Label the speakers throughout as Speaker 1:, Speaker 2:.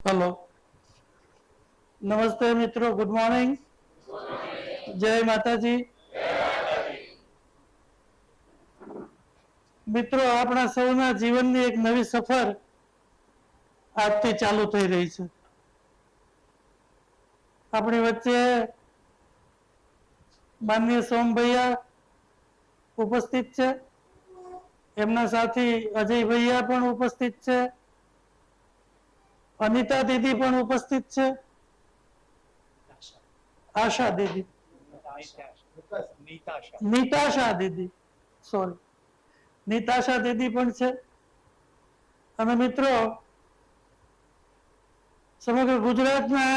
Speaker 1: Hello, नमस्ते मित्रों, good morning, जय माता जी। મિત્રો, આપણા સૌના જીવનની એક નવી સફર આજથી ચાલુ થઈ રહી છે. આપણી વચ્ચે માનનીય સોમભૈયા ઉપસ્થિત છે, એમના સાથી અજય ભૈયા પણ ઉપસ્થિત છે, અનિતા દીદી પણ ઉપસ્થિત છે, આશા દીદી, નીતાશા દીદી, સોરી, નીતાશા દીદી પણ છે. અને મિત્રો, સમગ્ર ગુજરાતના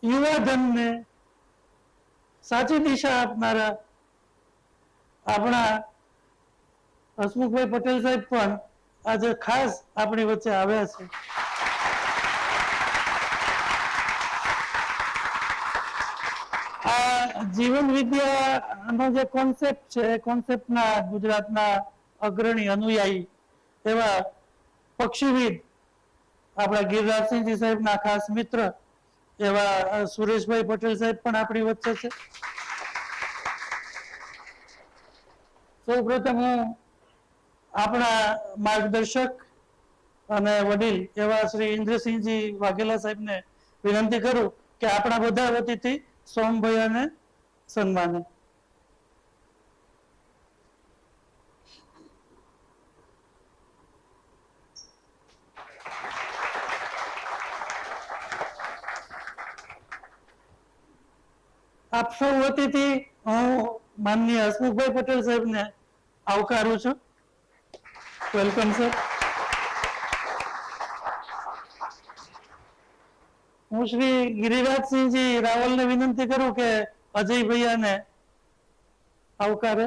Speaker 1: યુવાધનને સાચી દિશા આપનારા આપણા હસમુખભાઈ પટેલ સાહેબ પણ આજે ખાસ આપણી વચ્ચે આવ્યા છે. આ જીવન વિદ્યાનો જે કોન્સેપ્ટ છે, એ કોન્સેપ્ટના ગુજરાતના અગ્રણી અનુયાયી એવા પક્ષીવિદ આપણા ગિરિરાજસિંહજી સાહેબના ખાસ મિત્ર એવા સુરેશભાઈ પટેલ સાહેબ પણ આપણી વચ્ચે છે. સૌ પ્રથમ હું આપણા માર્ગદર્શક અને વડીલ એવા શ્રી ઇન્દ્રસિંહજી વાઘેલા સાહેબને વિનંતી કરું કે આપણા બધા વતીથી સોમભૈયાને સન્માને. આપ સૌ વતીથી હું માનનીય હસમુખભાઈ પટેલ સાહેબને આવકારું છું. Welcome sir. હું શ્રી ગિરિરાજસિંહજી રાવલને વિનંતી કરું કે અજય ભૈયાને આવકારે.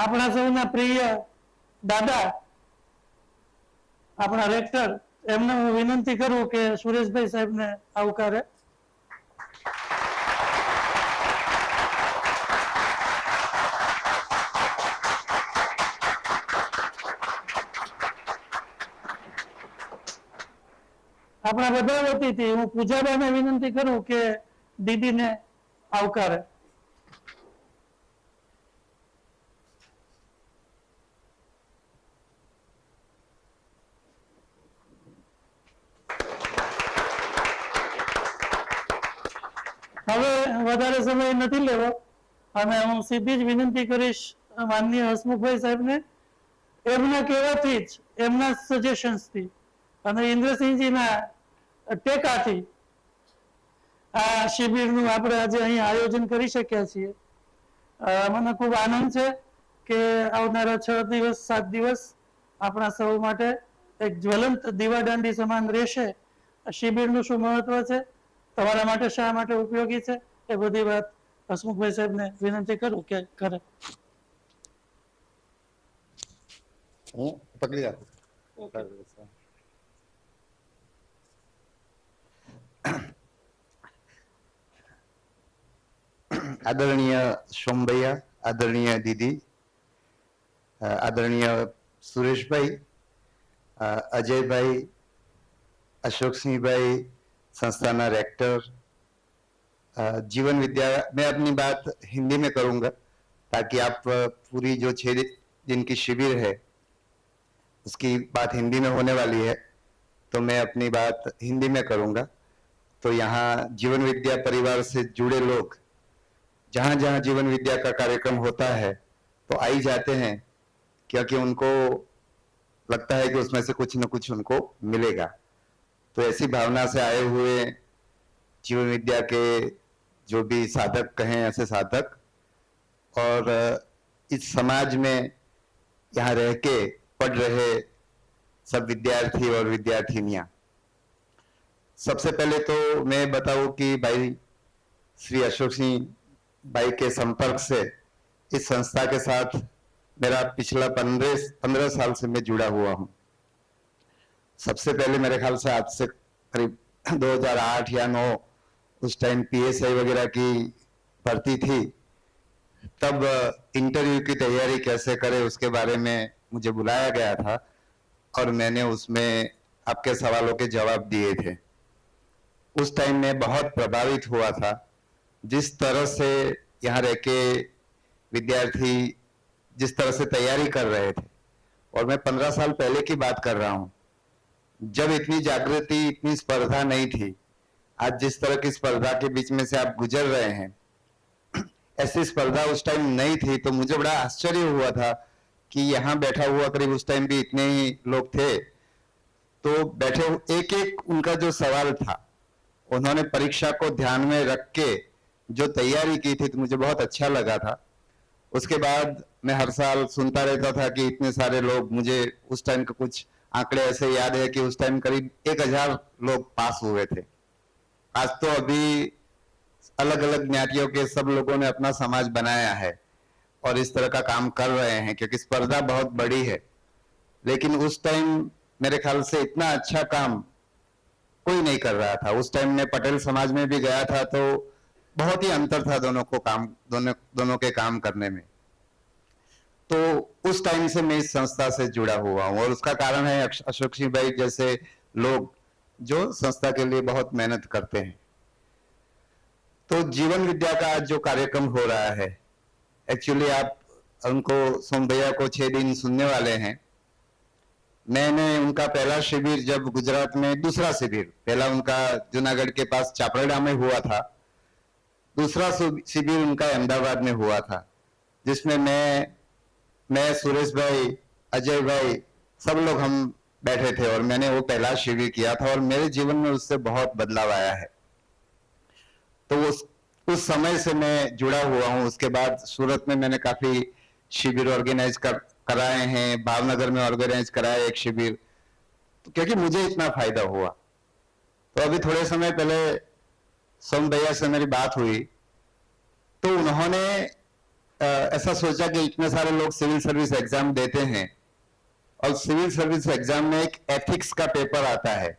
Speaker 1: આપણા સૌના પ્રિય દાદા આપણા રેક્ટર એમને હું વિનંતી કરું કે સુરેશભાઈ સાહેબને આવકારે. આપણા બધા વતીથી હું પૂજાબાને વિનંતી કરું કે દીદીને આવકારે. હવે વધારે સમય નથી લેવો અને હું સીધી જ વિનંતી કરીશ માનનીય હસમુખભાઈ સાહેબને. એમના કહેવાથી જ, એમના સજેશન્સથી અને ઇન્દ્રસિંહજીના ટેકાથી આ શિબિરનું આપણે આજે અહીં આયોજન કરી શક્યા છીએ. મને ખૂબ આનંદ છે કે આવનારા 6 દિવસ 7 દિવસ આપણા સૌ માટે એક જ્વલંત દીવાદાંડી સમાન રહેશે. શિબિરનું શું મહત્વ છે, તમારા માટે શા માટે ઉપયોગી છે, એ બધી વાત હસમુખભાઈ સાહેબને વિનંતી કરું કે કરે.
Speaker 2: હું પકડી રાખું. आदरणीय सोमभैया, आदरणीय दीदी, आदरणीय सुरेश भाई, अजय भाई, अशोक सिंह भाई, संस्थाना रेक्टर, जीवन विद्या, मैं अपनी बात हिंदी में करूंगा ताकि आप पूरी जो 6 दिन की शिविर है उसकी बात हिंदी में होने वाली है, तो मैं अपनी बात हिंदी में करूंगा. तो यहाँ जीवन विद्या परिवार से जुड़े लोग जहां जहां जीवन विद्या का कार्यक्रम होता है तो आ ही जाते हैं, क्योंकि उनको लगता है कि उसमें से कुछ न कुछ उनको मिलेगा. तो ऐसी भावना से आए हुए जीवन विद्या के जो भी साधक कहें, ऐसे साधक, और इस समाज में यहाँ रह के पढ़ रहे सब विद्यार्थी और विद्यार्थिनियां. सबसे पहले तो मैं बताऊं कि भाई श्री अशोक सिंह भाई के संपर्क से इस संस्था के साथ मेरा पिछला 15 साल से मैं जुड़ा हुआ हूं. सबसे पहले मेरे ख्याल से आज से करीब 2008 या 9 उस टाइम PSI वगैरह की भर्ती थी, तब इंटरव्यू की तैयारी कैसे करें उसके बारे में मुझे बुलाया गया था और मैंने उसमें आपके सवालों के जवाब दिए थे। उस टाइम में बहुत प्रभावित हुआ था, जिस तरह से यहाँ रह के विद्यार्थी जिस तरह से तैयारी कर रहे थे। और मैं 15 साल पहले की बात कर रहा हूँ, जब इतनी जागृति, इतनी स्पर्धा नहीं थी। आज जिस तरह की स्पर्धा के बीच में से आप गुजर रहे हैं, ऐसी स्पर्धा उस टाइम नहीं थी। तो मुझे बड़ा आश्चर्य हुआ था कि यहाँ बैठा हुआ करीब उस टाइम भी इतने ही लोग थे, तो बैठे एक एक उनका जो सवाल था, उन्होंने परीक्षा को ध्यान में रख के जो तैयारी की थी, तो मुझे बहुत अच्छा लगा था। उसके बाद मैं हर साल सुनता रहता था कि इतने सारे लोग, मुझे उस टाइम के कुछ आंकड़े ऐसे याद है कि उस टाइम करीब 1000 लोग पास हुए थे। आज तो अभी अलग अलग ज्ञातियों के सब लोगों ने अपना समाज बनाया है और इस तरह का काम कर रहे हैं, क्योंकि स्पर्धा बहुत बड़ी है। लेकिन उस टाइम मेरे ख्याल से इतना अच्छा काम कोई नहीं कर रहा था। उस टाइम मैं पटेल समाज में भी गया था, तो बहुत ही अंतर था दोनों के काम करने में। तो उस टाइम से मैं इस संस्था से जुड़ा हुआ हूँ और उसका कारण है अशोक सिंह भाई जैसे लोग जो संस्था के लिए बहुत मेहनत करते हैं। तो जीवन विद्या का आज जो कार्यक्रम हो रहा है, एक्चुअली आप उनको, सोम भैया को 6 दिन सुनने वाले हैं। मैंने उनका पहला शिविर जब गुजरात में, दूसरा शिविर, पहला उनका जूनागढ़ के पास चापरड़ा में हुआ था, दूसरा शिविर उनका अहमदाबाद में हुआ था, जिसमें मैं सुरेश भाई, अजय भाई, सब लोग हम बैठे थे और मैंने वो पहला शिविर किया था और मेरे जीवन में उससे बहुत बदलाव आया है। तो उस समय से मैं जुड़ा हुआ हूँ। उसके बाद सूरत में मैंने काफी शिविर ऑर्गेनाइज कराए हैं, भावनगर में ऑर्गेनाइज कराया एक शिविर, तो क्योंकि मुझे इतना फायदा हुआ। तो अभी थोड़े समय पहले सोम भैया से मेरी बात हुई, तो उन्होंने ऐसा सोचा कि इतने सारे लोग सिविल सर्विस एग्जाम देते हैं और सिविल सर्विस एग्जाम में एक एथिक्स का पेपर आता है,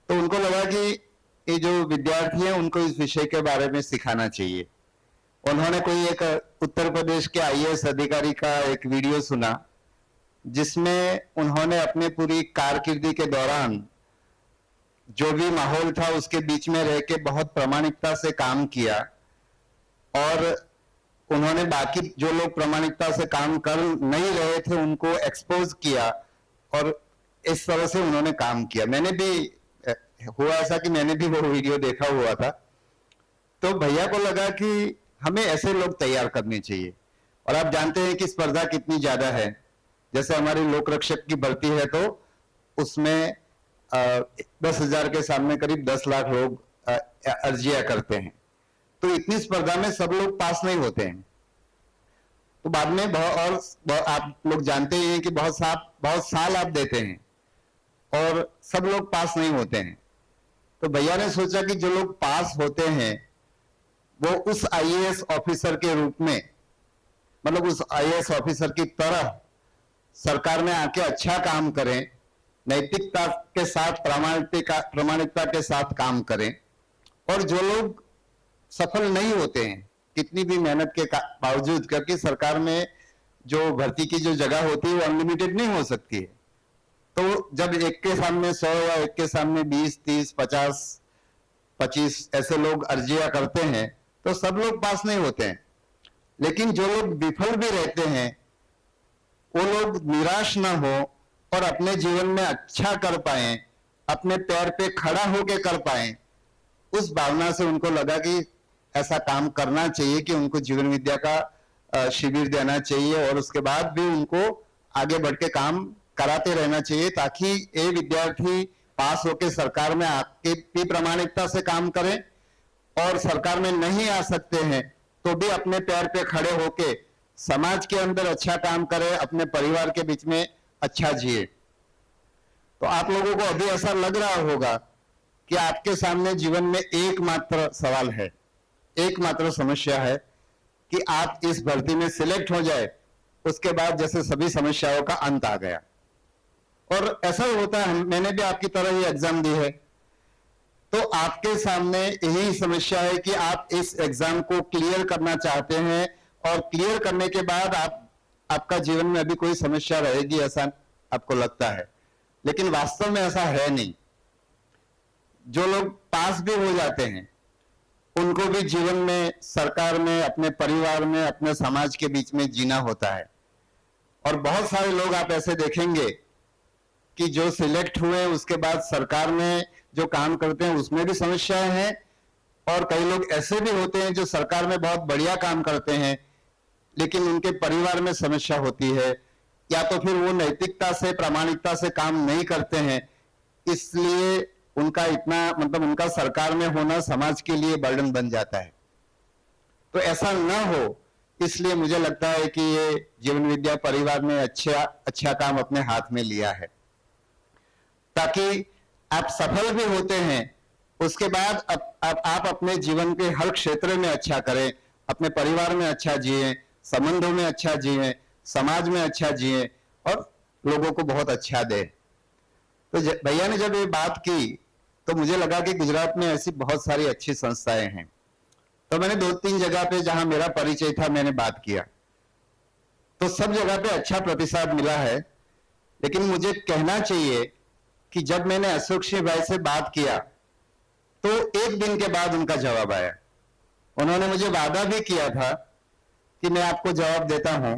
Speaker 2: तो उनको लगा कि ये जो विद्यार्थी हैं उनको इस विषय के बारे में सिखाना चाहिए। उन्होंने कोई एक उत्तर प्रदेश के आईएएस अधिकारी का एक वीडियो सुना, जिसमें उन्होंने अपने पूरी कारकिर्दी के दौरान जो भी माहौल था उसके बीच में रह के बहुत प्रामाणिकता से काम किया और उन्होंने बाकी जो लोग प्रामाणिकता से काम कर नहीं रहे थे उनको एक्सपोज किया और इस तरह से उन्होंने काम किया। मैंने भी हुआ ऐसा कि मैंने भी वो वीडियो देखा हुआ था, तो भैया को लगा कि हमें ऐसे लोग तैयार करने चाहिए। और आप जानते हैं कि स्पर्धा कितनी ज्यादा है। जैसे हमारी लोक रक्षक की भर्ती है, तो उसमें 10,000 के सामने करीब 10 लाख लोग अर्जियां करते हैं। तो इतनी स्पर्धा में सब लोग पास नहीं होते हैं। तो बाद में आप लोग जानते ही हैं कि बहुत साल आप देते हैं और सब लोग पास नहीं होते हैं। तो भैया ने सोचा कि जो लोग पास होते हैं वो उस आईएएस ऑफिसर के रूप में, मतलब उस आईएएस ऑफिसर की तरह सरकार में आके अच्छा काम करें, नैतिकता के साथ, प्रामाणिकता के साथ काम करें। और जो लोग सफल नहीं होते हैं कितनी भी मेहनत के बावजूद, क्योंकि सरकार में जो भर्ती की जो जगह होती है वो अनलिमिटेड नहीं हो सकती है, तो जब एक के सामने 100 या एक के सामने 20, 30, 50, 25 ऐसे लोग अर्जियां करते हैं तो सब लोग पास नहीं होते हैं। लेकिन जो लोग विफल भी रहते हैं वो लोग निराश ना हो और अपने जीवन में अच्छा कर पाए, अपने पैर पे खड़ा होके कर पाए, उस भावना से उनको लगा कि ऐसा काम करना चाहिए कि उनको जीवन विद्या का शिविर देना चाहिए और उसके बाद भी उनको आगे बढ़ के काम कराते रहना चाहिए, ताकि ये विद्यार्थी पास होके सरकार में आके भी प्रामाणिकता से काम करें और सरकार में नहीं आ सकते हैं तो भी अपने पैर पे खड़े होके समाज के अंदर अच्छा काम करें, अपने परिवार के बीच में अच्छा जिए। तो आप लोगों को अभी ऐसा लग रहा होगा कि आपके सामने जीवन में एकमात्र सवाल है, एकमात्र समस्या है कि आप इस भर्ती में सिलेक्ट हो जाए, उसके बाद जैसे सभी समस्याओं का अंत आ गया। और ऐसा होता है, मैंने भी आपकी तरह ही एग्जाम दी है, तो आपके सामने यही समस्या है कि आप इस एग्जाम को क्लियर करना चाहते हैं और क्लियर करने के बाद आपका जीवन में अभी कोई समस्या रहेगी ऐसा आपको लगता है, लेकिन वास्तव में ऐसा है नहीं। जो लोग पास भी हो जाते हैं उनको भी जीवन में, सरकार में, अपने परिवार में, अपने समाज के बीच में जीना होता है। और बहुत सारे लोग आप ऐसे देखेंगे कि जो सिलेक्ट हुए उसके बाद सरकार में जो काम करते हैं उसमें भी समस्याएं हैं, और कई लोग ऐसे भी होते हैं जो सरकार में बहुत बढ़िया काम करते हैं लेकिन उनके परिवार में समस्या होती है, या तो फिर वो नैतिकता से, प्रामाणिकता से काम नहीं करते हैं, इसलिए उनका इतना, मतलब उनका सरकार में होना समाज के लिए बर्डन बन जाता है। तो ऐसा न हो, इसलिए मुझे लगता है कि ये जीवन विद्या परिवार ने अच्छा काम अपने हाथ में लिया है, ताकि आप सफल भी होते हैं उसके बाद आप अपने जीवन के हर क्षेत्र में अच्छा करें, अपने परिवार में अच्छा जिए, संबंधों में अच्छा जिए, समाज में अच्छा जिए और लोगों को बहुत अच्छा दे। तो भैया ने जब ये बात की तो मुझे लगा कि गुजरात में ऐसी बहुत सारी अच्छी संस्थाएं हैं। तो मैंने 2-3 जगह पे जहां मेरा परिचय था मैंने बात किया, तो सब जगह पे अच्छा प्रतिसाद मिला है। लेकिन मुझे कहना चाहिए कि जब मैंने अशोक सिंह भाई से बात किया तो 1 दिन के बाद उनका जवाब आया। उन्होंने मुझे वादा भी किया था कि मैं आपको जवाब देता हूं।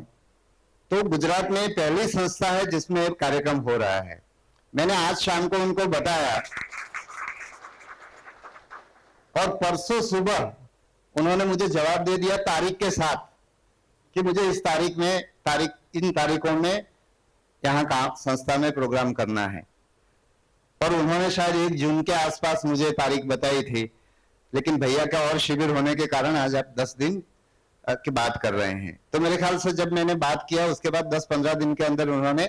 Speaker 2: तो गुजरात में पहली संस्था है जिसमें एक कार्यक्रम हो रहा है। मैंने आज शाम को उनको बताया और परसों सुबह उन्होंने मुझे जवाब दे दिया तारीख के साथ कि मुझे इस तारीख में, इन तारीखों में यहाँ का संस्था में प्रोग्राम करना है। और उन्होंने शायद 1 जून के आसपास मुझे तारीख बताई थी, लेकिन भैया का और शिविर होने के कारण आज आप 10 दिन की बात कर रहे हैं। तो मेरे ख्याल से जब मैंने बात किया उसके बाद 10-15 दिन के अंदर उन्होंने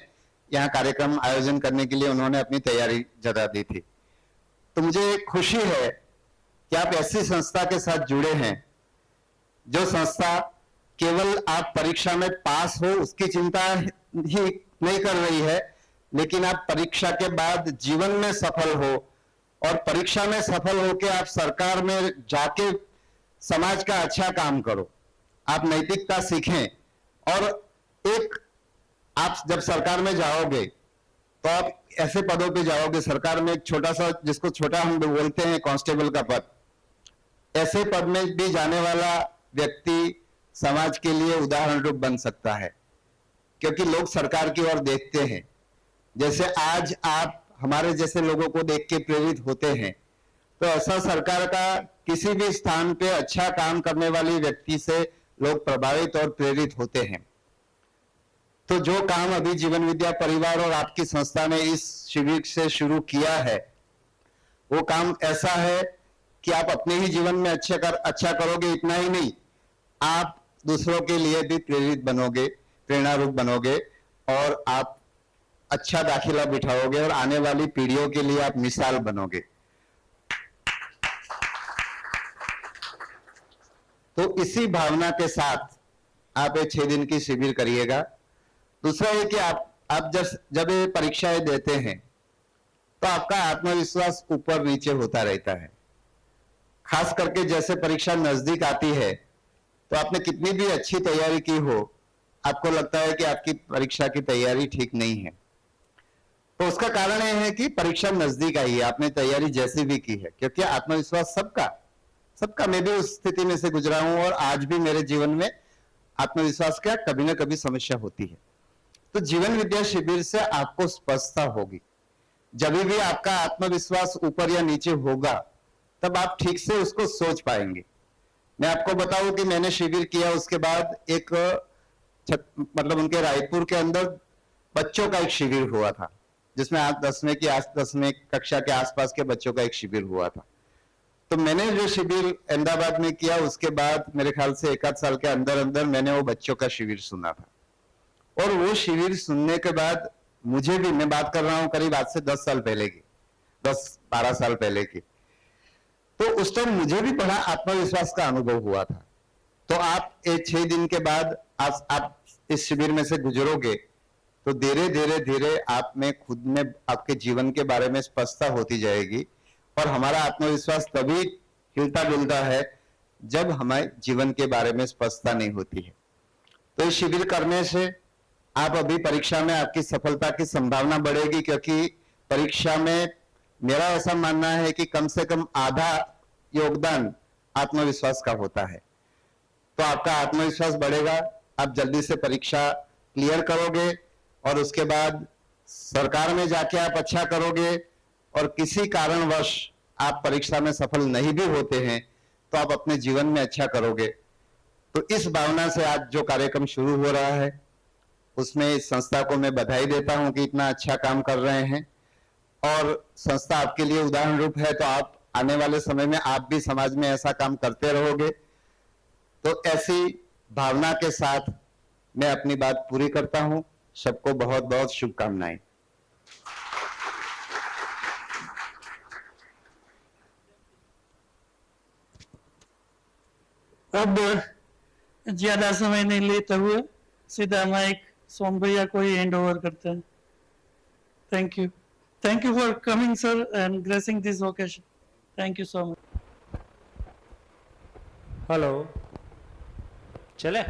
Speaker 2: यहाँ कार्यक्रम आयोजन करने के लिए उन्होंने अपनी तैयारी जता दी थी। तो मुझे खुशी है कि आप ऐसी संस्था के साथ जुड़े हैं जो संस्था केवल आप परीक्षा में पास हो उसकी चिंता ही नहीं कर रही है, लेकिन आप परीक्षा के बाद जीवन में सफल हो, और परीक्षा में सफल होकर आप सरकार में जाके समाज का अच्छा काम करो, आप नैतिकता सीखें। और एक आप जब सरकार में जाओगे तो आप ऐसे पदों पे जाओगे, सरकार में एक छोटा सा, जिसको छोटा हम बोलते हैं कांस्टेबल का पद, ऐसे पद में भी जाने वाला व्यक्ति समाज के लिए उदाहरण रूप बन सकता है, क्योंकि लोग सरकार की ओर देखते हैं। जैसे आज आप हमारे जैसे लोगों को देख के प्रेरित होते हैं, तो ऐसा सरकार का किसी भी स्थान पे अच्छा काम करने वाली व्यक्ति से लोग प्रभावित और प्रेरित होते हैं। तो जो काम अभी जीवन विद्या परिवार और आपकी संस्था ने इस शिविर से शुरू किया है, वो काम ऐसा है कि आप अपने ही जीवन में अच्छा करोगे, इतना ही नहीं, आप दूसरों के लिए भी प्रेरित बनोगे, प्रेरणारूप बनोगे, और आप अच्छा दाखिला बिठाओगे और आने वाली पीढ़ियों के लिए आप मिसाल बनोगे। तो इसी भावना के साथ आप ये 6 दिन की शिविर करिएगा। दूसरा है कि आप जब ये परीक्षाएं देते हैं तो आपका आत्मविश्वास ऊपर नीचे होता रहता है। खास करके जैसे परीक्षा नजदीक आती है तो आपने कितनी भी अच्छी तैयारी की हो, आपको लगता है कि आपकी परीक्षा की तैयारी ठीक नहीं है। तो उसका कारण यह है कि परीक्षा नजदीक आई है, आपने तैयारी जैसी भी की है, क्योंकि आत्मविश्वास सबका मैं भी उस स्थिति में से गुजरा हूं और आज भी मेरे जीवन में आत्मविश्वास का कभी ना कभी समस्या होती है। तो जीवन विद्या शिविर से आपको स्पष्टता होगी। जब भी आपका आत्मविश्वास ऊपर या नीचे होगा तब आप ठीक से उसको सोच पाएंगे। मैं आपको बताऊं कि मैंने शिविर किया, उसके बाद एक मतलब उनके रायपुर के अंदर बच्चों का एक शिविर हुआ था, जिसमें 10वीं कक्षा के आसपास के बच्चों का एक शिविर हुआ था। तो मैंने जो शिविर अहमदाबाद में किया उसके बाद मेरे ख्याल से 1 आध साल के अंदर अंदर मैंने वो बच्चों का शिविर सुना था। और वो शिविर सुनने के बाद मुझे भी, मैं बात कर रहा हूं करीब आज से 10 साल पहले की, 10-12 साल पहले की, तो उस टाइम मुझे भी बड़ा आत्मविश्वास का अनुभव हुआ था। तो आप 6 दिन के बाद आप इस शिविर में से गुजरोगे तो धीरे धीरे आप में खुद में आपके जीवन के बारे में स्पष्टता होती जाएगी और हमारा आत्मविश्वास तभी हिलता डुलता है जब हमें जीवन के बारे में स्पष्टता नहीं होती है। तो इस शिविर करने से आप अभी परीक्षा में आपकी सफलता की संभावना बढ़ेगी, क्योंकि परीक्षा में मेरा ऐसा मानना है कि कम से कम आधा योगदान आत्मविश्वास का होता है। तो आपका आत्मविश्वास बढ़ेगा, आप जल्दी से परीक्षा क्लियर करोगे और उसके बाद सरकार में जाके आप अच्छा करोगे, और किसी कारणवश आप परीक्षा में सफल नहीं भी होते हैं तो आप अपने जीवन में अच्छा करोगे। तो इस भावना से आज जो कार्यक्रम शुरू हो रहा है उसमें इस संस्था को मैं बधाई देता हूं कि इतना अच्छा काम कर रहे हैं, और संस्था आपके लिए उदाहरण रूप है। तो आप आने वाले समय में आप भी समाज में ऐसा काम करते रहोगे। तो ऐसी भावना के साथ मैं अपनी बात पूरी करता हूं। सबको बहुत बहुत शुभकामनाएं।
Speaker 1: अब ज्यादा समय नहीं लेते हुए सीधा माइक सोम भैया को ही हैंड ओवर करते हैं। Thank you for coming sir and gracing this occasion. Thank you so much.
Speaker 3: Hello, चले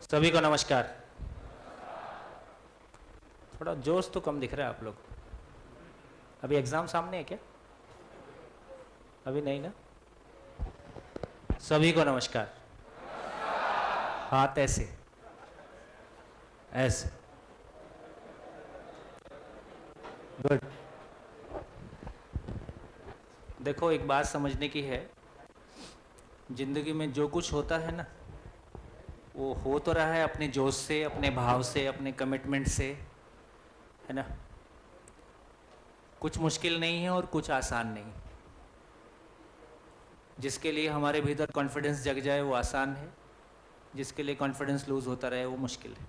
Speaker 3: सभी को नमस्कार। थोड़ा जोश तो कम दिख रहा है आप लोग। अभी एग्जाम सामने है क्या? अभी नहीं ना? सभी को नमस्कार। हाथ ऐसे ऐसे, गुड। देखो, एक बात समझने की है, जिंदगी में जो कुछ होता है ना, वो हो तो रहा है अपने जोश से, अपने भाव से, अपने कमिटमेंट से, है ना। कुछ मुश्किल नहीं है और कुछ आसान नहीं। जिसके लिए हमारे भीतर कॉन्फिडेंस जग जाए वो आसान है, जिसके लिए कॉन्फिडेंस लूज होता रहे वो मुश्किल है।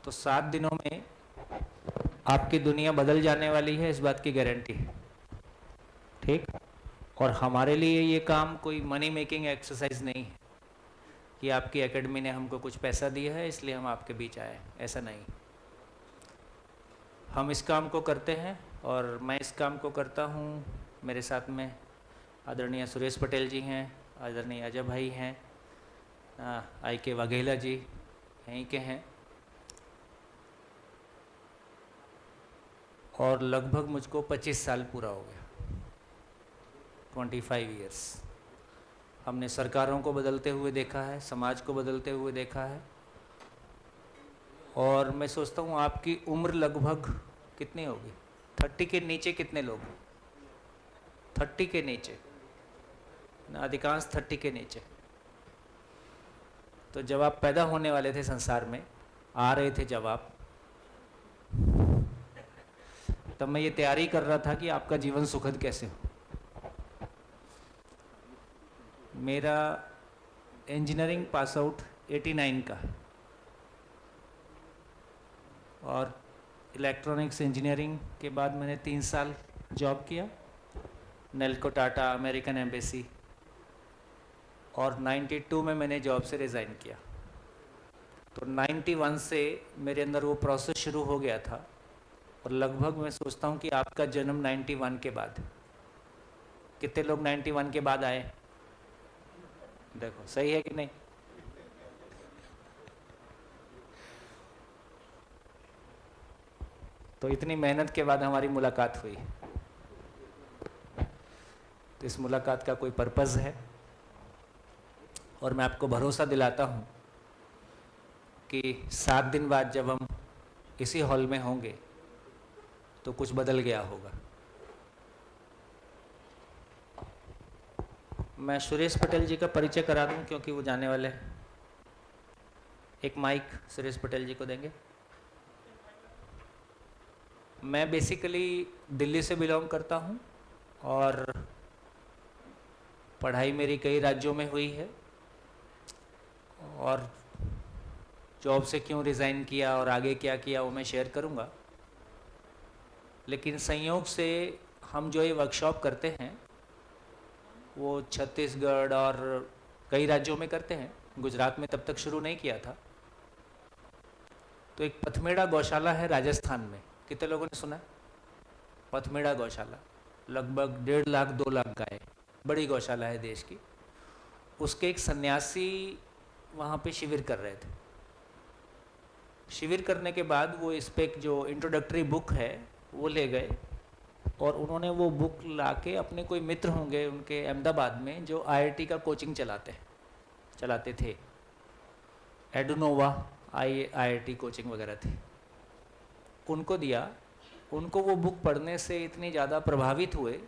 Speaker 3: तो 7 दिनों में आपकी दुनिया बदल जाने वाली है, इस बात की गारंटी है, ठीक। और हमारे लिए ये काम कोई मनी मेकिंग एक्सरसाइज नहीं है कि आपकी एकेडमी ने हमको कुछ पैसा दिया है इसलिए हम आपके बीच आए, ऐसा नहीं। हम इस काम को करते हैं और मैं इस काम को करता हूँ। मेरे साथ में आदरणीय सुरेश पटेल जी हैं, आदरणीय अजय भाई हैं, IK वाघेला जी यहीं के हैं, और लगभग मुझको 25 साल पूरा हो गया, 25 ईयर्स। हमने सरकारों को बदलते हुए देखा है, समाज को बदलते हुए देखा है, और मैं सोचता हूँ आपकी उम्र लगभग कितनी होगी? 30 के नीचे कितने लोग? 30 के नीचे ना, अधिकांश 30 के नीचे। तो जब आप पैदा होने वाले थे संसार में, आ रहे थे जब आप, तब मैं ये तैयारी कर रहा था कि आपका जीवन सुखद कैसे हो। मेरा इंजीनियरिंग पास आउट 89 का है, और इलेक्ट्रॉनिक्स इंजीनियरिंग के बाद मैंने 3 साल जॉब किया, नेल्को टाटा, अमेरिकन एम्बेसी, और 92 में मैंने जॉब से रिज़ाइन किया। तो 91 से मेरे अंदर वो प्रोसेस शुरू हो गया था, और लगभग मैं सोचता हूँ कि आपका जन्म 91 के बाद। कितने लोग 91 के बाद आए? देखो सही है कि नहीं? तो इतनी मेहनत के बाद हमारी मुलाकात हुई। तो इस मुलाकात का कोई पर्पज़ है, और मैं आपको भरोसा दिलाता हूँ कि 7 दिन बाद जब हम इसी हॉल में होंगे तो कुछ बदल गया होगा। मैं सुरेश पटेल जी का परिचय करा दूं क्योंकि वो जाने वाले हैं। एक माइक सुरेश पटेल जी को देंगे। मैं बेसिकली दिल्ली से बिलोंग करता हूं, और पढ़ाई मेरी कई राज्यों में हुई है, और जॉब से क्यों रिज़ाइन किया और आगे क्या किया वो मैं शेयर करूंगा। लेकिन संयोग से हम जो ये वर्कशॉप करते हैं वो छत्तीसगढ़ और कई राज्यों में करते हैं, गुजरात में तब तक शुरू नहीं किया था। तो एक पथमेड़ा गौशाला है राजस्थान में, कितने लोगों ने सुना? पथमेड़ा गौशाला, लगभग 1.5 लाख 2 लाख गाय, बड़ी गौशाला है देश की। उसके एक सन्यासी वहाँ पे शिविर कर रहे थे। शिविर करने के बाद वो इस पे जो इंट्रोडक्टरी बुक है वो ले गए और उन्होंने वो बुक लाके अपने कोई मित्र होंगे उनके अहमदाबाद में जो आईआईटी का कोचिंग चलाते थे, एडुनोवा आईआईटी कोचिंग वगैरह थी, उनको दिया। उनको वो बुक पढ़ने से इतनी ज़्यादा प्रभावित हुए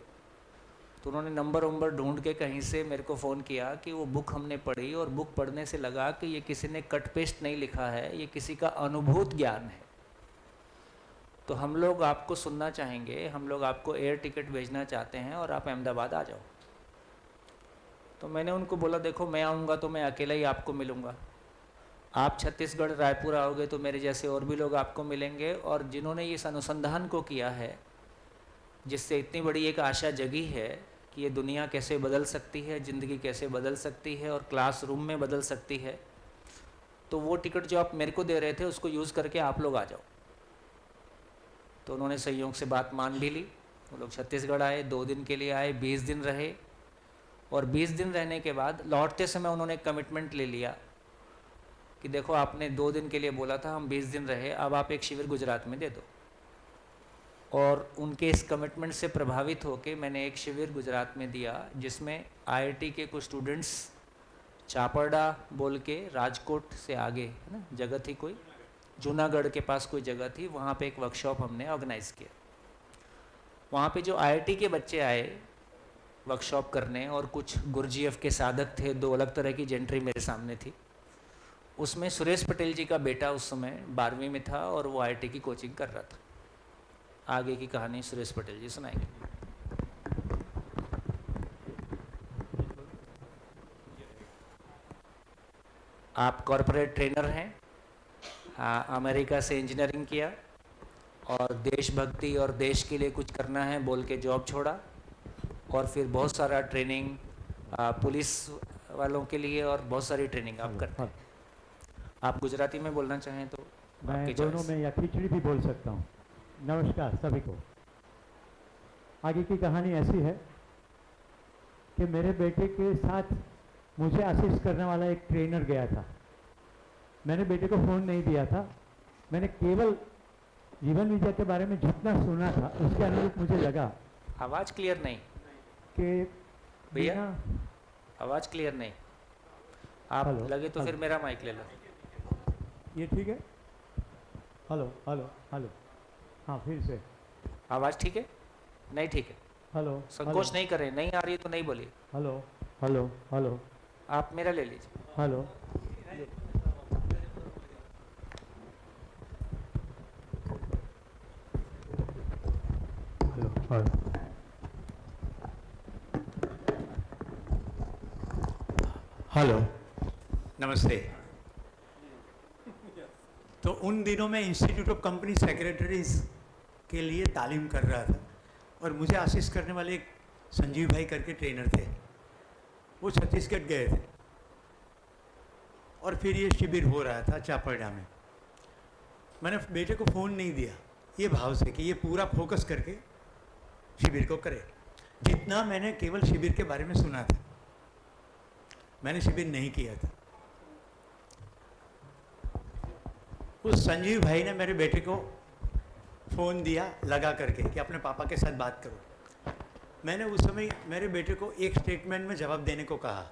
Speaker 3: तो उन्होंने नंबर ढूंढ के कहीं से मेरे को फ़ोन किया कि वो बुक हमने पढ़ी और बुक पढ़ने से लगा कि ये किसी ने कट पेस्ट नहीं लिखा है, ये किसी का अनुभूत ज्ञान है। तो हम लोग आपको सुनना चाहेंगे, हम लोग आपको एयर टिकट भेजना चाहते हैं और आप अहमदाबाद आ जाओ। तो मैंने उनको बोला देखो मैं आऊँगा तो मैं अकेला ही आपको मिलूँगा, आप छत्तीसगढ़ रायपुर आओगे तो मेरे जैसे और भी लोग आपको मिलेंगे, और जिन्होंने इस अनुसंधान को किया है जिससे इतनी बड़ी एक आशा जगी है कि ये दुनिया कैसे बदल सकती है, ज़िंदगी कैसे बदल सकती है और क्लासरूम में बदल सकती है, तो वो टिकट जो आप मेरे को दे रहे थे उसको यूज़ करके आप लोग आ जाओ। तो उन्होंने संयोग से बात मान भी ली। वो लोग छत्तीसगढ़ आए, 2 दिन के लिए आए, 20 दिन रहे, और 20 दिन रहने के बाद लौटते समय उन्होंने कमिटमेंट ले लिया कि देखो आपने 2 दिन के लिए बोला था, हम 20 दिन रहे, अब आप एक शिविर गुजरात में दे दो। और उनके इस कमिटमेंट से प्रभावित होकर मैंने एक शिविर गुजरात में दिया जिसमें आईआईटी के कुछ स्टूडेंट्स, चापरडा बोल के राजकोट से आगे है ना जगह थी, कोई जूनागढ़ के पास कोई जगह थी, वहाँ पे एक वर्कशॉप हमने ऑर्गेनाइज़ किया। वहाँ पे जो आईआईटी के बच्चे आए वर्कशॉप करने और कुछ गुरुजीएफ के साधक थे, 2 अलग तरह की जेंट्री मेरे सामने थी। उसमें सुरेश पटेल जी का बेटा उस समय 12वीं में था और वो आईआईटी की कोचिंग कर रहा था। आगे की कहानी सुरेश पटेल जी सुनाएंगे। आप कॉरपोरेट ट्रेनर हैं, अमेरिका से इंजीनियरिंग किया और देशभक्ति और देश के लिए कुछ करना है बोल के जॉब छोड़ा, और फिर बहुत सारा ट्रेनिंग पुलिस वालों के लिए और बहुत सारी ट्रेनिंग आप करते हैं। आप गुजराती में बोलना चाहें तो
Speaker 4: मैं दोनों में या खिचड़ी भी बोल सकता हूँ। नमस्कार सभी को। आगे की कहानी ऐसी है कि मेरे बेटे के साथ मुझे असिस्ट करने वाला एक ट्रेनर गया था। मैंने बेटे को फ़ोन नहीं दिया था, मैंने केवल जीवन विद्या के बारे में जितना सुना था उसके अनुरूप मुझे लगा।
Speaker 3: आवाज़ क्लियर नहीं
Speaker 4: कि
Speaker 3: भैया, आवाज़ क्लियर नहीं। आप
Speaker 4: हेलो,
Speaker 3: लगे तो फिर मेरा माइक ले लो।
Speaker 4: ये ठीक है? हेलो हेलो हेलो, हाँ फिर से।
Speaker 3: आवाज़ ठीक है? नहीं ठीक है,
Speaker 4: हेलो,
Speaker 3: संकोच नहीं करें, नहीं आ रही तो नहीं बोलिए।
Speaker 4: हेलो हेलो हेलो,
Speaker 3: आप मेरा ले लीजिए।
Speaker 4: हेलो हेलो,
Speaker 5: हेलो, नमस्ते। तो उन दिनों में इंस्टीट्यूट ऑफ कंपनी सेक्रेटरीज के लिए तालीम कर रहा था और मुझे असिस्ट करने वाले एक संजीव भाई करके ट्रेनर थे। वो छत्तीसगढ़ गए थे और फिर ये शिविर हो रहा था चापरडा में। मैंने बेटे को फ़ोन नहीं दिया ये भाव से कि ये पूरा फोकस करके शिविर को करे। जितना मैंने केवल शिविर के बारे में सुना था, मैंने शिविर नहीं किया था। उस संजीव भाई ने मेरे बेटे को फ़ोन दिया लगा करके कि अपने पापा के साथ बात करो। मैंने उस समय मेरे बेटे को एक स्टेटमेंट में जवाब देने को कहा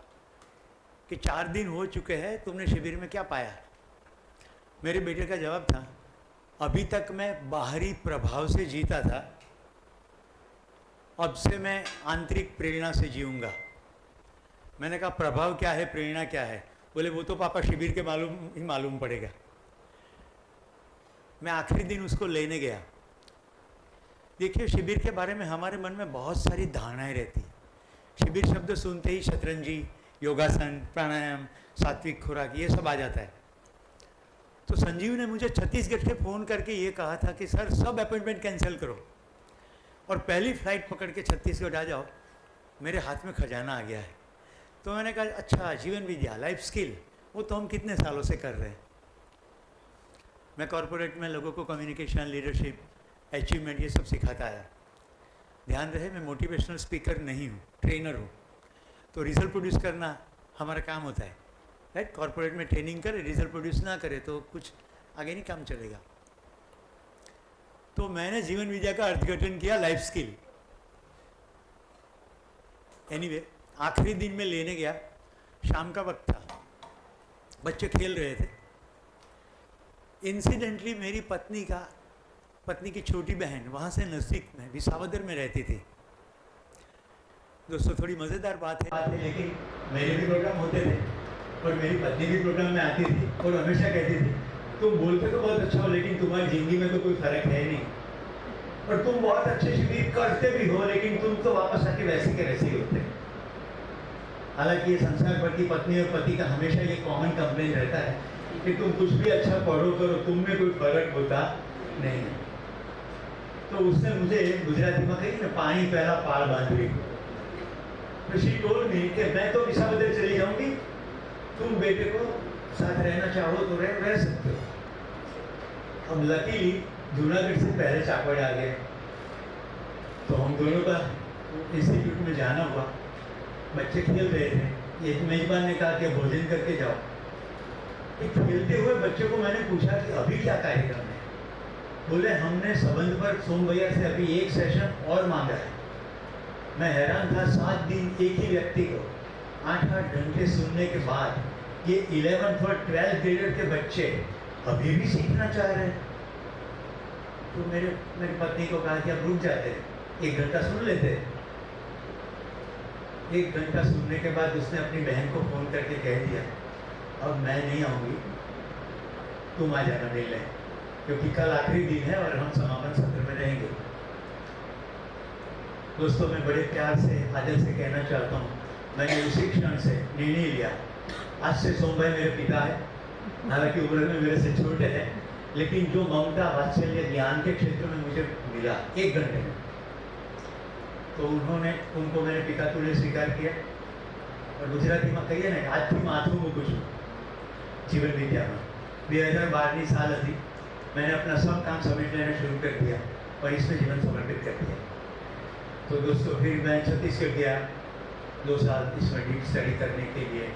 Speaker 5: कि 4 दिन हो चुके हैं, तुमने शिविर में क्या पाया? मेरे बेटे का जवाब था, अभी तक मैं बाहरी प्रभाव से जीता था, अब से मैं आंतरिक प्रेरणा से जीऊँगा। मैंने कहा प्रभाव क्या है, प्रेरणा क्या है? बोले वो तो पापा शिविर के मालूम पड़ेगा। मैं आखिरी दिन उसको लेने गया। देखिए, शिविर के बारे में हमारे मन में बहुत सारी धारणाएं रहती हैं। शिविर शब्द सुनते ही शतरंजी, योगासन, प्राणायाम, सात्विक खुराक, ये सब आ जाता है। तो संजीव ने मुझे छत्तीसगढ़ से फ़ोन करके ये कहा था कि सर सब अपॉइंटमेंट कैंसिल करो और पहली फ्लाइट पकड़ के छत्तीसगढ़ आ जाओ, मेरे हाथ में खजाना आ गया है। तो मैंने कहा अच्छा, जीवन विद्या, लाइफ स्किल, वो तो हम कितने सालों से कर रहे हैं। मैं कॉरपोरेट में लोगों को कम्युनिकेशन, लीडरशिप, अचीवमेंट, ये सब सिखाता आया। ध्यान रहे मैं मोटिवेशनल स्पीकर नहीं हूँ, ट्रेनर हूँ। तो रिजल्ट प्रोड्यूस करना हमारा काम होता है, राइट। कॉर्पोरेट में ट्रेनिंग करे, रिजल्ट प्रोड्यूस ना करे तो कुछ आगे नहीं काम चलेगा। तो मैंने जीवन विद्या का अर्थघटन किया लाइफ स्किल। एनीवे, आखिरी दिन में लेने गया, शाम का वक्त था, बच्चे खेल रहे थे। इंसिडेंटली मेरी पत्नी की छोटी बहन वहाँ से नज़दीक में विसावदर में रहती थी। दोस्तों थोड़ी मज़ेदार बात है, लेकिन मेरे भी प्रोग्राम होते थे और मेरी पत्नी भी प्रोग्राम में आती थी और हमेशा कहती थी तुम बोलते तो बहुत अच्छा हो लेकिन तुम्हारी ज़िंदगी में तो कोई फ़र्क है नहीं, और तुम बहुत अच्छे शिविर करते भी हो लेकिन तुम तो वापस आके वैसे के वैसे ही होते। हालांकि ये संसार भर की पत्नी और पति का हमेशा ये कॉमन कंप्लेन रहता है कि तुम कुछ भी अच्छा पढ़ो करो, तुम में कोई फर्क होता नहीं है। तो उसने मुझे गुजराती में कही ना, पानी पहला पार बांध रही। तो शी टोल्ड मी कि मैं तो विसावदर चली जाऊंगी, तुम बेटे को साथ रहना चाहो तो रह सकते हो। अब लकीली जूनागढ़ से पहले चाकवाड़ आ गए, तो हम दोनों का इंस्टीट्यूट में जाना हुआ। बच्चे खेल रहे थे, एक मेजबान ने कहा कि भोजन करके जाओ। एक खेलते हुए बच्चे को मैंने पूछा कि अभी क्या कार्यक्रम है। बोले हमने संबंध पर सोम भैया से अभी एक सेशन और मांगा है। मैं हैरान था, 7 दिन एक ही व्यक्ति को 8-8 घंटे सुनने के बाद ये 11th और 12th ग्रेडर के बच्चे अभी भी सीखना चाह रहे हैं। तो मेरी पत्नी को कहा कि अब रुक जाते, 1 घंटा सुन लेते। 1 घंटा सुनने के बाद उसने अपनी बहन को फ़ोन करके कह दिया अब मैं नहीं आऊँगी, तुम आ जाना मिलने, क्योंकि कल आखिरी दिन है और हम समापन सत्र में रहेंगे। दोस्तों मैं बड़े प्यार से आदर से कहना चाहता हूँ, मैंने उसी क्षण से निर्णय लिया। आज से सोम भाई मेरे पिता है, हालांकि उम्र में मेरे से छोटे हैं, लेकिन जो ममता वात्सल्य ज्ञान के क्षेत्र में मुझे मिला 1 घंटे में, तो उनको मैंने पिता तुल्य स्वीकार किया। और गुजराती में कहिए ना, आज थी माथुं मूकું છું जीवन विद्या में। 2012 साल थी, मैंने अपना सब काम समेट लेना शुरू कर दिया और इसमें जीवन समर्पित कर दिया। तो दोस्तों फिर मैं छत्तीसगढ़ गया 2 साल इसमें डीप स्टडी करने के लिए,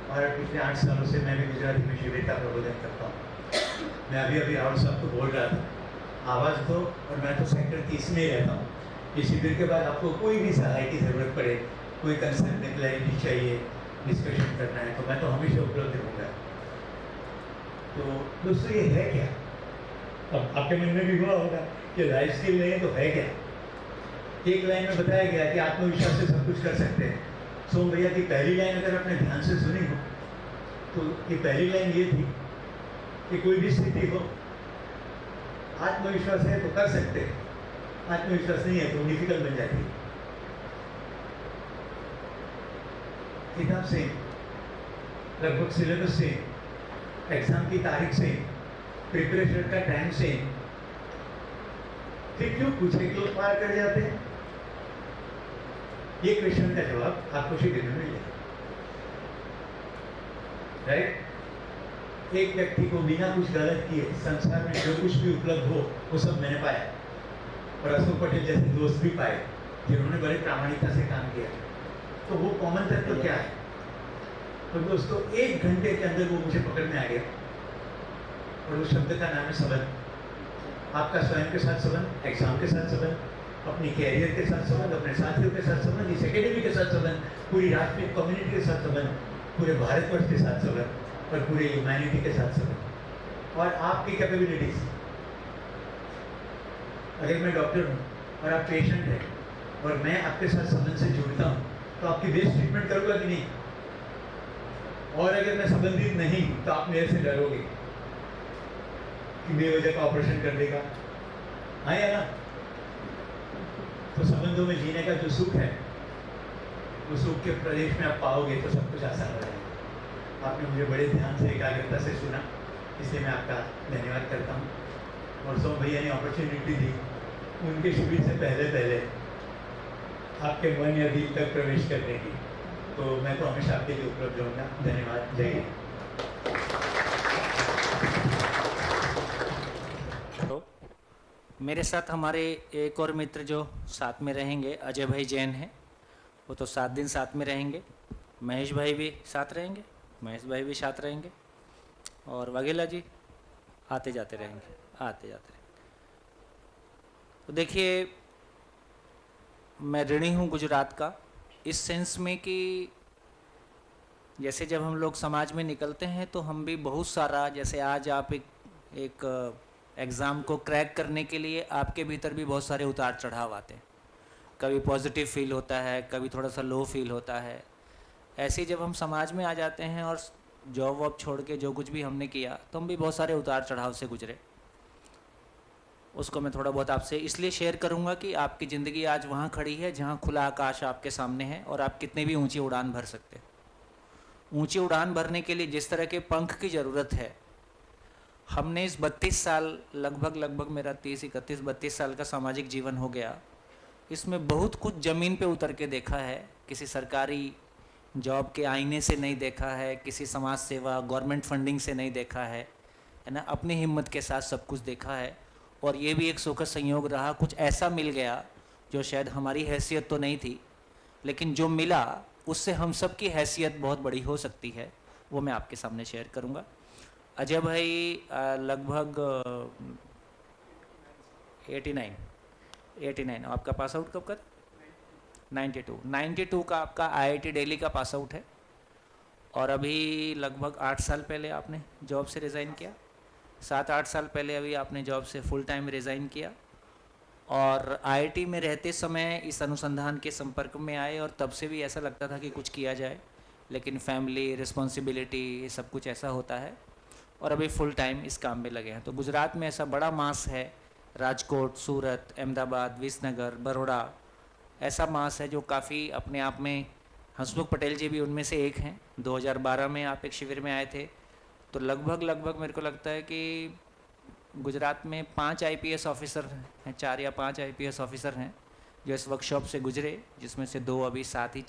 Speaker 5: और पिछले 8 सालों से मैं भी गुजराती में शिविर का प्रबोधन करता हूँ। मैं अभी राहुल साहब को बोल रहा था, आवाज़ दो, और मैं तो सेक्टर 30 में ही रहता हूँ। इस शिविर के बाद आपको कोई भी सहाय की ज़रूरत पड़े, कोई कंसर्न में क्लैरिटी चाहिए, डिस्कशन करना है, तो मैं तो हमेशा उपलब्ध रहूँगा। तो दोस्तों ये है क्या? अब आपके मन में भी हुआ होगा कि लाइफ स्किल नहीं तो है क्या? एक लाइन में बताया गया कि आत्मविश्वास से सब कुछ कर सकते हैं। सोम भैया की पहली लाइन अगर आपने ध्यान से सुनी हो तो ये पहली लाइन ये थी कि कोई भी स्थिति हो, आत्मविश्वास है तो कर सकते हैं, आत्मविश्वास नहीं है तो डिफिकल्ट बन जाती है। किताब से, लगभग सिलेबस से, एग्जाम की तारीख से, प्रिपरेशन का टाइम से, फिर क्यों कुछ एक लोग पार कर जाते हैं? ये क्वेश्चन का जवाब आपको शिविर में मिल जाएगा, राइट। एक व्यक्ति को बिना कुछ गलत किए संसार में जो कुछ भी उपलब्ध हो वो सब मैंने पाया, और अशोक पटेल जैसे दोस्त भी पाए जिन्होंने बड़े प्रामाणिकता से काम किया। तो वो कॉमन तत्व क्या है? तो दोस्तों 1 घंटे के अंदर वो मुझे पकड़ में आ गया, और उस शब्द का नाम है संबंध। आपका स्वयं के साथ संबंध, एग्जाम के साथ संबंध, अपनी कैरियर के साथ संबंध, अपने साथियों के साथ संबंध, इस एकेडमी के साथ संबंध, पूरी राष्ट्रीय कम्युनिटी के साथ संबंध, पूरे भारतवर्ष के साथ संबंध, और पूरे ह्यूमैनिटी के साथ संबंध, और आपकी कैपेबिलिटीज। अगर मैं डॉक्टर हूँ और आप पेशेंट हैं और मैं आपके साथ संबंध से जुड़ता हूँ तो आपकी बेस्ट ट्रीटमेंट करूँगा कि नहीं? और अगर मैं संबंधित नहीं तो आप मेरे से डरोगे कि बेवजह का ऑपरेशन कर देगा, हाँ या ना? तो संबंधों में जीने का जो सुख है वो सुख के प्रदेश में आप पाओगे तो सब कुछ आसान हो जाएगा। आपने मुझे बड़े ध्यान से, एकाग्रता से सुना, इसलिए मैं आपका धन्यवाद करता हूँ। और सोम भैया ने अपॉर्चुनिटी दी उनके शिविर से पहले आपके मन या दिल तक प्रवेश करने की, तो मैं तो हमेशा आपके लिए उपलब्ध रहूँगा। धन्यवाद। जय हिंद।
Speaker 3: मेरे साथ हमारे एक और मित्र जो साथ में रहेंगे, अजय भाई जैन हैं, वो तो 7 दिन साथ में रहेंगे। महेश भाई भी साथ रहेंगे, महेश भाई भी साथ रहेंगे, और वाघेला जी आते जाते रहेंगे, आते जाते रहेंगे। तो देखिए, मैं ऋणी हूँ गुजरात का, इस सेंस में कि जैसे जब हम लोग समाज में निकलते हैं तो हम भी बहुत सारा, जैसे आज आप एक एग्ज़ाम को क्रैक करने के लिए आपके भीतर भी बहुत सारे उतार चढ़ाव आते हैं। कभी पॉजिटिव फील होता है, कभी थोड़ा सा लो फील होता है। ऐसे ही जब हम समाज में आ जाते हैं और जॉब वॉब छोड़ के जो कुछ भी हमने किया, तो हम भी बहुत सारे उतार चढ़ाव से गुजरे। उसको मैं थोड़ा बहुत आपसे इसलिए शेयर करूंगा कि आपकी ज़िंदगी आज वहाँ खड़ी है जहाँ खुला आकाश आपके सामने है और आप कितने भी ऊंची उड़ान भर सकते हैं। ऊंची उड़ान भरने के लिए जिस तरह के पंख की ज़रूरत है, हमने इस 32 साल, लगभग मेरा 31-32 साल का सामाजिक जीवन हो गया, इसमें बहुत कुछ ज़मीन पे उतर के देखा है। किसी सरकारी जॉब के आईने से नहीं देखा है, किसी समाज सेवा गवर्नमेंट फंडिंग से नहीं देखा है ना, अपनी हिम्मत के साथ सब कुछ देखा है। और ये भी एक सुखद संयोग रहा, कुछ ऐसा मिल गया जो शायद हमारी हैसियत तो नहीं थी, लेकिन जो मिला उससे हम सब की हैसियत बहुत बड़ी हो सकती है। वो मैं आपके सामने शेयर करूँगा। अजय भाई लगभग 89 आपका पास आउट कब का? 92 का आपका IIT दिल्ली का पास आउट है, और अभी लगभग 8 साल पहले आपने जॉब से रिज़ाइन किया। 7-8 साल पहले अभी आपने जॉब से फुल टाइम रिज़ाइन किया, और IIT में रहते समय इस अनुसंधान के संपर्क में आए, और तब से भी ऐसा लगता था कि कुछ किया जाए, लेकिन फैमिली रिस्पॉन्सिबिलिटी सब कुछ ऐसा होता है, और अभी फुल टाइम इस काम में लगे हैं। तो गुजरात में ऐसा बड़ा मास है, राजकोट, सूरत, अहमदाबाद, विसनगर, बड़ौदा, ऐसा मास है जो काफ़ी अपने आप में, हंसमुख पटेल जी भी उनमें से एक हैं। 2012 में आप एक शिविर में आए थे, तो लगभग मेरे को लगता है कि गुजरात में 5 IPS ऑफिसर हैं, 4 या 5 IPS ऑफिसर हैं जो इस वर्कशॉप से गुजरे, जिसमें से 2 अभी साथ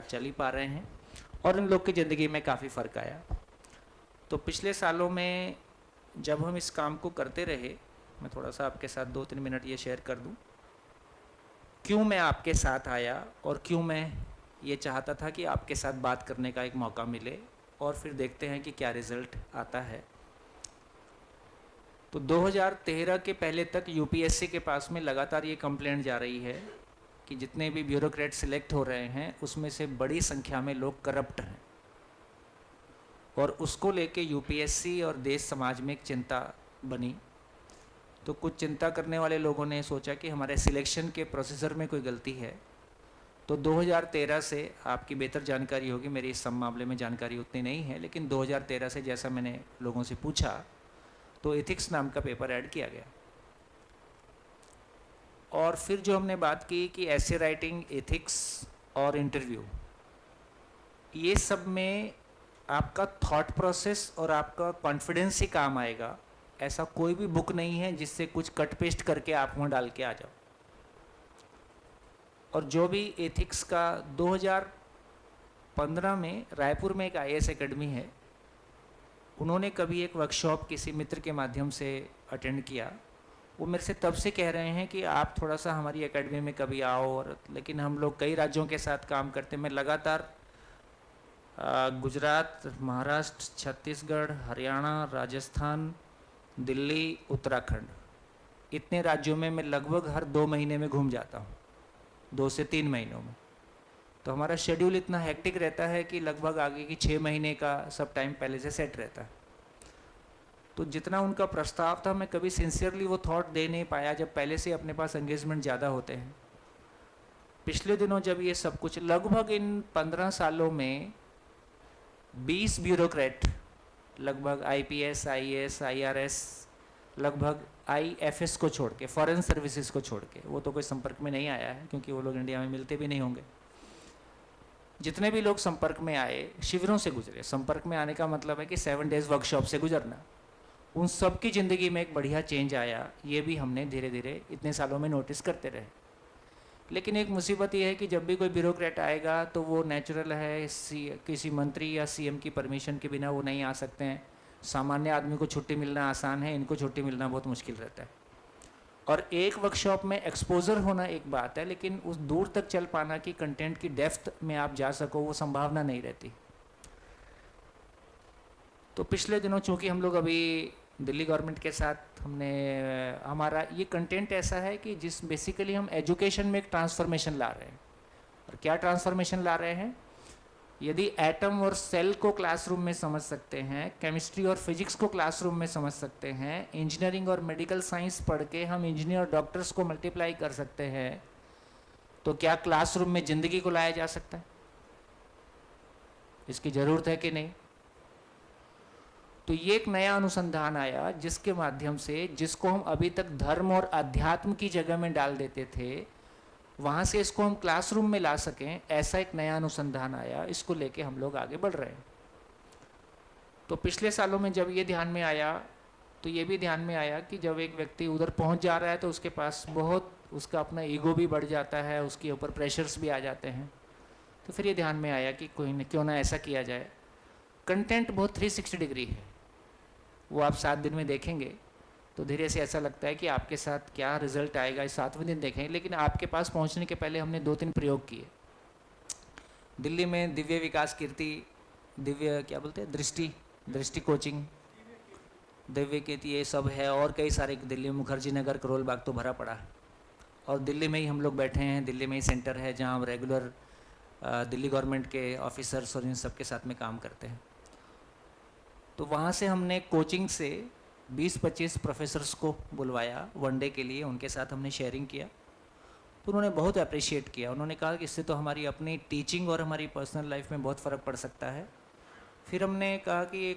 Speaker 3: चल ही पा रहे हैं, और इन लोग की ज़िंदगी में काफ़ी फ़र्क आया। तो पिछले सालों में जब हम इस काम को करते रहे, मैं थोड़ा सा आपके साथ 2-3 मिनट ये शेयर कर दूं, क्यों मैं आपके साथ आया और क्यों मैं ये चाहता था कि आपके साथ बात करने का एक मौका मिले, और फिर देखते हैं कि क्या रिज़ल्ट आता है। तो 2013 के पहले तक UPSC के पास में लगातार ये कंप्लेंट जा रही है कि जितने भी ब्यूरोक्रेट सिलेक्ट हो रहे हैं उसमें से बड़ी संख्या में लोग करप्ट हैं, और उसको लेके UPSC और देश समाज में एक चिंता बनी। तो कुछ चिंता करने वाले लोगों ने सोचा कि हमारे सिलेक्शन के प्रोसीजर में कोई गलती है। तो 2013 से, आपकी बेहतर जानकारी होगी, मेरी इस सब मामले में जानकारी उतनी नहीं है, लेकिन 2013 से जैसा मैंने लोगों से पूछा तो एथिक्स नाम का पेपर ऐड किया गया। और फिर जो हमने बात की कि ऐसे राइटिंग, एथिक्स और इंटरव्यू, ये सब में आपका थॉट प्रोसेस और आपका कॉन्फिडेंस ही काम आएगा। ऐसा कोई भी बुक नहीं है जिससे कुछ कट पेस्ट करके आप वहाँ डाल के आ जाओ। और जो भी एथिक्स का 2015 में रायपुर में एक IAS एकेडमी है, उन्होंने कभी एक वर्कशॉप किसी मित्र के माध्यम से अटेंड किया। वो मेरे से तब से कह रहे हैं कि आप थोड़ा सा हमारी एकेडमी में कभी आओ, और लेकिन हम लोग कई राज्यों के साथ काम करते हैं। मैं लगातार गुजरात, महाराष्ट्र, छत्तीसगढ़, हरियाणा, राजस्थान, दिल्ली, उत्तराखंड, इतने राज्यों में मैं लगभग हर 2 महीने में घूम जाता हूँ, 2 से 3 महीनों में। तो हमारा शेड्यूल इतना हेक्टिक रहता है कि लगभग आगे की 6 महीने का सब टाइम पहले से सेट रहता है। तो जितना उनका प्रस्ताव था, मैं कभी सिंसियरली वो थॉट दे नहीं पाया जब पहले से अपने पास एंगेजमेंट ज़्यादा होते हैं। पिछले दिनों जब ये सब कुछ, लगभग इन 15 सालों में 20 ब्यूरोक्रेट, लगभग IPS, IAS, IRS, लगभग IFS को छोड़ के, फॉरेन सर्विसेज को छोड़ के, वो तो कोई संपर्क में नहीं आया है क्योंकि वो लोग इंडिया में मिलते भी नहीं होंगे। जितने भी लोग संपर्क में आए, शिविरों से गुजरे, संपर्क में आने का मतलब है कि 7 डेज वर्कशॉप से गुजरना, उन सब की ज़िंदगी में एक बढ़िया चेंज आया। ये भी हमने धीरे धीरे इतने सालों में नोटिस करते रहे। लेकिन एक मुसीबत ये है कि जब भी कोई ब्यूरोक्रेट आएगा तो वो नेचुरल है, किसी मंत्री या CM की परमिशन के बिना वो नहीं आ सकते हैं। सामान्य आदमी को छुट्टी मिलना आसान है, इनको छुट्टी मिलना बहुत मुश्किल रहता है। और एक वर्कशॉप में एक्सपोजर होना एक बात है, लेकिन उस दूर तक चल पाना कि कंटेंट की डेप्थ में आप जा सको, वो संभावना नहीं रहती। तो पिछले दिनों चूँकि हम लोग अभी दिल्ली गवर्नमेंट के साथ हमारा ये कंटेंट ऐसा है कि जिस बेसिकली हम एजुकेशन में एक ट्रांसफॉर्मेशन ला रहे हैं। और क्या ट्रांसफॉर्मेशन ला रहे हैं? यदि एटम और सेल को क्लासरूम में समझ सकते हैं, केमिस्ट्री और फिजिक्स को क्लासरूम में समझ सकते हैं, इंजीनियरिंग और मेडिकल साइंस पढ़ के हम इंजीनियर और डॉक्टर्स को मल्टीप्लाई कर सकते हैं, तो क्या क्लासरूम में ज़िंदगी को लाया जा सकता है? इसकी ज़रूरत है कि नहीं? तो ये एक नया अनुसंधान आया जिसके माध्यम से, जिसको हम अभी तक धर्म और अध्यात्म की जगह में डाल देते थे, वहाँ से इसको हम क्लासरूम में ला सकें, ऐसा एक नया अनुसंधान आया। इसको लेके हम लोग आगे बढ़ रहे हैं। तो पिछले सालों में जब ये ध्यान में आया, तो ये भी ध्यान में आया कि जब एक व्यक्ति उधर पहुँच जा रहा है तो उसके पास बहुत, उसका अपना ईगो भी बढ़ जाता है, उसके ऊपर प्रेशर्स भी आ जाते हैं। तो फिर ये ध्यान में आया कि क्यों ना ऐसा किया जाए। कंटेंट बहुत 360 डिग्री है, वो आप 7 दिन में देखेंगे तो धीरे से ऐसा लगता है कि आपके साथ क्या रिजल्ट आएगा इस 7वें दिन देखेंगे। लेकिन आपके पास पहुंचने के पहले हमने 2-3 प्रयोग किए। दिल्ली में दिव्य विकास कीर्ति, दिव्य क्या बोलते हैं, दृष्टि कोचिंग, दिव्य कीर्ति, ये सब है। और कई सारे दिल्ली में मुखर्जी नगर, करोल बाग तो भरा पड़ा है। और दिल्ली में ही हम लोग बैठे हैं, दिल्ली में ही सेंटर है जहाँ हम रेगुलर दिल्ली गवर्नमेंट के ऑफिसर्स और इन सब के साथ में काम करते हैं। तो वहाँ से हमने कोचिंग से 20-25 प्रोफेसर्स को बुलवाया वनडे के लिए, उनके साथ हमने शेयरिंग किया। तो उन्होंने बहुत अप्रिशिएट किया। उन्होंने कहा कि इससे तो हमारी अपनी टीचिंग और हमारी पर्सनल लाइफ में बहुत फ़र्क पड़ सकता है। फिर हमने कहा कि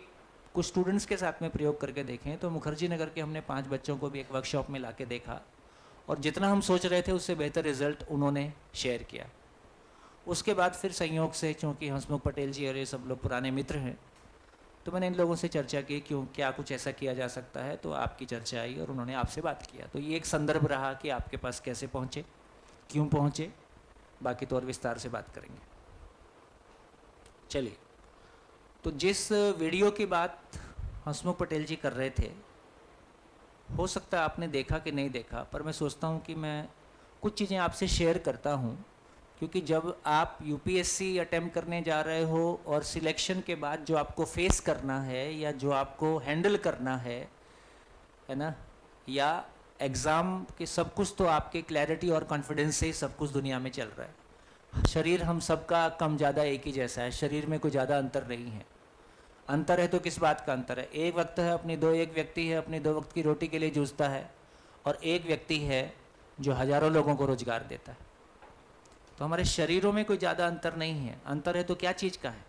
Speaker 3: कुछ स्टूडेंट्स के साथ में प्रयोग करके देखें। तो मुखर्जी नगर के हमने 5 बच्चों को भी एक वर्कशॉप में ला के देखा, और जितना हम सोच रहे थे उससे बेहतर रिजल्ट उन्होंने शेयर किया। उसके बाद फिर संयोग से, चूँकि हंसमुख पटेल जी और ये सब लोग पुराने मित्र हैं, तो मैंने इन लोगों से चर्चा की क्या कुछ ऐसा किया जा सकता है। तो आपकी चर्चा आई और उन्होंने आपसे बात किया। तो ये एक संदर्भ रहा कि आपके पास कैसे पहुँचे, क्यों पहुँचे। बाकी तो और विस्तार से बात करेंगे। चलिए, तो जिस वीडियो की बात हंसमुख पटेल जी कर रहे थे, हो सकता है आपने देखा कि नहीं देखा, पर मैं सोचता हूँ कि मैं कुछ चीज़ें आपसे शेयर करता हूँ। क्योंकि जब आप यूपीएससी अटेम्प्ट करने जा रहे हो और सिलेक्शन के बाद जो आपको फेस करना है या जो आपको हैंडल करना है ना, या एग्ज़ाम के सब कुछ, तो आपके क्लैरिटी और कॉन्फिडेंस से ही सब कुछ दुनिया में चल रहा है। शरीर हम सबका कम ज़्यादा एक ही जैसा है, शरीर में कोई ज़्यादा अंतर नहीं है। अंतर है तो किस बात का अंतर है? एक व्यक्ति है अपनी 2 वक्त की रोटी के लिए जूझता है, और एक व्यक्ति है जो हज़ारों लोगों को रोजगार देता है। तो हमारे शरीरों में कोई ज़्यादा अंतर नहीं है। अंतर है तो क्या चीज़ का है?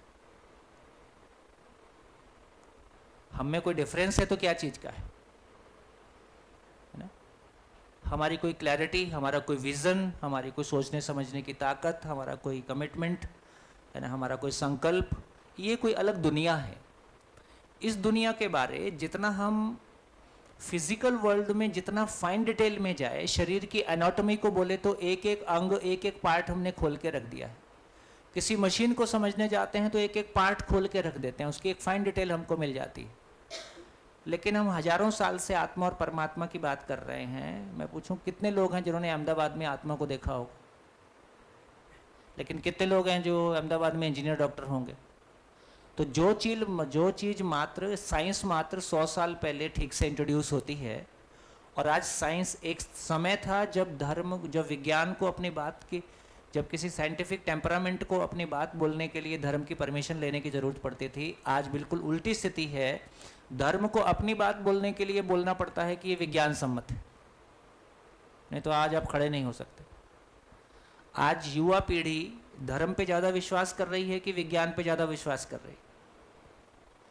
Speaker 3: हम में कोई डिफरेंस है तो क्या चीज़ का है ना? हमारी कोई क्लैरिटी, हमारा कोई विज़न, हमारी कोई सोचने समझने की ताकत, हमारा कोई कमिटमेंट है ना, हमारा कोई संकल्प, ये कोई अलग दुनिया है। इस दुनिया के बारे जितना हम फिजिकल वर्ल्ड में जितना फाइन डिटेल में जाए, शरीर की एनाटॉमी को बोले तो एक एक अंग, एक एक पार्ट हमने खोल के रख दिया है। किसी मशीन को समझने जाते हैं तो एक एक पार्ट खोल के रख देते हैं, उसकी एक फाइन डिटेल हमको मिल जाती है। लेकिन हम हजारों साल से आत्मा और परमात्मा की बात कर रहे हैं। मैं पूछूं, कितने लोग हैं जिन्होंने अहमदाबाद में आत्मा को देखा होगा? लेकिन कितने लोग हैं जो अहमदाबाद में इंजीनियर डॉक्टर होंगे? तो जो चीज़ मात्र साइंस मात्र 100 साल पहले ठीक से इंट्रोड्यूस होती है, और आज साइंस, एक समय था जब विज्ञान को अपनी बात की, जब किसी साइंटिफिक टेम्परामेंट को अपनी बात बोलने के लिए धर्म की परमिशन लेने की ज़रूरत पड़ती थी। आज बिल्कुल उल्टी स्थिति है, धर्म को अपनी बात बोलने के लिए बोलना पड़ता है कि ये विज्ञान सम्मत है, नहीं तो आज आप खड़े नहीं हो सकते। आज युवा पीढ़ी धर्म पे ज़्यादा विश्वास कर रही है कि विज्ञान पे ज़्यादा विश्वास कर रही है,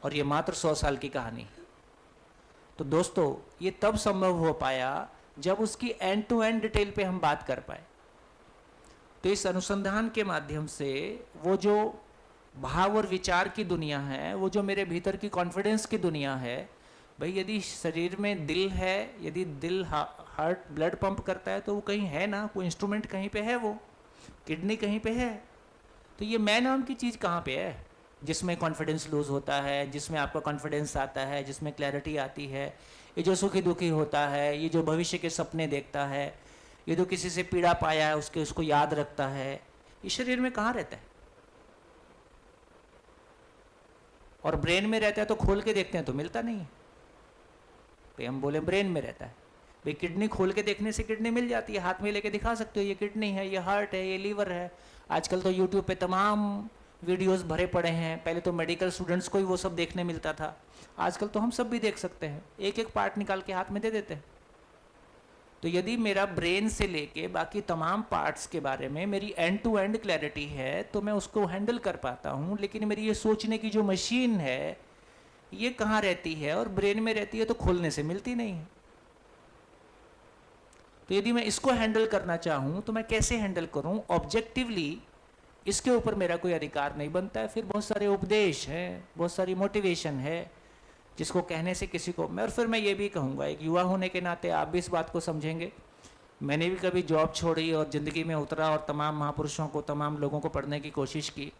Speaker 3: और ये मात्र 100 साल की कहानी है। तो दोस्तों, ये तब संभव हो पाया जब उसकी एंड टू एंड डिटेल पे हम बात कर पाए। तो इस अनुसंधान के माध्यम से वो जो भाव और विचार की दुनिया है, वो जो मेरे भीतर की कॉन्फिडेंस की दुनिया है, भाई यदि शरीर में दिल है, यदि दिल हार्ट ब्लड पंप करता है तो वो कहीं है ना, कोई इंस्ट्रूमेंट कहीं पे है, वो किडनी कहीं पे है। तो ये मैं नाम की चीज़ कहाँ पे है? जिसमें कॉन्फिडेंस लूज होता है, जिसमें आपका कॉन्फिडेंस आता है, जिसमें क्लैरिटी आती है, ये जो सुखी दुखी होता है, ये जो भविष्य के सपने देखता है, ये जो किसी से पीड़ा पाया है उसको याद रखता है, ये शरीर में कहाँ रहता है? और ब्रेन में रहता है तो खोल के देखते हैं तो मिलता नहीं है। भाई हम बोले ब्रेन में रहता है, भाई किडनी खोल के देखने से किडनी मिल जाती है, हाथ में लेके दिखा सकते हो ये किडनी है, ये हार्ट है, ये लीवर है। आजकल तो यूट्यूब पे तमाम वीडियोस भरे पड़े हैं। पहले तो मेडिकल स्टूडेंट्स को ही वो सब देखने मिलता था, आजकल तो हम सब भी देख सकते हैं, एक एक पार्ट निकाल के हाथ में दे देते हैं। तो यदि मेरा ब्रेन से लेके बाकी तमाम पार्ट्स के बारे में मेरी एंड टू एंड क्लैरिटी है तो मैं उसको हैंडल कर पाता हूँ, लेकिन मेरी ये सोचने की जो मशीन है ये कहाँ रहती है? और ब्रेन में रहती है तो खोलने से मिलती नहीं है। तो यदि मैं इसको हैंडल करना चाहूँ तो मैं कैसे हैंडल करूँ? ऑब्जेक्टिवली इसके ऊपर मेरा कोई अधिकार नहीं बनता है। फिर बहुत सारे उपदेश हैं, बहुत सारी मोटिवेशन है जिसको कहने से किसी को मैं, और फिर मैं ये भी कहूँगा, एक युवा होने के नाते आप भी इस बात को समझेंगे, मैंने भी कभी जॉब छोड़ी और ज़िंदगी में उतरा और तमाम महापुरुषों को, तमाम लोगों को पढ़ने की कोशिश की।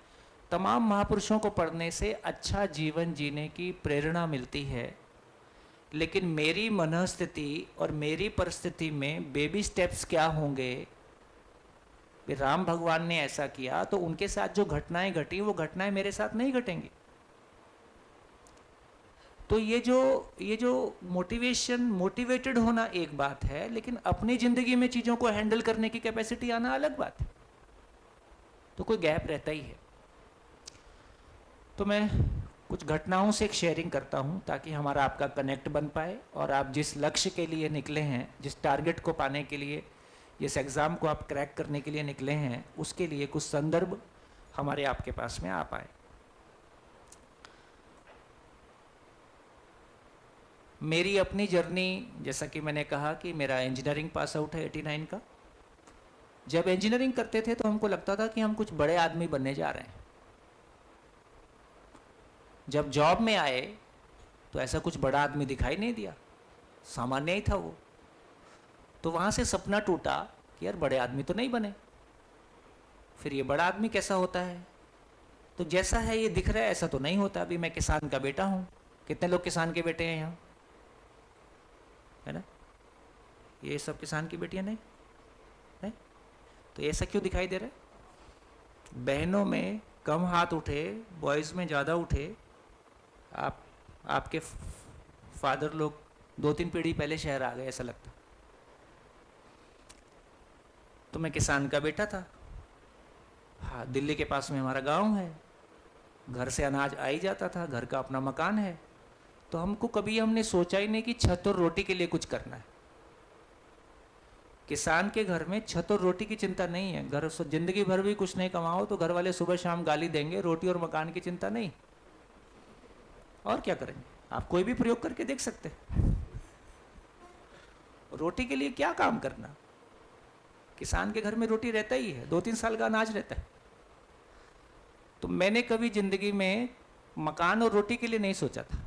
Speaker 3: तमाम महापुरुषों को पढ़ने से अच्छा जीवन जीने की प्रेरणा मिलती है, लेकिन मेरी मनस्थिति और मेरी परिस्थिति में बेबी स्टेप्स क्या होंगे? राम भगवान ने ऐसा किया तो उनके साथ जो घटनाएं घटी वो घटनाएं मेरे साथ नहीं घटेंगी। तो ये जो मोटिवेटेड होना एक बात है, लेकिन अपनी जिंदगी में चीजों को हैंडल करने की कैपेसिटी आना अलग बात है। तो कोई गैप रहता ही है। तो मैं कुछ घटनाओं से एक शेयरिंग करता हूं ताकि हमारा आपका कनेक्ट बन पाए और आप जिस लक्ष्य के लिए निकले हैं, जिस टारगेट को पाने के लिए, जिस एग्ज़ाम को आप क्रैक करने के लिए निकले हैं, उसके लिए कुछ संदर्भ हमारे आपके पास में आ पाए। मेरी अपनी जर्नी, जैसा कि मैंने कहा कि मेरा इंजीनियरिंग पास आउट है 89 का। जब इंजीनियरिंग करते थे तो हमको लगता था कि हम कुछ बड़े आदमी बनने जा रहे हैं। जब जॉब में आए तो ऐसा कुछ बड़ा आदमी दिखाई नहीं दिया, सामान्य ही था वो। तो वहाँ से सपना टूटा कि यार बड़े आदमी तो नहीं बने, फिर ये बड़ा आदमी कैसा होता है? तो जैसा है ये दिख रहा है ऐसा तो नहीं होता। अभी मैं किसान का बेटा हूँ, कितने लोग किसान के बेटे हैं यहाँ, है ना? ये सब किसान की बेटियाँ नहीं? तो ऐसा क्यों दिखाई दे रहा है? बहनों में कम हाथ उठे, बॉयज़ में ज़्यादा उठे। आपके फादर लोग 2-3 पीढ़ी पहले शहर आ गए ऐसा लगता। तो मैं किसान का बेटा था। हाँ, दिल्ली के पास में हमारा गांव है, घर से अनाज आ ही जाता था, घर का अपना मकान है। तो हमने सोचा ही नहीं कि छत और रोटी के लिए कुछ करना है। किसान के घर में छत और रोटी की चिंता नहीं है। घर जिंदगी भर भी कुछ नहीं कमाओ तो घर वाले सुबह शाम गाली देंगे, रोटी और मकान की चिंता नहीं। और क्या करेंगे? आप कोई भी प्रयोग करके देख सकते हैं। रोटी के लिए क्या काम करना? किसान के घर में रोटी रहता ही है, 2-3 साल का अनाज रहता है। तो मैंने कभी जिंदगी में मकान और रोटी के लिए नहीं सोचा था।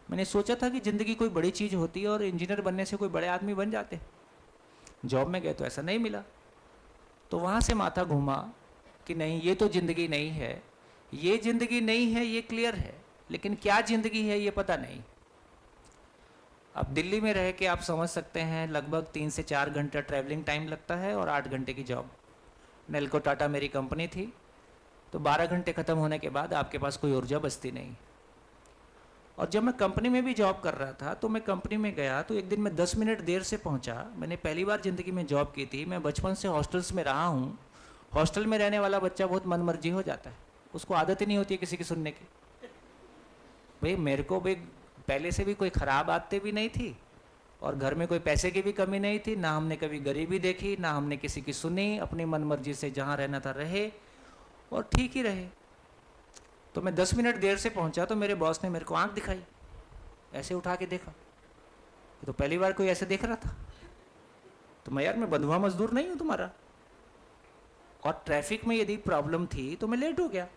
Speaker 3: मैंने सोचा था कि जिंदगी कोई बड़ी चीज होती है और इंजीनियर बनने से कोई बड़े आदमी बन जाते। जॉब में गए तो ऐसा नहीं मिला। तो वहां से माथा घूमा कि नहीं, ये तो जिंदगी नहीं है, ये जिंदगी नहीं है, ये क्लियर है, लेकिन क्या जिंदगी है ये पता नहीं। अब दिल्ली में रह के आप समझ सकते हैं, लगभग 3 से 4 घंटा ट्रैवलिंग टाइम लगता है और 8 घंटे की जॉब। नेल्को टाटा मेरी कंपनी थी, तो 12 घंटे खत्म होने के बाद आपके पास कोई ऊर्जा बचती नहीं। और जब मैं कंपनी में भी जॉब कर रहा था तो मैं कंपनी में गया तो एक दिन मैं 10 मिनट देर से पहुंचा। मैंने पहली बार ज़िंदगी में जॉब की थी। मैं बचपन से हॉस्टल्स में रहा हूँ। हॉस्टल में रहने वाला बच्चा बहुत मनमर्जी हो जाता है, उसको आदत ही नहीं होती है किसी की सुनने की। भाई मेरे को भी पहले से भी कोई ख़राब आदतें भी नहीं थी और घर में कोई पैसे की भी कमी नहीं थी, ना हमने कभी गरीबी देखी, ना हमने किसी की सुनी। अपनी मनमर्जी से जहाँ रहना था रहे और ठीक ही रहे। तो मैं 10 मिनट देर से पहुंचा तो मेरे बॉस ने मेरे को आंख दिखाई, ऐसे उठा के देखा। तो पहली बार कोई ऐसे देख रहा था। तो मैं बंधुआ मजदूर नहीं हूं तुम्हारा। और ट्रैफिक में यदि प्रॉब्लम थी तो मैं लेट हो गया।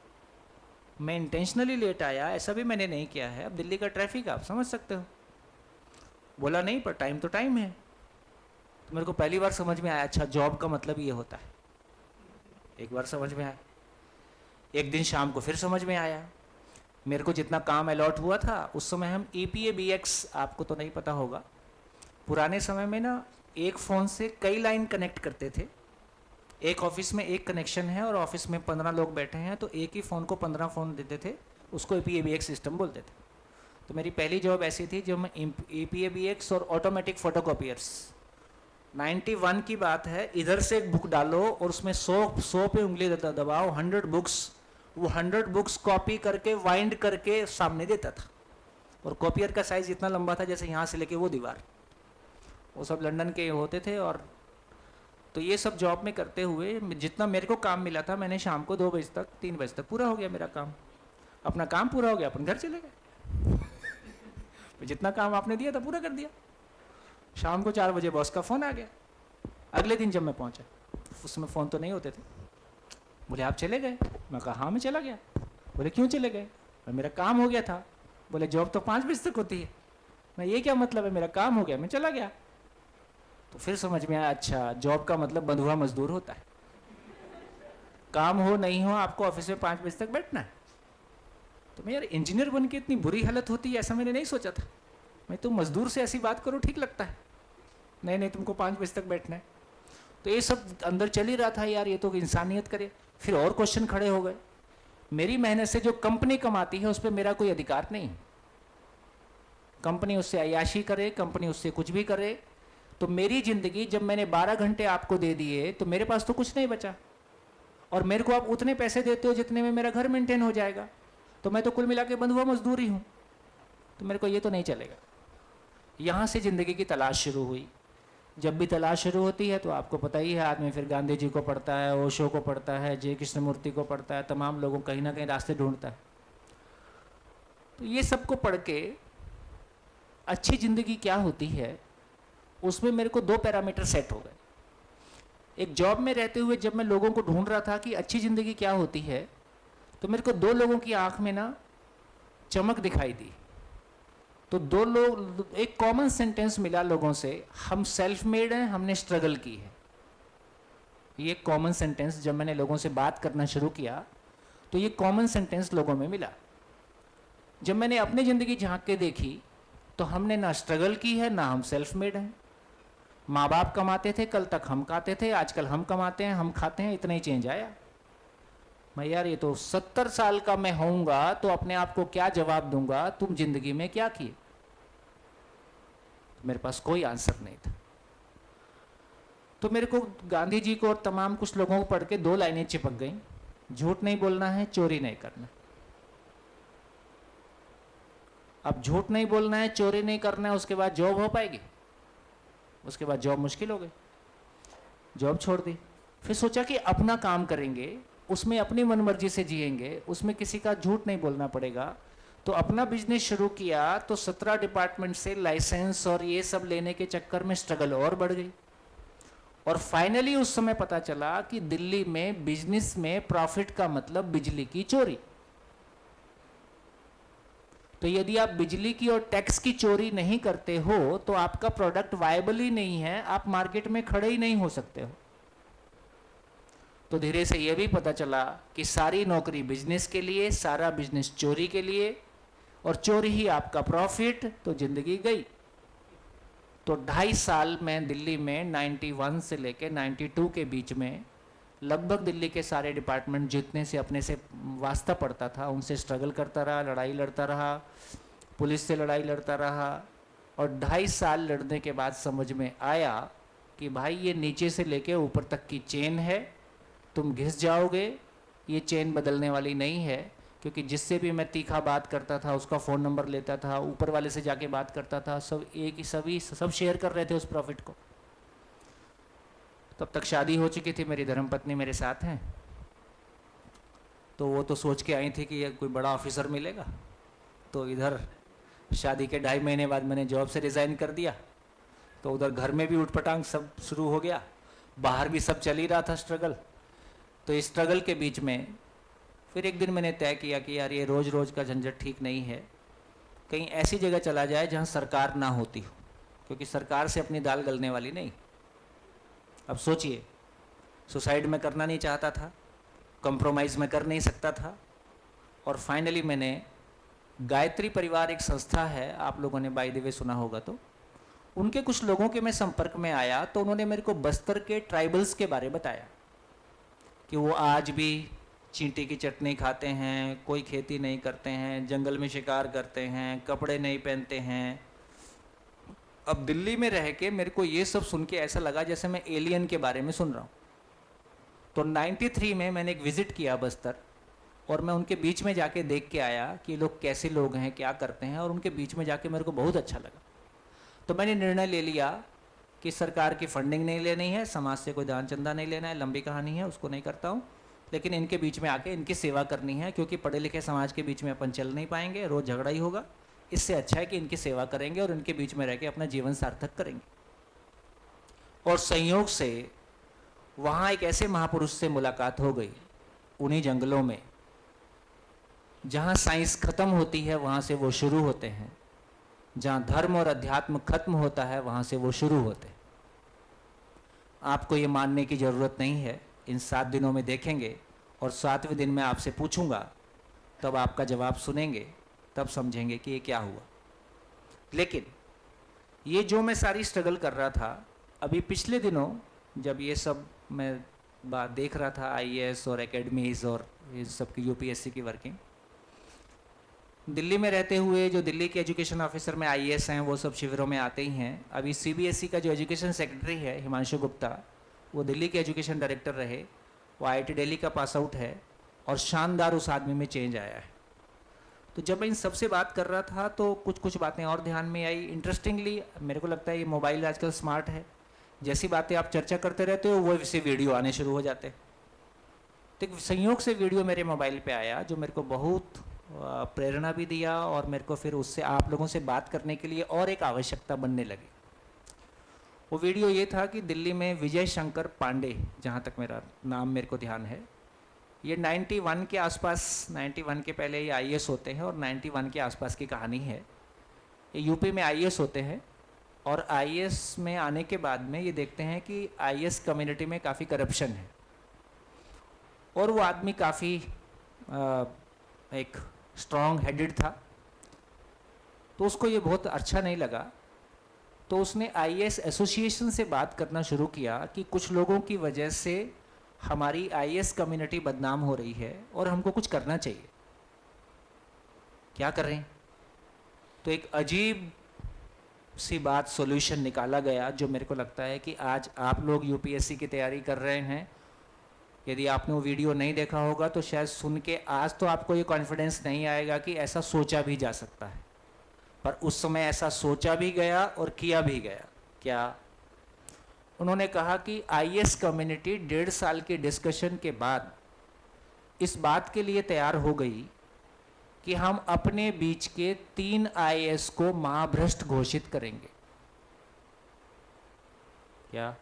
Speaker 3: मैं इंटेंशनली लेट आया, ऐसा भी मैंने नहीं किया है। अब दिल्ली का ट्रैफिक आप समझ सकते हो। बोला नहीं, पर टाइम तो टाइम है। तो मेरे को पहली बार समझ में आया, अच्छा जॉब का मतलब ये होता है। एक बार समझ में आया। एक दिन शाम को फिर समझ में आया, मेरे को जितना काम अलॉट हुआ था उस समय हम EPABX, आपको तो नहीं पता होगा, पुराने समय में ना एक फ़ोन से कई लाइन कनेक्ट करते थे। एक ऑफिस में एक कनेक्शन है और ऑफिस में 15 लोग बैठे हैं तो एक ही फ़ोन को 15 फ़ोन देते थे, उसको EPABX सिस्टम बोलते थे। तो मेरी पहली जॉब ऐसी थी जो मैं EPABX और ऑटोमेटिक फ़ोटोकॉपियर्स, 91 की बात है, इधर से एक बुक डालो और उसमें 100 पे उंगली दबाओ, 100 बुक्स, वो 100 बुक्स कॉपी करके वाइंड करके सामने देता था। और कॉपियर का साइज़ इतना लंबा था जैसे यहाँ से लेके वो दीवार, वो सब लंदन के होते थे। और तो ये सब जॉब में करते हुए जितना मेरे को काम मिला था, मैंने शाम को 2 बजे तक 3 बजे तक पूरा हो गया मेरा काम, अपना काम पूरा हो गया, अपन घर चले गए। जितना काम आपने दिया था पूरा कर दिया। शाम को 4 बजे बॉस का फ़ोन आ गया। अगले दिन जब मैं पहुंचा, उसमें फ़ोन तो नहीं होते थे, बोले आप चले गए? मैं कहा हाँ मैं चला गया। बोले क्यों चले गए? मेरा काम हो गया था। बोले जॉब तो 5 बजे तक होती है। मैं ये क्या मतलब है, मेरा काम हो गया मैं चला गया। तो फिर समझ में आया, अच्छा जॉब का मतलब बंधुआ मजदूर होता है, काम हो नहीं हो आपको ऑफिस में 5 बजे तक बैठना है। तो मैं यार इंजीनियर बन के इतनी बुरी हालत होती है ऐसा मैंने नहीं सोचा था। मैं तो मजदूर से ऐसी बात करो ठीक लगता है, नहीं नहीं तुमको 5 बजे तक बैठना है। तो ये सब अंदर चल ही रहा था, यार ये तो इंसानियत करे। फिर और क्वेश्चन खड़े हो गए, मेरी मेहनत से जो कंपनी कमाती है उस पर मेरा कोई अधिकार नहीं। कंपनी उससे अय्याशी करे, कंपनी उससे कुछ भी करे, तो मेरी ज़िंदगी जब मैंने 12 घंटे आपको दे दिए तो मेरे पास तो कुछ नहीं बचा, और मेरे को आप उतने पैसे देते हो जितने में मेरा घर मेंटेन हो जाएगा, तो मैं तो कुल मिला के बंधुआ मजदूर ही हूँ। तो मेरे को ये तो नहीं चलेगा। यहाँ से ज़िंदगी की तलाश शुरू हुई। जब भी तलाश शुरू होती है तो आपको पता ही है, आदमी फिर गांधी जी को पढ़ता है, ओशो को पढ़ता है, जय कृष्णमूर्ति को पढ़ता है, तमाम लोगों कहीं ना कहीं रास्ते ढूंढता है। तो ये सबको पढ़ के अच्छी ज़िंदगी क्या होती है, उसमें मेरे को 2 पैरामीटर सेट हो गए। एक जॉब में रहते हुए जब मैं लोगों को ढूंढ रहा था कि अच्छी ज़िंदगी क्या होती है, तो मेरे को 2 लोगों की आंख में ना चमक दिखाई दी। तो 2 लोग, एक कॉमन सेंटेंस मिला लोगों से, हम सेल्फ मेड हैं, हमने स्ट्रगल की है। ये कॉमन सेंटेंस जब मैंने लोगों से बात करना शुरू किया तो ये कॉमन सेंटेंस लोगों में मिला। जब मैंने अपनी ज़िंदगी झांक के देखी तो हमने ना स्ट्रगल की है ना हम सेल्फ मेड हैं। माँ बाप कमाते थे, कल तक हम खाते थे, आजकल हम कमाते हैं हम खाते हैं, इतना ही चेंज आया। मैं यार ये तो 70 साल का मैं होऊंगा तो अपने आप को क्या जवाब दूंगा, तुम जिंदगी में क्या किए? मेरे पास कोई आंसर नहीं था। तो मेरे को गांधी जी को और तमाम कुछ लोगों को पढ़ के 2 लाइनें चिपक गई, झूठ नहीं बोलना है, चोरी नहीं करना। अब झूठ नहीं बोलना है, चोरी नहीं करना है, उसके बाद जॉब हो पाएगी? उसके बाद जॉब मुश्किल हो गई, जॉब छोड़ दी। फिर सोचा कि अपना काम करेंगे, उसमें अपनी मनमर्जी से जिएंगे, उसमें किसी का झूठ नहीं बोलना पड़ेगा। तो अपना बिजनेस शुरू किया तो 17 डिपार्टमेंट से लाइसेंस और ये सब लेने के चक्कर में स्ट्रगल और बढ़ गई। और फाइनली उस समय पता चला कि दिल्ली में बिजनेस में प्रॉफिट का मतलब बिजली की चोरी। तो यदि आप बिजली की और टैक्स की चोरी नहीं करते हो तो आपका प्रोडक्ट वायबल ही नहीं है, आप मार्केट में खड़े ही नहीं हो सकते हो। तो धीरे से यह भी पता चला कि सारी नौकरी बिजनेस के लिए, सारा बिजनेस चोरी के लिए, और चोरी ही आपका प्रॉफिट, तो जिंदगी गई। तो 2.5 साल मैं दिल्ली में 91 से लेकर 92 के बीच में लगभग दिल्ली के सारे डिपार्टमेंट जितने से अपने से वास्ता पड़ता था उनसे स्ट्रगल करता रहा, लड़ाई लड़ता रहा, पुलिस से लड़ाई लड़ता रहा। और 2.5 साल लड़ने के बाद समझ में आया कि भाई ये नीचे से लेके ऊपर तक की चेन है, तुम घिस जाओगे, ये चेन बदलने वाली नहीं है। क्योंकि जिससे भी मैं तीखा बात करता था उसका फ़ोन नंबर लेता था, ऊपर वाले से जाके बात करता था, सब शेयर कर रहे थे उस प्रॉफिट को। तब तक शादी हो चुकी थी, मेरी धर्मपत्नी मेरे साथ हैं। तो वो तो सोच के आई थी कि ये कोई बड़ा ऑफिसर मिलेगा। तो इधर शादी के 2.5 महीने बाद मैंने जॉब से रिज़ाइन कर दिया, तो उधर घर में भी उठपटांग सब शुरू हो गया, बाहर भी सब चल ही रहा था स्ट्रगल। तो इस स्ट्रगल के बीच में फिर एक दिन मैंने तय किया कि यार ये रोज़ रोज़ का झंझट ठीक नहीं है, कहीं ऐसी जगह चला जाए जहाँ सरकार ना होती हो, क्योंकि सरकार से अपनी दाल गलने वाली नहीं। अब सोचिए, सुसाइड में करना नहीं चाहता था, कंप्रोमाइज़ मैं कर नहीं सकता था, और फाइनली मैंने गायत्री परिवार एक संस्था है, आप लोगों ने बाय द वे सुना होगा, तो उनके कुछ लोगों के मैं संपर्क में आया तो उन्होंने मेरे को बस्तर के ट्राइबल्स के बारे बताया कि वो आज भी चींटी की चटनी खाते हैं, कोई खेती नहीं करते हैं, जंगल में शिकार करते हैं, कपड़े नहीं पहनते हैं। अब दिल्ली में रह के मेरे को ये सब सुन के ऐसा लगा जैसे मैं एलियन के बारे में सुन रहा हूँ। तो 93 में मैंने एक विज़िट किया बस्तर, और मैं उनके बीच में जाके देख के आया कि ये लोग कैसे लोग हैं, क्या करते हैं, और उनके बीच में जाके मेरे को बहुत अच्छा लगा। तो मैंने निर्णय ले लिया कि सरकार की फंडिंग नहीं लेनी है, समाज से कोई दान चंदा नहीं लेना है, लंबी कहानी है, उसको नहीं करता हूँ, लेकिन इनके बीच में आके इनकी सेवा करनी है, क्योंकि पढ़े लिखे समाज के बीच में अपन चल नहीं पाएंगे, रोज़ झगड़ा ही होगा। इससे अच्छा है कि इनकी सेवा करेंगे और इनके बीच में रह के अपना जीवन सार्थक करेंगे। और संयोग से वहाँ एक ऐसे महापुरुष से मुलाकात हो गई, उन्हीं जंगलों में जहाँ साइंस खत्म होती है वहाँ से वो शुरू होते हैं, जहाँ धर्म और अध्यात्म खत्म होता है वहाँ से वो शुरू होते हैं। आपको ये मानने की ज़रूरत नहीं है, इन 7 दिनों में देखेंगे और 7वें दिन मैं आपसे पूछूंगा, तब आपका जवाब सुनेंगे, तब समझेंगे कि ये क्या हुआ। लेकिन ये जो मैं सारी स्ट्रगल कर रहा था, अभी पिछले दिनों जब ये सब मैं बात देख रहा था, आईएएस और एकेडमीज़ और ये सब की यूपीएससी की वर्किंग, दिल्ली में रहते हुए जो दिल्ली के एजुकेशन ऑफिसर में आईएएस हैं वो सब शिविरों में आते ही हैं। अभी सीबीएसई का जो एजुकेशन सेक्रेटरी है हिमांशु गुप्ता, वो दिल्ली के एजुकेशन डायरेक्टर रहे, वो आईआईटी दिल्ली का पास आउट है, और शानदार उस आदमी में चेंज आया है। तो जब मैं इन सबसे बात कर रहा था तो कुछ कुछ बातें और ध्यान में आई। इंटरेस्टिंगली मेरे को लगता है ये मोबाइल आजकल स्मार्ट है, जैसी बातें आप चर्चा करते रहते हो वो वैसे वीडियो आने शुरू हो जाते हैं। तो एक संयोग से वीडियो मेरे मोबाइल पे आया जो मेरे को बहुत प्रेरणा भी दिया, और मेरे को फिर उससे आप लोगों से बात करने के लिए और एक आवश्यकता बनने लगी। वो वीडियो ये था कि दिल्ली में विजय शंकर पांडे, जहाँ तक मेरा नाम मेरे को ध्यान है, ये 91 के आसपास, 91 के पहले ये आईएएस होते हैं और 91 के आसपास की कहानी है। ये यूपी में आईएएस होते हैं, और आईएएस में आने के बाद में ये देखते हैं कि आईएएस कम्युनिटी में काफ़ी करप्शन है, और वो आदमी काफ़ी एक स्ट्रॉन्ग हेडेड था। तो उसको ये बहुत अच्छा नहीं लगा, तो उसने आईएएस एसोसिएशन से बात करना शुरू किया कि कुछ लोगों की वजह से हमारी आईएएस कम्युनिटी बदनाम हो रही है और हमको कुछ करना चाहिए, क्या करें। तो एक अजीब सी बात सॉल्यूशन निकाला गया, जो मेरे को लगता है कि आज आप लोग यूपीएससी की तैयारी कर रहे हैं, यदि आपने वो वीडियो नहीं देखा होगा तो शायद सुन के आज तो आपको ये कॉन्फिडेंस नहीं आएगा कि ऐसा सोचा भी जा सकता है, पर उस समय ऐसा सोचा भी गया और किया भी गया। क्या उन्होंने कहा कि आईएएस कम्युनिटी 1.5 साल के डिस्कशन के बाद इस बात के लिए तैयार हो गई कि हम अपने बीच के 3 आईएएस को महाभ्रष्ट घोषित करेंगे। क्या?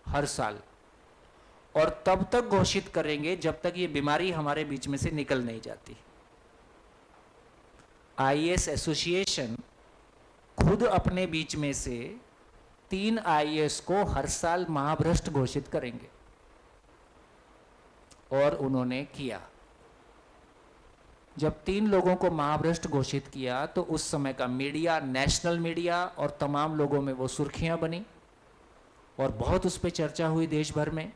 Speaker 3: हर साल, और तब तक घोषित करेंगे जब तक ये बीमारी हमारे बीच में से निकल नहीं जाती। आईएएस एसोसिएशन खुद अपने बीच में से 3 आईएएस को हर साल महाभ्रष्ट घोषित करेंगे, और उन्होंने किया। जब 3 लोगों को महाभ्रष्ट घोषित किया तो उस समय का मीडिया, नेशनल मीडिया और तमाम लोगों में वो सुर्खियां बनी, और बहुत उस पर चर्चा हुई देश भर में।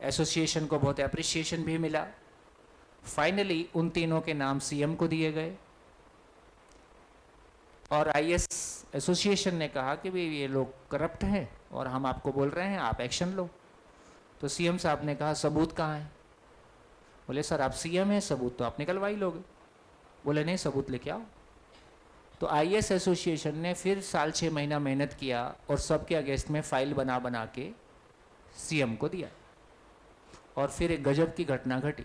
Speaker 3: एसोसिएशन को बहुत एप्रिसिएशन भी मिला। फाइनली उन तीनों के नाम सीएम को दिए गए, और आईएएस एसोसिएशन ने कहा कि भाई ये लोग करप्ट हैं और हम आपको बोल रहे हैं आप एक्शन लो। तो सीएम साहब ने कहा सबूत कहाँ है? बोले सर आप सीएम हैं, सबूत तो आप निकलवा ही लोगे। बोले नहीं, सबूत लेके आओ। तो आईएएस एसोसिएशन ने फिर साल 6 महीना मेहनत किया और सबके अगेंस्ट में फाइल बना बना के सीएम को दिया, और फिर एक गजब की घटना घटी।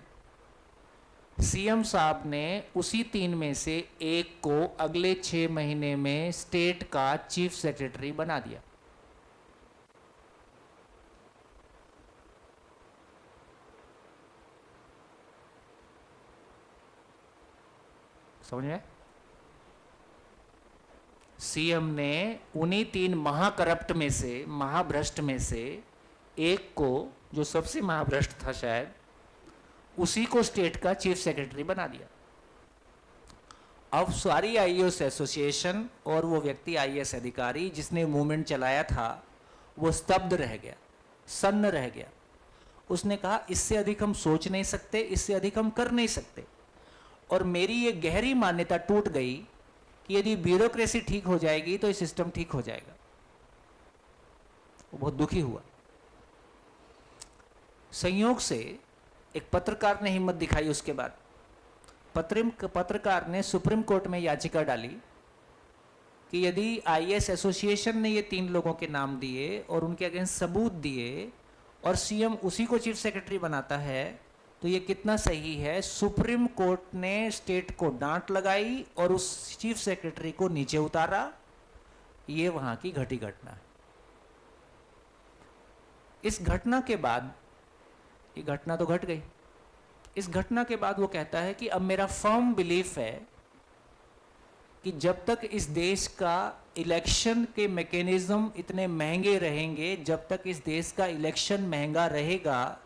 Speaker 3: सीएम साहब ने उसी 3 में से एक को अगले 6 महीने में स्टेट का चीफ सेक्रेटरी बना दिया। समझ में? सीएम ने उन्हीं 3 महाकरप्ट में से, महाभ्रष्ट में से एक को जो सबसे महाभ्रष्ट था शायद, उसी को स्टेट का चीफ सेक्रेटरी बना दिया। अब सारी आईएएस एसोसिएशन और वो व्यक्ति आईएएस अधिकारी जिसने मूवमेंट चलाया था वो स्तब्ध रह गया, सन्न रह गया। उसने कहा इससे अधिक हम सोच नहीं सकते, इससे अधिक हम कर नहीं सकते। और मेरी ये गहरी मान्यता टूट गई कि यदि ब्यूरोक्रेसी ठीक हो जाएगी तो ये सिस्टम ठीक हो जाएगा। वो बहुत दुखी हुआ। संयोग से एक पत्रकार ने हिम्मत दिखाई। उसके बाद पत्रकार ने सुप्रीम कोर्ट में याचिका डाली कि यदि आईएएस एसोसिएशन ने ये 3 लोगों के नाम दिए और उनके अगेंस्ट सबूत दिए और सीएम उसी को चीफ सेक्रेटरी बनाता है तो ये कितना सही है। सुप्रीम कोर्ट ने स्टेट को डांट लगाई और उस चीफ सेक्रेटरी को नीचे उतारा। ये वहां की घटी घटना है। इस घटना के बाद, ये घटना तो घट गई, इस घटना के बाद वो कहता है कि अब मेरा फर्म बिलीफ है कि जब तक इस देश का इलेक्शन के मैकेनिज्म इतने महंगे रहेंगे, जब तक इस देश का इलेक्शन महंगा रहेगा,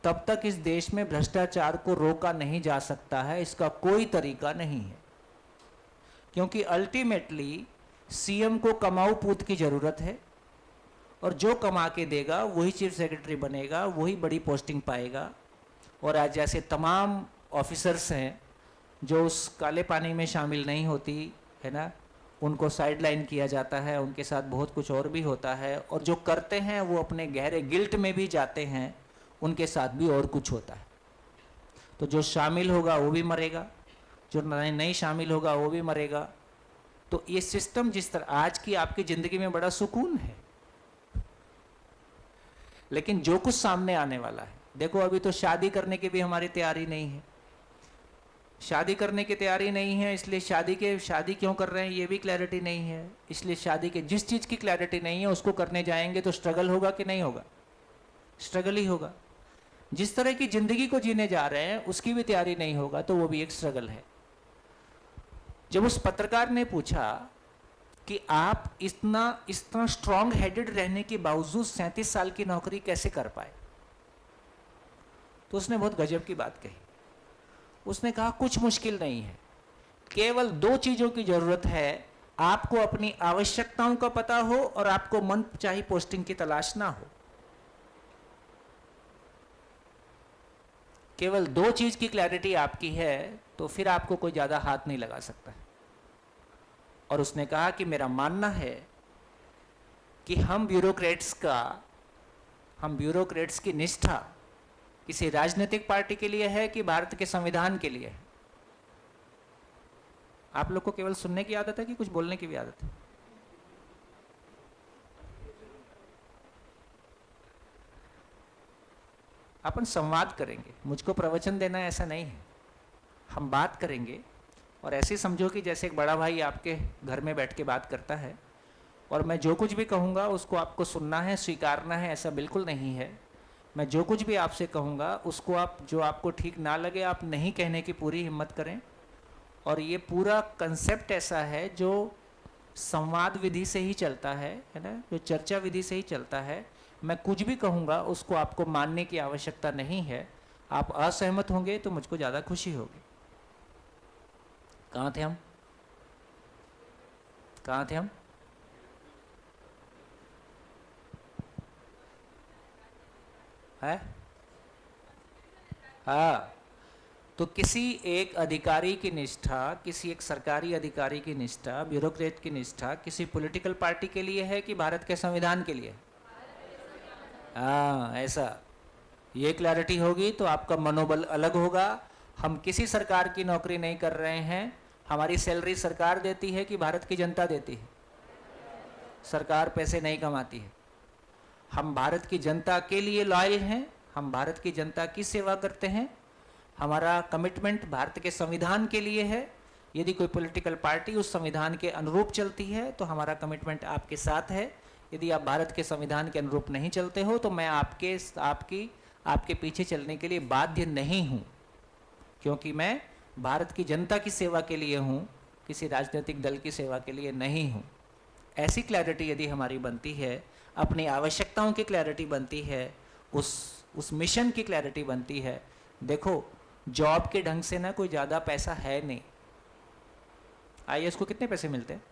Speaker 3: तब तक इस देश में भ्रष्टाचार को रोका नहीं जा सकता है। इसका कोई तरीका नहीं है, क्योंकि अल्टीमेटली सीएम को कमाऊ पूत की जरूरत है और जो कमा के देगा वही चीफ सेक्रेटरी बनेगा, वही बड़ी पोस्टिंग पाएगा। और आज जैसे तमाम ऑफिसर्स हैं जो उस काले पानी में शामिल नहीं होती है ना, उनको साइडलाइन किया जाता है, उनके साथ बहुत कुछ और भी होता है, और जो करते हैं वो अपने गहरे गिल्ट में भी जाते हैं, उनके साथ भी और कुछ होता है। तो जो शामिल होगा वो भी मरेगा, जो नहीं शामिल होगा वो भी मरेगा। तो ये सिस्टम जिस तरह आज की आपकी ज़िंदगी में बड़ा सुकून है, लेकिन जो कुछ सामने आने वाला है, देखो अभी तो शादी करने की भी हमारी तैयारी नहीं है। शादी करने की तैयारी नहीं है, इसलिए शादी क्यों कर रहे हैं ये भी क्लैरिटी नहीं है। इसलिए शादी के जिस चीज़ की क्लैरिटी नहीं है उसको करने जाएंगे तो स्ट्रगल होगा कि नहीं होगा? स्ट्रगल ही होगा। जिस तरह की ज़िंदगी को जीने जा रहे हैं उसकी भी तैयारी नहीं होगा तो वो भी एक स्ट्रगल है। जब उस पत्रकार ने पूछा कि आप इतना स्ट्रांग हेडेड रहने के बावजूद 37 साल की नौकरी कैसे कर पाए, तो उसने बहुत गजब की बात कही। उसने कहा कुछ मुश्किल नहीं है, केवल 2 चीजों की जरूरत है। आपको अपनी आवश्यकताओं का पता हो और आपको मनचाही पोस्टिंग की तलाश ना हो। केवल 2 चीज की क्लैरिटी आपकी है तो फिर आपको कोई ज्यादा हाथ नहीं लगा सकता है। और उसने कहा कि मेरा मानना है कि हम ब्यूरोक्रेट्स की निष्ठा किसी राजनीतिक पार्टी के लिए है कि भारत के संविधान के लिए है। आप लोग को केवल सुनने की आदत है कि कुछ बोलने की भी आदत है? अपन संवाद करेंगे, मुझको प्रवचन देना ऐसा नहीं है। हम बात करेंगे और ऐसे समझो कि जैसे एक बड़ा भाई आपके घर में बैठ के बात करता है और मैं जो कुछ भी कहूँगा उसको आपको सुनना है, स्वीकारना है, ऐसा बिल्कुल नहीं है। मैं जो कुछ भी आपसे कहूँगा उसको आप, जो आपको ठीक ना लगे, आप नहीं कहने की पूरी हिम्मत करें। और ये पूरा कंसेप्ट ऐसा है जो संवाद विधि से ही चलता है ना, जो चर्चा विधि से ही चलता है। मैं कुछ भी कहूँगा उसको आपको मानने की आवश्यकता नहीं है। आप असहमत होंगे तो मुझको ज़्यादा खुशी होगी। कहाँ थे हम? है? हाँ, तो किसी एक अधिकारी की निष्ठा, किसी एक सरकारी अधिकारी की निष्ठा, ब्यूरोक्रेट की निष्ठा किसी पॉलिटिकल पार्टी के लिए है कि भारत के संविधान के लिए? हाँ, ऐसा ये क्लैरिटी होगी तो आपका मनोबल अलग होगा। हम किसी सरकार की नौकरी नहीं कर रहे हैं। हमारी सैलरी सरकार देती है कि भारत की जनता देती है? सरकार पैसे नहीं कमाती है। हम भारत की जनता के लिए लॉयल हैं, हम भारत की जनता की सेवा करते हैं। हमारा कमिटमेंट भारत के संविधान के लिए है। यदि कोई पॉलिटिकल पार्टी उस संविधान के अनुरूप चलती है तो हमारा कमिटमेंट आपके साथ है। यदि आप भारत के संविधान के अनुरूप नहीं चलते हो तो मैं आपके पीछे चलने के लिए बाध्य नहीं हूँ, क्योंकि मैं भारत की जनता की सेवा के लिए हूँ, किसी राजनीतिक दल की सेवा के लिए नहीं हूँ। ऐसी क्लैरिटी यदि हमारी बनती है, अपनी आवश्यकताओं की क्लैरिटी बनती है, उस मिशन की क्लैरिटी बनती है। देखो जॉब के ढंग से ना कोई ज़्यादा पैसा है नहीं। आईएएस को कितने पैसे मिलते हैं?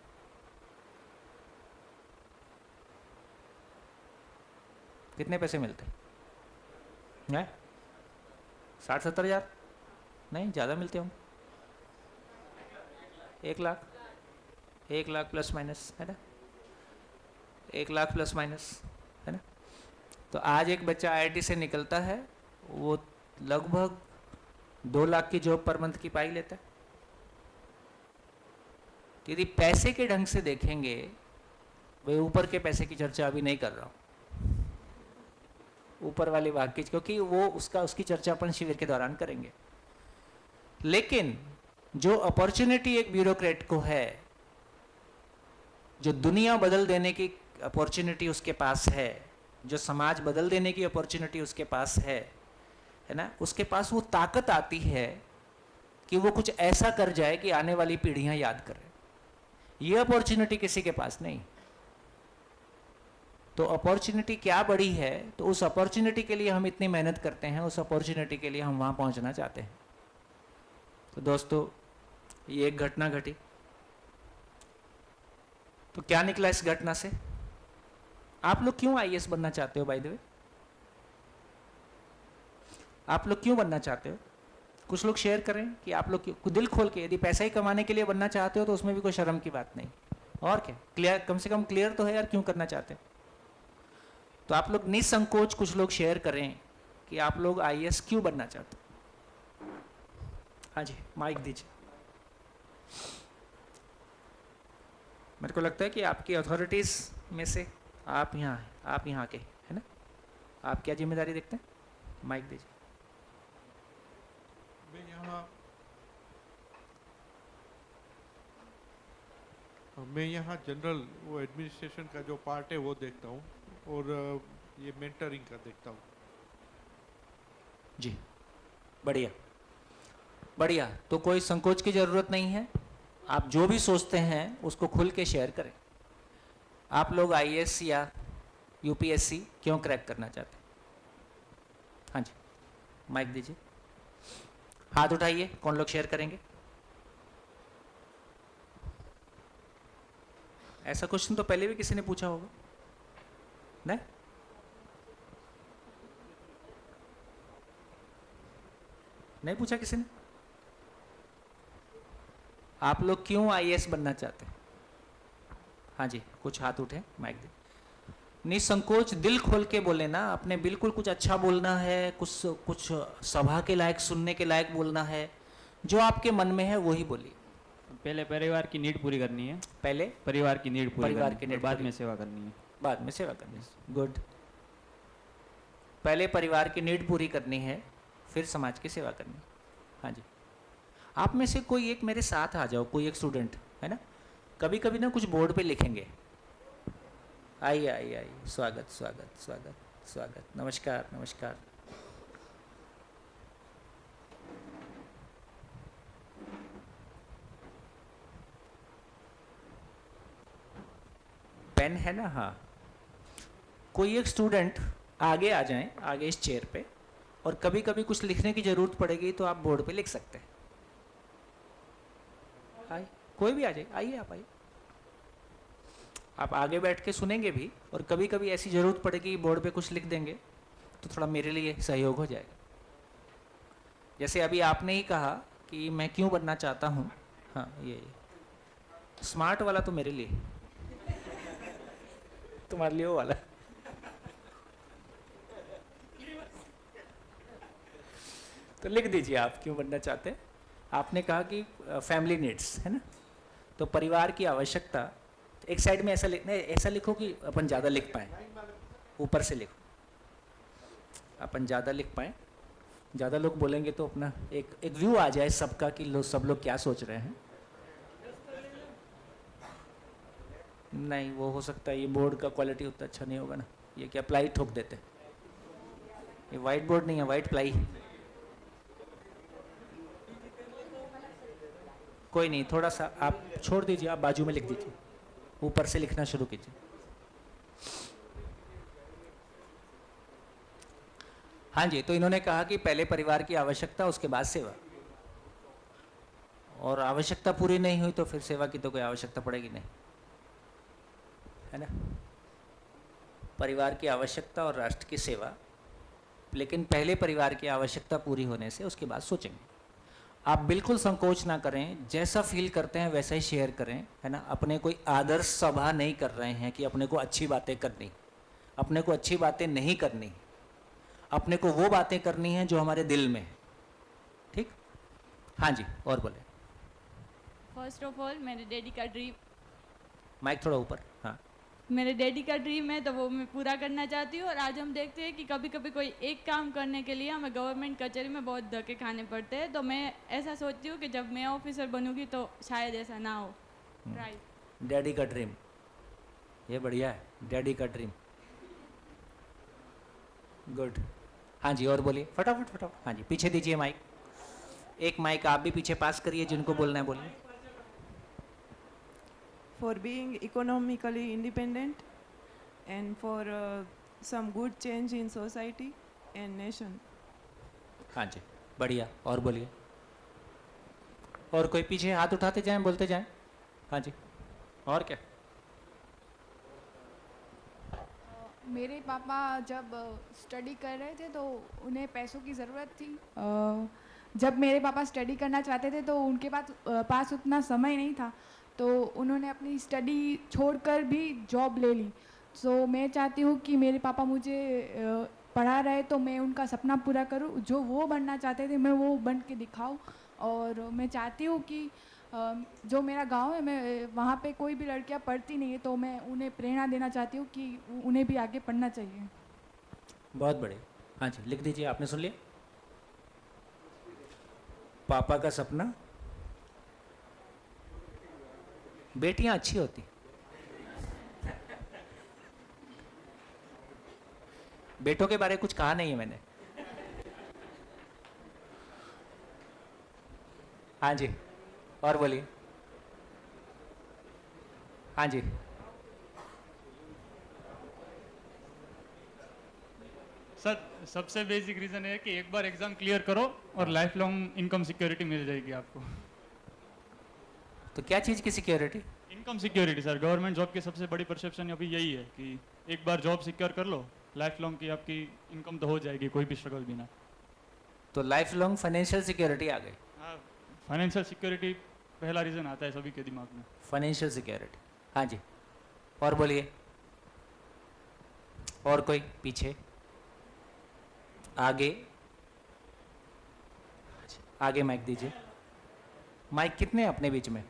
Speaker 3: कितने पैसे मिलते हैं? 60-70 हज़ार? नहीं, ज़्यादा मिलते होंगे। 1 लाख, 1 लाख प्लस माइनस, है ना? 1 लाख प्लस माइनस, है ना? तो आज एक बच्चा आईआईटी से निकलता है, वो लगभग 2 लाख की जॉब पर मंथ की पाई लेता है। यदि पैसे के ढंग से देखेंगे, वे ऊपर के पैसे की चर्चा अभी नहीं कर रहा हूँ, ऊपर वाले भाग की, क्योंकि वो उसकी चर्चा अपन शिविर के दौरान करेंगे। लेकिन जो अपॉर्चुनिटी एक ब्यूरोक्रेट को है, जो दुनिया बदल देने की अपॉर्चुनिटी उसके पास है, जो समाज बदल देने की अपॉर्चुनिटी उसके पास है ना, उसके पास वो ताकत आती है कि वो कुछ ऐसा कर जाए कि आने वाली पीढ़ियां याद करें। ये अपॉर्चुनिटी किसी के पास नहीं। तो अपॉर्चुनिटी क्या बड़ी है, तो उस अपॉर्चुनिटी के लिए हम इतनी मेहनत करते हैं, उस अपॉर्चुनिटी के लिए हम वहां पहुंचना चाहते हैं। तो दोस्तों, ये एक घटना घटी, तो क्या निकला इस घटना से? आप लोग क्यों आईएएस बनना चाहते हो? बाय द वे, आप लोग क्यों बनना चाहते हो? कुछ लोग शेयर करें कि आप लोग क्यों, दिल खोल के। यदि पैसा ही कमाने के लिए बनना चाहते हो तो उसमें भी कोई शर्म की बात नहीं, और क्या, क्लियर, कम से कम क्लियर तो है यार, क्यों करना चाहते हो। तो आप लोग निसंकोच कुछ लोग शेयर करें कि आप लोग आईएएस क्यों बनना चाहते हो। हाँ जी, माइक दीजिए। मेरे को लगता है कि आपकी अथॉरिटीज में से आप यहाँ के, है ना? आप क्या जिम्मेदारी देखते हैं? माइक दीजिए।
Speaker 6: मैं यहाँ जनरल वो एडमिनिस्ट्रेशन का जो पार्ट है वो देखता हूँ, और ये मेंटरिंग का देखता हूँ।
Speaker 3: जी, बढ़िया बढ़िया। तो कोई संकोच की ज़रूरत नहीं है, आप जो भी सोचते हैं उसको खुल के शेयर करें। आप लोग आईएएस या यूपीएससी क्यों क्रैक करना चाहते हैं? हाँ जी, माइक दीजिए, हाथ उठाइए। कौन लोग शेयर करेंगे? ऐसा क्वेश्चन तो पहले भी किसी ने पूछा होगा, नहीं? नहीं पूछा किसी ने? आप लोग क्यों आईएएस बनना चाहते हैं? हाँ जी, कुछ हाथ उठे, माइक दे। निसंकोच दिल खोल के बोले ना, आपने बिल्कुल कुछ अच्छा बोलना है, कुछ सभा के लायक, सुनने के लायक बोलना है, जो आपके मन में है वही बोलिए।
Speaker 7: पहले परिवार की नीड पूरी करनी है,
Speaker 3: पहले
Speaker 7: परिवार की नीड पूरी
Speaker 3: परिवार
Speaker 7: करनी
Speaker 3: की
Speaker 7: है,
Speaker 3: नीड
Speaker 7: बाद
Speaker 3: पूरी।
Speaker 7: में सेवा करनी है।
Speaker 3: बाद में सेवा करनी है, गुड। पहले परिवार की नीड पूरी करनी है, फिर समाज की सेवा करनी है। हाँ जी, आप में से कोई एक मेरे साथ आ जाओ, कोई एक स्टूडेंट, है ना? कभी कभी ना कुछ बोर्ड पे लिखेंगे। आइए आइए आइए, स्वागत स्वागत स्वागत स्वागत, नमस्कार नमस्कार। पेन है ना? हाँ, कोई एक स्टूडेंट आगे आ जाएं, आगे इस चेयर पे, और कभी कभी कुछ लिखने की जरूरत पड़ेगी तो आप बोर्ड पे लिख सकते हैं। आइए, कोई भी आ जाए, आइए आप आइए। आप आगे बैठ के सुनेंगे भी, और कभी कभी ऐसी जरूरत पड़ेगी बोर्ड पे कुछ लिख देंगे तो थोड़ा मेरे लिए सहयोग हो जाएगा। जैसे अभी आपने ही कहा कि मैं क्यों बनना चाहता हूँ, हाँ ये स्मार्ट वाला तो मेरे लिए, तुम्हारे लिए वो वाला। तो लिख दीजिए आप क्यों बनना चाहते हैं। आपने कहा कि फैमिली नीड्स, है ना? तो परिवार की आवश्यकता, एक साइड में ऐसा लिखना है, ऐसा लिखो कि अपन ज़्यादा लिख पाए, ऊपर से लिखो, अपन ज़्यादा लिख पाए। ज़्यादा लोग बोलेंगे तो अपना एक व्यू आ जाए सबका कि सब लोग क्या सोच रहे हैं। नहीं, वो हो सकता है ये बोर्ड का क्वालिटी उतना अच्छा नहीं होगा ना, ये क्या प्लाई ठोक देते, ये वाइट बोर्ड नहीं है, वाइट प्लाई। कोई नहीं, थोड़ा सा आप छोड़ दीजिए, आप बाजू में लिख दीजिए, ऊपर से लिखना शुरू कीजिए। हाँ जी, तो इन्होंने कहा कि पहले परिवार की आवश्यकता, उसके बाद सेवा। और आवश्यकता पूरी नहीं हुई तो फिर सेवा की तो कोई आवश्यकता पड़ेगी नहीं, है ना। परिवार की आवश्यकता और राष्ट्र की सेवा, लेकिन पहले परिवार की आवश्यकता पूरी होने से उसके बाद सोचेंगे। आप बिल्कुल संकोच ना करें, जैसा फील करते हैं वैसा ही शेयर करें, है ना। अपने कोई आदर्श सभा नहीं कर रहे हैं कि अपने को अच्छी बातें करनी, अपने को अच्छी बातें नहीं करनी, अपने को वो बातें करनी हैं जो हमारे दिल में है, ठीक। हाँ जी, और बोले।
Speaker 8: फर्स्ट ऑफ ऑल मेरे डैडी का ड्रीम,
Speaker 3: माइक थोड़ा ऊपर, हाँ।
Speaker 8: मेरे डैडी का ड्रीम है तो वो मैं पूरा करना चाहती हूँ। और आज हम देखते हैं कि कभी कभी कोई एक काम करने के लिए हमें गवर्नमेंट कचहरी में बहुत धक्के खाने पड़ते हैं। तो मैं ऐसा सोचती हूँ कि जब मैं ऑफिसर बनूंगी तो शायद ऐसा ना हो। राइट।
Speaker 3: डैडी का ड्रीम, ये बढ़िया है, डैडी का ड्रीम, गुड। हाँ जी, और बोलिए फटाफट फटाफट। हाँ जी, पीछे दीजिए माइक, एक माइक आप भी पीछे पास करिए, जिनको बोलना है बोलिए।
Speaker 9: For being economically independent and for some good change in society and nation.
Speaker 3: हाँ जी, बढ़िया, और बोलिए। और कोई पीछे हाथ उठाते जाएं, बोलते जाएं। हाँ जी, और क्या।
Speaker 10: मेरे पापा जब स्टडी कर रहे थे तो उन्हें पैसों की ज़रूरत थी। जब मेरे पापा स्टडी करना चाहते थे तो उनके पास उतना समय नहीं था, तो उन्होंने अपनी स्टडी छोड़कर भी जॉब ले ली। सो मैं चाहती हूँ कि मेरे पापा मुझे पढ़ा रहे तो मैं उनका सपना पूरा करूँ, जो वो बनना चाहते थे मैं वो बन के दिखाऊँ। और मैं चाहती हूँ कि जो मेरा गांव है, मैं वहाँ पे कोई भी लड़कियाँ पढ़ती नहीं है, तो मैं उन्हें प्रेरणा देना चाहती हूँ कि उन्हें भी आगे पढ़ना चाहिए।
Speaker 3: बहुत बढ़िया। हाँ जी, लिख दीजिए, आपने सुन लिया। पापा का सपना, बेटियां अच्छी होती, बेटों के बारे में कुछ कहा नहीं है मैंने। हाँ जी, और बोलिए। हाँ जी,
Speaker 11: सर सबसे बेसिक रीज़न है कि एक बार एग्ज़ाम क्लियर करो और लाइफ लॉन्ग इनकम सिक्योरिटी मिल जाएगी आपको।
Speaker 3: तो क्या चीज़ की security?
Speaker 11: Income security sir, government job की सबसे बड़ी परसेप्शन अभी यही है कि एक बार जॉब सिक्योर कर लो, लाइफ लॉन्ग की आपकी इनकम तो हो जाएगी, कोई भी स्ट्रगल बिना।
Speaker 3: तो लाइफ लॉन्ग फाइनेंशियल सिक्योरिटी आ गई।
Speaker 11: हाँ, फाइनेंशियल सिक्योरिटी पहला रीज़न आता है सभी के दिमाग में,
Speaker 3: फाइनेंशियल सिक्योरिटी। हाँ जी, और बोलिए। और कोई पीछे, आगे, आगे माइक दीजिए। माइक कितने हैं अपने बीच में?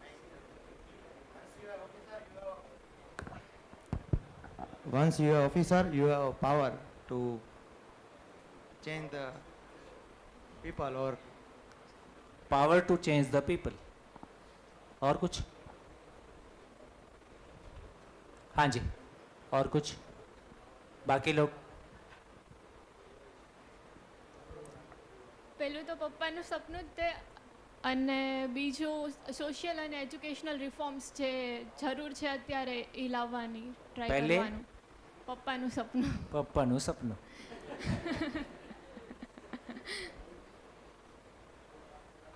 Speaker 12: Once you are officer, you have power to change the people or
Speaker 3: power to change the people. और कुछ? हाँ जी, और कुछ? बाकी लोग?
Speaker 13: પહેલું તો પપ્પાનું સપનું જ તે, અને બીજું સોશિયલ અને એજ્યુકેશનલ રિફોર્મ્સ જે જરૂર છે અત્યારે એ લાવવાની ટ્રાય
Speaker 3: પહેલે?
Speaker 13: કરવાનું. પપ્પાનું સપનું.
Speaker 3: પપ્પાનું સપનું।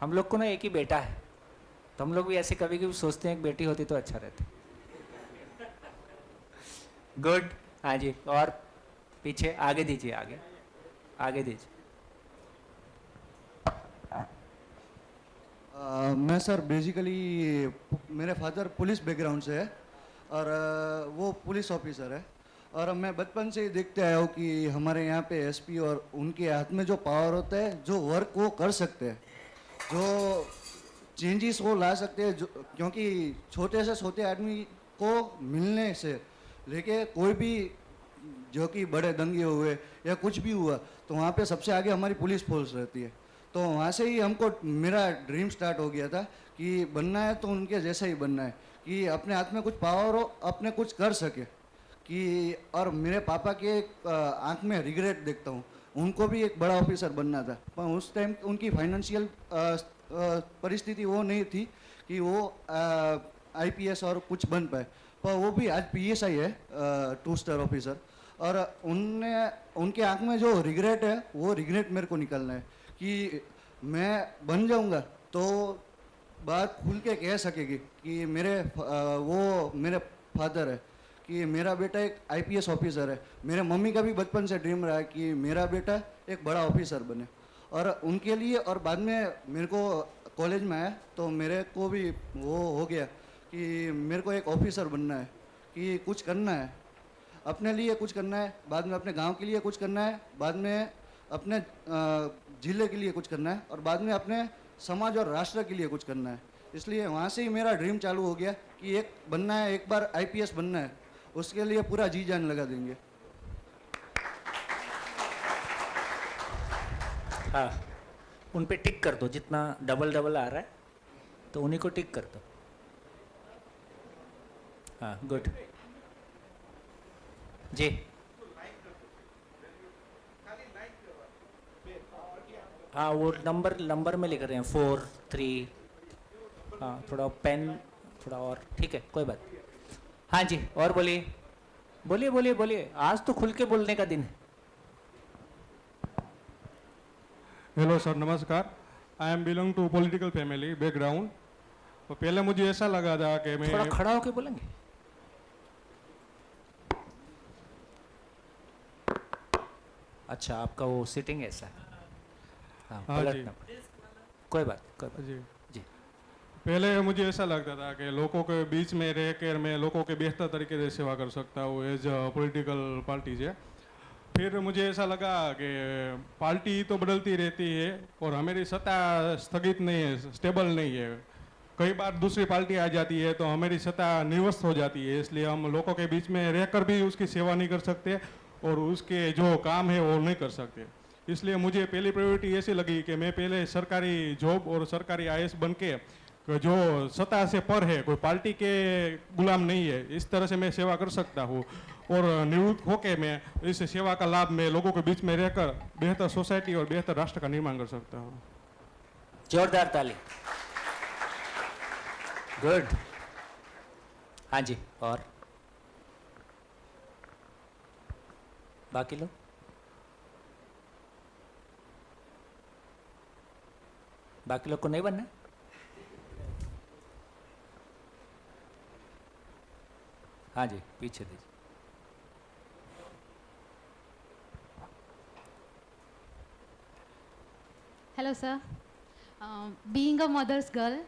Speaker 3: हम लोग को ना एक ही बेटा है, तो हम लोग भी ऐसे कभी कभी सोचते हैं कि बेटी होती तो अच्छा रहता। गुड। हाँ जी, और पीछे, आगे दीजिए, आगे, आगे दीजिए।
Speaker 12: मैं सर बेसिकली मेरे फादर पुलिस बैकग्राउंड से है और वो पुलिस ऑफिसर है, और मैं बचपन से ही देखते आया हूँ कि हमारे यहाँ पे एसपी और उनके हाथ में जो पावर होता है, जो वर्क वो कर सकते हैं, जो चेंजेस वो ला सकते हैं, जो क्योंकि छोटे से छोटे आदमी को मिलने से लेके कोई भी जो कि बड़े दंगे हुए या कुछ भी हुआ तो वहाँ पे सबसे आगे हमारी पुलिस फोर्स रहती है। तो वहाँ से ही हमको मेरा ड्रीम स्टार्ट हो गया था कि बनना है तो उनके जैसा ही बनना है, कि अपने हाथ में कुछ पावर हो, अपने कुछ कर सके कि। और मेरे पापा के आँख में रिग्रेट देखता हूँ, उनको भी एक बड़ा ऑफिसर बनना था, पर उस टाइम उनकी फाइनेंशियल परिस्थिति वो नहीं थी कि वो आईपीएस और कुछ बन पाए, पर वो भी आज पीएसआई है, 2 स्टार ऑफिसर। और उनके आंख में जो रिग्रेट है वो रिग्रेट मेरे को निकालना है कि मैं बन जाऊंगा तो बात खुल के कह सकेगी कि वो मेरे फादर है, कि मेरा बेटा एक आईपीएस ऑफिसर है। मेरे मम्मी का भी बचपन से ड्रीम रहा है कि मेरा बेटा एक बड़ा ऑफिसर बने, और उनके लिए और बाद में मेरे को कॉलेज में आया तो मेरे को भी वो हो गया कि मेरे को एक ऑफिसर बनना है, कि कुछ करना है, अपने लिए कुछ करना है, बाद में अपने गांव के लिए कुछ करना है, बाद में अपने जिले के लिए कुछ करना है, और बाद में अपने समाज और राष्ट्र के लिए कुछ करना है। इसलिए वहाँ से ही मेरा ड्रीम चालू हो गया कि एक बनना है, एक बार आईपीएस बनना है, उसके लिए पूरा जी जान लगा देंगे।
Speaker 3: हाँ, उन पे टिक कर दो, जितना डबल डबल आ रहा है तो उन्हीं को टिक कर दो। हाँ, गुड जी। हाँ, वो नंबर में लिख रहे हैं 4 3। हाँ, थोड़ा पेन थोड़ा और, ठीक है, कोई बात। हाँ जी, और बोलिए बोलिए बोलिए बोलिए, आज तो खुल के बोलने का दिन है।
Speaker 6: हेलो सर, नमस्कार। I am belong to political family background. तो पहले मुझे ऐसा लगा था कि मैं
Speaker 3: थोड़ा खड़ा होके बोलेंगे। अच्छा, आपका वो सिटिंग ऐसा है। हाँ,
Speaker 6: हाँ जी,
Speaker 3: पलटना पड़ेगा। कोई बात
Speaker 6: जी
Speaker 3: जी।
Speaker 6: पहले मुझे ऐसा लगता था कि लोगों के बीच में रह कर मैं लोगों के बेहतर तरीके से सेवा कर सकता हूँ एज पॉलिटिकल पार्टी से। फिर मुझे ऐसा लगा कि पार्टी तो बदलती रहती है और हमारी सत्ता स्थगित नहीं है, स्टेबल नहीं है। कई बार दूसरी पार्टी आ जाती है तो हमारी सत्ता निवस्त हो जाती है, इसलिए हम लोगों के बीच में रहकर भी उसकी सेवा नहीं कर सकते और उसके जो काम है वो नहीं कर सकते। इसलिए मुझे पहली प्रायोरिटी ऐसी लगी कि मैं पहले सरकारी जॉब और सरकारी आईएएस बन के जो सत्ता से पर है, कोई पार्टी के गुलाम नहीं है, इस तरह से मैं सेवा कर सकता हूँ और निवृत्त होकर मैं इस सेवा का लाभ मैं लोगों के बीच में रहकर बेहतर सोसाइटी और बेहतर राष्ट्र का निर्माण कर सकता हूँ।
Speaker 3: जोरदार ताली। गुड। हाँ जी, और बाकी लोग? बाकी लोग को नहीं बनना? हाँ जी, पीछे दीजिए।
Speaker 14: Hello sir, being a mother's girl,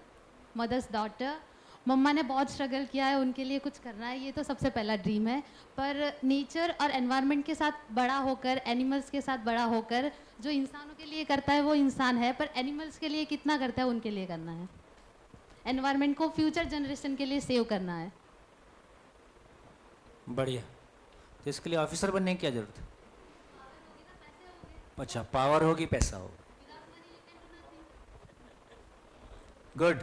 Speaker 14: mother's daughter, mamma ने बहुत स्ट्रगल किया है, उनके लिए कुछ करना है, ये तो सबसे पहला ड्रीम है। पर नेचर और एनवायरनमेंट के साथ बड़ा होकर, एनिमल्स के साथ बड़ा होकर, जो इंसानों के लिए करता है वो इंसान है, पर एनिमल्स के लिए कितना करता है उनके लिए करना है। एनवायरनमेंट को फ्यूचर जनरेशन के लिए सेव करना है।
Speaker 3: बढ़िया। तो इसके लिए ऑफिसर बनने की क्या जरूरत है? अच्छा, पावर होगी, पैसा होगा। गुड।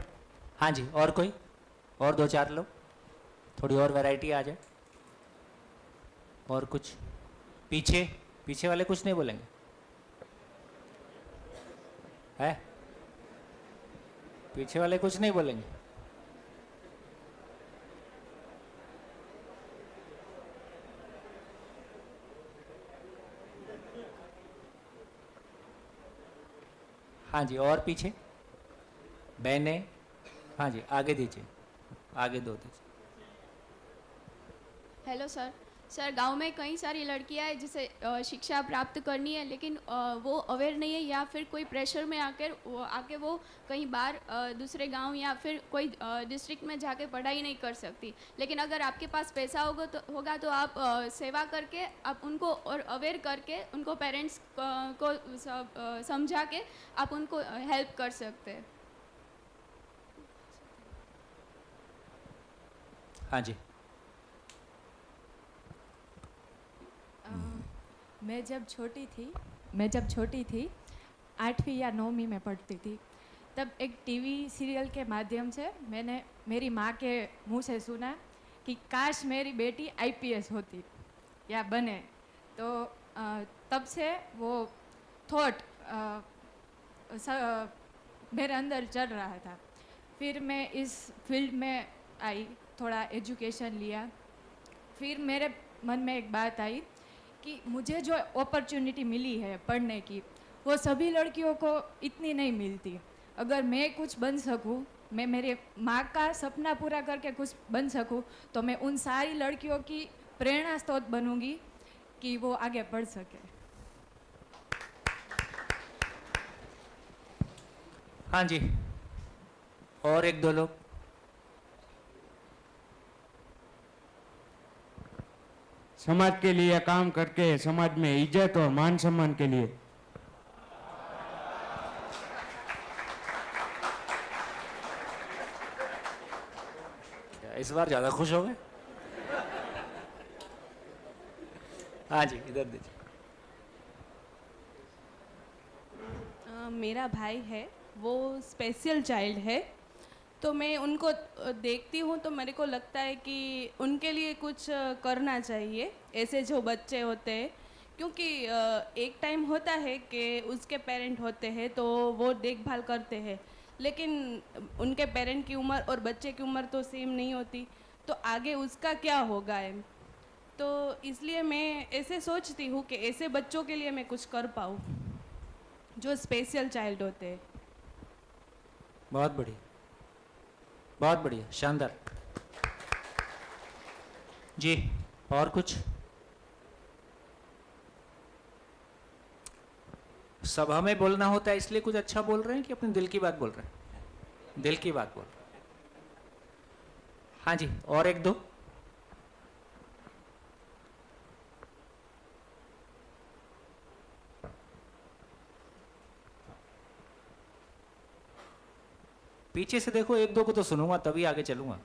Speaker 3: हाँ जी, और कोई? और 2-4 लोग, थोड़ी और वैरायटी आ जाए। और कुछ? पीछे वाले कुछ नहीं बोलेंगे? है? पीछे वाले कुछ नहीं बोलेंगे? हाँ जी, और पीछे बहने? हाँ जी, आगे दीजिए, आगे दो दीजिए।
Speaker 13: Hello sir. सर, गांव में कई सारी लड़कियां हैं जिसे शिक्षा प्राप्त करनी है, लेकिन वो अवेयर नहीं है, या फिर कोई प्रेशर में आके वो कहीं बाहर दूसरे गांव या फिर कोई डिस्ट्रिक्ट में जाके पढ़ाई नहीं कर सकती। लेकिन अगर आपके पास पैसा होगा तो आप सेवा करके आप उनको और अवेयर करके उनको पेरेंट्स को समझा के आप उनको हेल्प कर सकते हैं।
Speaker 3: हाँ जी।
Speaker 15: मैं जब छोटी थी 8वीं या 9वीं में पढ़ती थी, तब एक टीवी सीरियल के माध्यम से मैंने मेरी माँ के मुंह से सुना कि काश मेरी बेटी आईपीएस होती या बने। तो तब से वो थॉट मेरे अंदर चल रहा था। फिर मैं इस फील्ड में आई, थोड़ा एजुकेशन लिया। फिर मेरे मन में एक बात आई कि मुझे जो अपॉर्चुनिटी मिली है पढ़ने की वो सभी लड़कियों को इतनी नहीं मिलती। अगर मैं कुछ बन सकूं, मैं मेरे माँ का सपना पूरा करके कुछ बन सकूं, तो मैं उन सारी लड़कियों की प्रेरणा स्रोत बनूंगी कि वो आगे बढ़ सके।
Speaker 3: हाँ जी, और एक दो लोग।
Speaker 16: समाज के लिए काम करके समाज में इज्जत और मान सम्मान के लिए।
Speaker 3: इस बार ज्यादा खुश हो गए। हाँ जी, इधर दीजिए।
Speaker 17: मेरा भाई है, वो स्पेशल चाइल्ड है, तो मैं उनको देखती हूँ तो मेरे को लगता है कि उनके लिए कुछ करना चाहिए, ऐसे जो बच्चे होते हैं, क्योंकि एक टाइम होता है कि उसके पेरेंट होते हैं तो वो देखभाल करते हैं, लेकिन उनके पेरेंट की उम्र और बच्चे की उम्र तो सेम नहीं होती, तो आगे उसका क्या होगा है। तो इसलिए मैं ऐसे सोचती हूँ कि ऐसे बच्चों के लिए मैं कुछ कर पाऊँ जो स्पेशल चाइल्ड होते हैं।
Speaker 3: बहुत बढ़िया, बहुत बढ़िया, शानदार जी। और कुछ? सभा में बोलना होता है इसलिए कुछ अच्छा बोल रहे हैं कि अपने दिल की बात बोल रहे हैं? दिल की बात बोल रहे हैं। हाँ जी, और एक दो। पीछे से देखो, एक दो को तो सुनूंगा तभी आगे चलूंगा।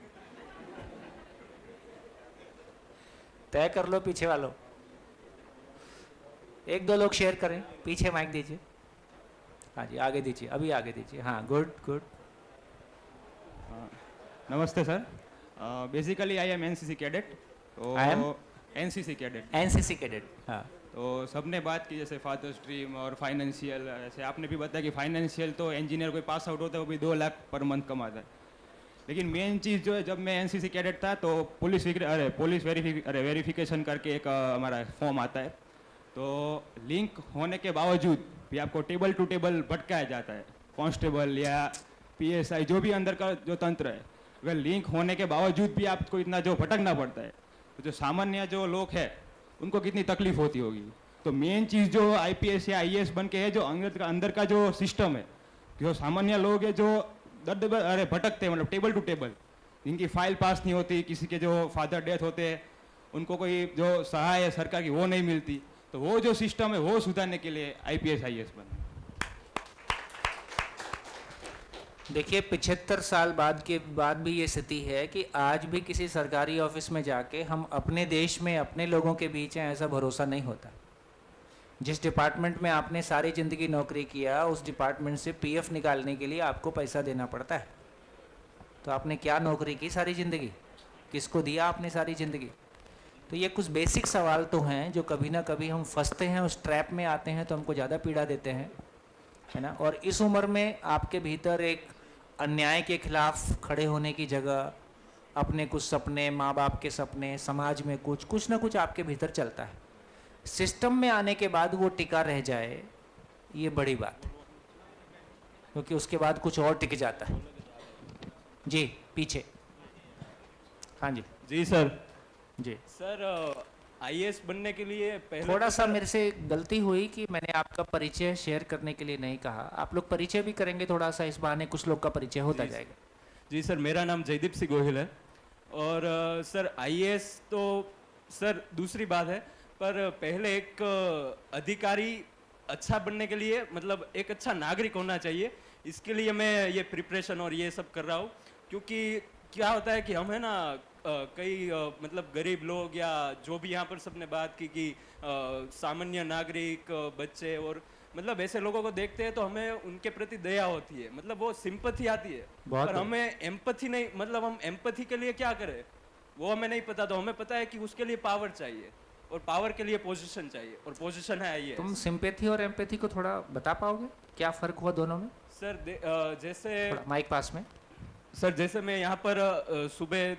Speaker 3: तय कर लो पीछे वालों। एक दो लोग शेयर करें, पीछे माइक दीजिए। हाँ जी, आगे दीजिए, अभी आगे दीजिए। हाँ, गुड गुड।
Speaker 7: नमस्ते sir. Basically I am NCC cadet. तो
Speaker 3: I am?
Speaker 7: NCC cadet.
Speaker 3: NCC cadet, हाँ।
Speaker 7: तो सबने बात की जैसे फादर्स ड्रीम और फाइनेंशियल, ऐसे आपने भी बताया कि फाइनेंशियल तो इंजीनियर कोई पास आउट होता है वो भी 2 लाख पर मंथ कमाता है, लेकिन मेन चीज़ जो है, जब मैं एनसीसी कैडेट था तो पुलिस वेरिफिकेशन करके एक हमारा फॉर्म आता है, तो लिंक होने के बावजूद भी आपको टेबल टू टेबल भटकाया जाता है। कांस्टेबल या पीएसआई जो भी अंदर का जो तंत्र है, वह लिंक होने के बावजूद भी आपको इतना जो भटकना पड़ता है, तो जो सामान्य जो लोग हैं उनको कितनी तकलीफ होती होगी। तो मेन चीज़ जो आईपीएस या आईएएस बन के है, जो अंदर का जो सिस्टम है, जो सामान्य लोग हैं जो भटकते हैं, मतलब टेबल टू टेबल, जिनकी फाइल पास नहीं होती, किसी के जो फादर डेथ होते हैं उनको कोई जो सहाय है सरकार की वो नहीं मिलती, तो वो जो सिस्टम है वो सुधारने के लिए आईपीएस आईएएस बने।
Speaker 3: देखिए, 75 साल के बाद भी ये स्थिति है कि आज भी किसी सरकारी ऑफिस में जाके हम अपने देश में अपने लोगों के बीच हैं ऐसा भरोसा नहीं होता। जिस डिपार्टमेंट में आपने सारी ज़िंदगी नौकरी किया, उस डिपार्टमेंट से पीएफ निकालने के लिए आपको पैसा देना पड़ता है। तो आपने क्या नौकरी की सारी ज़िंदगी, किसको दिया आपने सारी ज़िंदगी? तो ये कुछ बेसिक सवाल तो हैं जो कभी ना कभी हम फंसते हैं, उस ट्रैप में आते हैं तो हमको ज़्यादा पीड़ा देते हैं, है ना। और इस उम्र में आपके भीतर एक अन्याय के खिलाफ खड़े होने की जगह अपने कुछ सपने, माँ बाप के सपने, समाज में कुछ ना कुछ आपके भीतर चलता है। सिस्टम में आने के बाद वो टिका रह जाए, ये बड़ी बात है, क्योंकि उसके बाद कुछ और टिक जाता है। जी, पीछे। हाँ जी।
Speaker 18: जी सर।
Speaker 3: जी
Speaker 18: सर, आईएएस बनने के लिए पहले
Speaker 3: थोड़ा सा मेरे से गलती हुई कि मैंने आपका परिचय शेयर करने के लिए नहीं कहा। आप लोग परिचय भी करेंगे थोड़ा सा, इस बहाने कुछ लोग का परिचय होता जाएगा।
Speaker 18: जी सर, मेरा नाम जयदीप सिंह गोहिल है। और सर, आईएएस तो सर दूसरी बात है, पर पहले एक अधिकारी अच्छा बनने के लिए, मतलब एक अच्छा नागरिक होना चाहिए, इसके लिए मैं ये प्रिपरेशन और ये सब कर रहा हूँ। क्योंकि क्या होता है कि हम है ना कई मतलब गरीब लोग या जो भी यहाँ पर सबने बात की कि सामान्य नागरिक, बच्चे और मतलब ऐसे लोगों को देखते हैं तो हमें उनके प्रति दया होती है, मतलब वो सिंपैथी आती है, पर हमें एम्पैथी नहीं, मतलब हम एम्पैथी के लिए क्या करें वो हमें नहीं पता। तो हमें पता है कि उसके लिए पावर चाहिए और पावर के लिए पोजीशन चाहिए, और पोजीशन है आईएएस।
Speaker 3: तुम सिंपैथी और एम्पैथी को थोड़ा बता पाओगे, क्या फर्क हुआ दोनों में?
Speaker 18: सर जैसे
Speaker 3: माइक पास में।
Speaker 18: सर, जैसे मैं यहाँ पर सुबह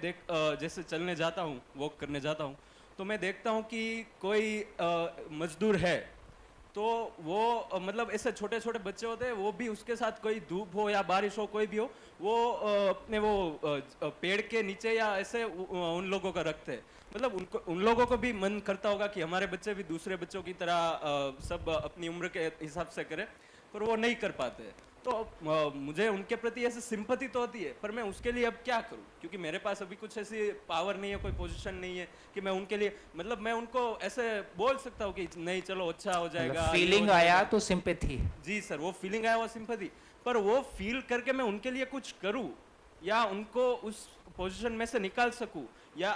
Speaker 18: जैसे चलने जाता हूँ, वॉक करने जाता हूँ, तो मैं देखता हूँ कि कोई मजदूर है तो वो मतलब ऐसे छोटे छोटे बच्चे होते हैं, वो भी उसके साथ कोई धूप हो या बारिश हो कोई भी हो, वो अपने वो पेड़ के नीचे या ऐसे उन लोगों का रखते हैं। मतलब उनको उन लोगों को भी मन करता होगा कि हमारे बच्चे भी दूसरे बच्चों की तरह सब अपनी उम्र के हिसाब से करें, पर वो नहीं कर पाते। तो मुझे उनके प्रति ऐसे सिंपैथी तो होती है, पर मैं उसके लिए अब क्या करूं, क्योंकि मेरे पास अभी कुछ ऐसी पावर नहीं है, कोई पोजीशन नहीं है कि मैं उनके लिए मतलब मैं उनको ऐसे बोल सकता हूं कि नहीं चलो अच्छा हो जाएगा।
Speaker 3: फीलिंग आया तो सिंपैथी।
Speaker 18: जी सर, वो फीलिंग आया वो सिंपैथी, पर वो फील करके मैं उनके लिए कुछ करूं या उनको उस पोजीशन में से निकाल सकूं या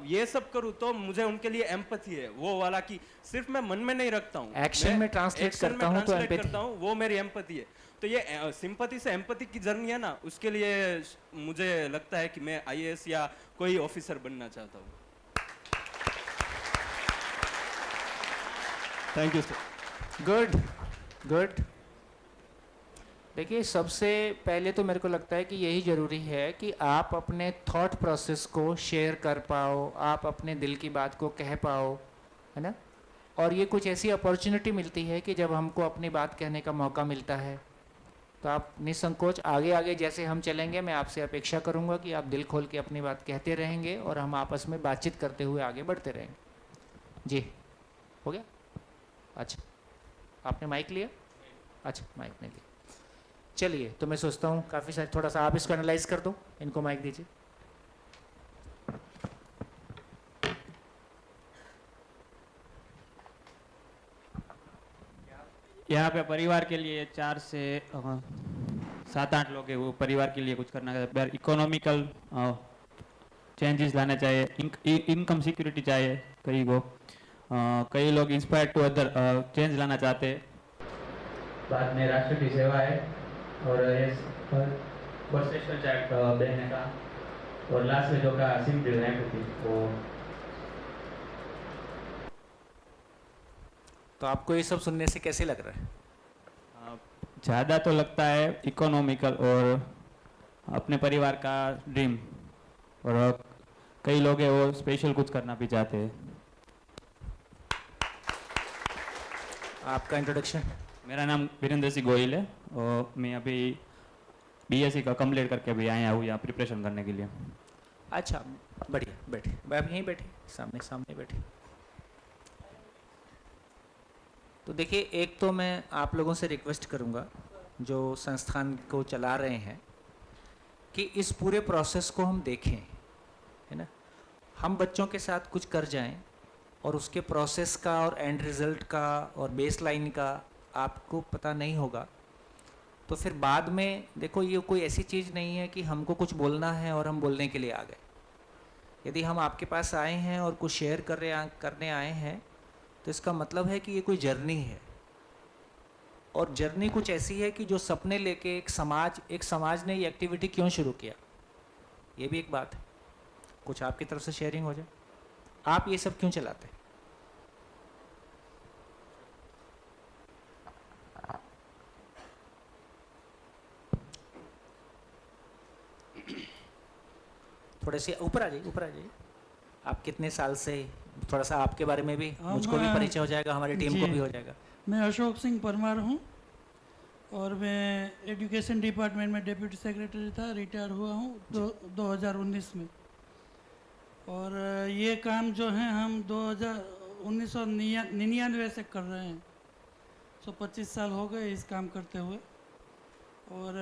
Speaker 18: ये सब करूं, तो मुझे उनके लिए एम्पैथी है वो वाला कि सिर्फ मैं मन में नहीं रखता हूं,
Speaker 3: एक्शन में ट्रांसलेट करता हूं तो एम्पैथी
Speaker 18: करता हूं, वो मेरी एम्पैथी है। तो ये सिंपैथी से एम्पैथी की जर्नी है ना, उसके लिए मुझे लगता है कि मैं आईएएस या कोई ऑफिसर बनना चाहता हूँ।
Speaker 3: Thank you sir. Good good. देखिए, सबसे पहले तो मेरे को लगता है कि यही ज़रूरी है कि आप अपने थॉट प्रोसेस को शेयर कर पाओ, आप अपने दिल की बात को कह पाओ, है ना। और ये कुछ ऐसी अपॉर्चुनिटी मिलती है कि जब हमको अपनी बात कहने का मौका मिलता है तो आप निसंकोच आगे आगे जैसे हम चलेंगे, मैं आपसे अपेक्षा करूँगा कि आप दिल खोल के अपनी बात कहते रहेंगे और हम आपस में बातचीत करते हुए आगे बढ़ते रहेंगे। जी, हो गया? अच्छा, आपने माइक लिया? अच्छा, माइक नहीं लिया। चलिए, तो मैं सोचता हूँ काफ़ी सारे, थोड़ा सा आप इसको एनालाइज कर दो, इनको माइक दीजिए।
Speaker 7: यहाँ पे परिवार के लिए 4 से 7-8 लोग हैं, वो परिवार के लिए कुछ करना है। इकोनॉमिकल चेंजेस लाना चाहिए, इनकम सिक्योरिटी चाहिए कई को, कई लोग इंस्पायर टू अदर चेंज लाना चाहते हैं। बाद में राष्ट्र की सेवा है और चाइल्ड देने का, और लास्ट में जो का सिंपल एम्पैथी वो।
Speaker 3: तो आपको ये सब सुनने से कैसे लग रहा है?
Speaker 7: ज़्यादा तो लगता है इकोनॉमिकल और अपने परिवार का ड्रीम, और कई लोग हैं वो स्पेशल कुछ करना भी चाहते हैं।
Speaker 3: आपका इंट्रोडक्शन?
Speaker 7: मेरा नाम वीरेंद्र सिंह गोहिल है और मैं अभी बीएससी का कंप्लीट करके अभी आया हूँ यहाँ प्रिपरेशन करने के लिए।
Speaker 3: अच्छा, बढ़िया, बैठे, आप यहीं बैठे, सामने सामने बैठे। तो देखिए, एक तो मैं आप लोगों से रिक्वेस्ट करूंगा जो संस्थान को चला रहे हैं कि इस पूरे प्रोसेस को हम देखें, है ना। हम बच्चों के साथ कुछ कर जाएं और उसके प्रोसेस का और एंड रिजल्ट का और बेस लाइन का आपको पता नहीं होगा, तो फिर बाद में देखो, ये कोई ऐसी चीज़ नहीं है कि हमको कुछ बोलना है और हम बोलने के लिए आ गए। यदि हम आपके पास आए हैं और कुछ शेयर करने आए हैं, तो इसका मतलब है कि ये कोई जर्नी है, और जर्नी कुछ ऐसी है कि जो सपने लेके एक समाज ने ये एक्टिविटी क्यों शुरू किया, ये भी एक बात है। कुछ आपकी तरफ से शेयरिंग हो जाए, आप ये सब क्यों चलाते हैं? थोड़े से ऊपर आ जाइए। आप कितने साल से, थोड़ा सा आपके बारे में भी मुझको भी परिचय हो जाएगा, हमारी टीम को भी हो जाएगा।
Speaker 1: मैं अशोक सिंह परमार हूँ और मैं एजुकेशन डिपार्टमेंट में डिप्यूटी सेक्रेटरी था, रिटायर हुआ हूँ 2019 में। और ये काम जो है हम 1999 से कर रहे हैं, तो 25 साल हो गए इस काम करते हुए। और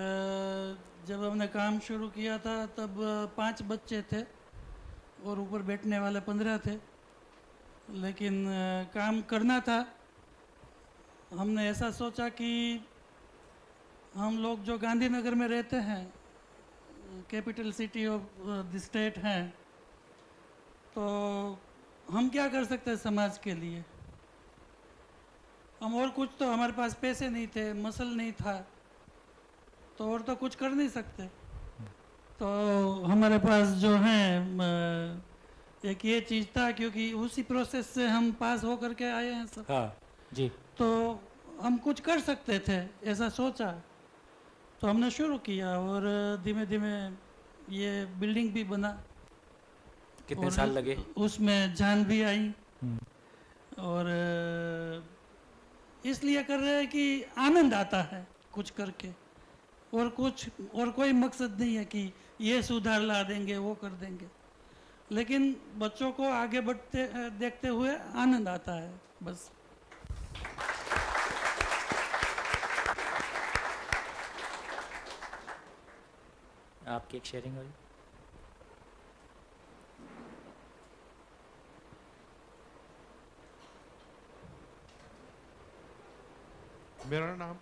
Speaker 1: जब हमने काम शुरू किया था तब 5 बच्चे थे और ऊपर बैठने वाले 15 थे, लेकिन काम करना था। हमने ऐसा सोचा कि हम लोग जो गांधीनगर में रहते हैं, capital city of the state हैं, तो हम क्या कर सकते हैं समाज के लिए। हम और कुछ, तो हमारे पास पैसे नहीं थे, मसल नहीं था, तो और तो कुछ कर नहीं सकते। तो हमारे पास जो है एक ये चीज़ था, क्योंकि उसी प्रोसेस से हम पास हो करके आए हैं सब।
Speaker 3: हाँ जी।
Speaker 1: तो हम कुछ कर सकते थे, ऐसा सोचा, तो हमने शुरू किया और धीमे धीमे ये बिल्डिंग भी बना।
Speaker 3: कितने
Speaker 1: और
Speaker 3: साल लगे?
Speaker 1: उसमें जान भी आई। और इसलिए कर रहे हैं कि आनंद आता है कुछ करके, और कोई मकसद नहीं है कि ये सुधार ला देंगे, वो कर देंगे, लेकिन बच्चों को आगे बढ़ते देखते हुए आनंद आता है बस।
Speaker 3: आपकी एक शेयरिंग होगी।
Speaker 19: मेरा नाम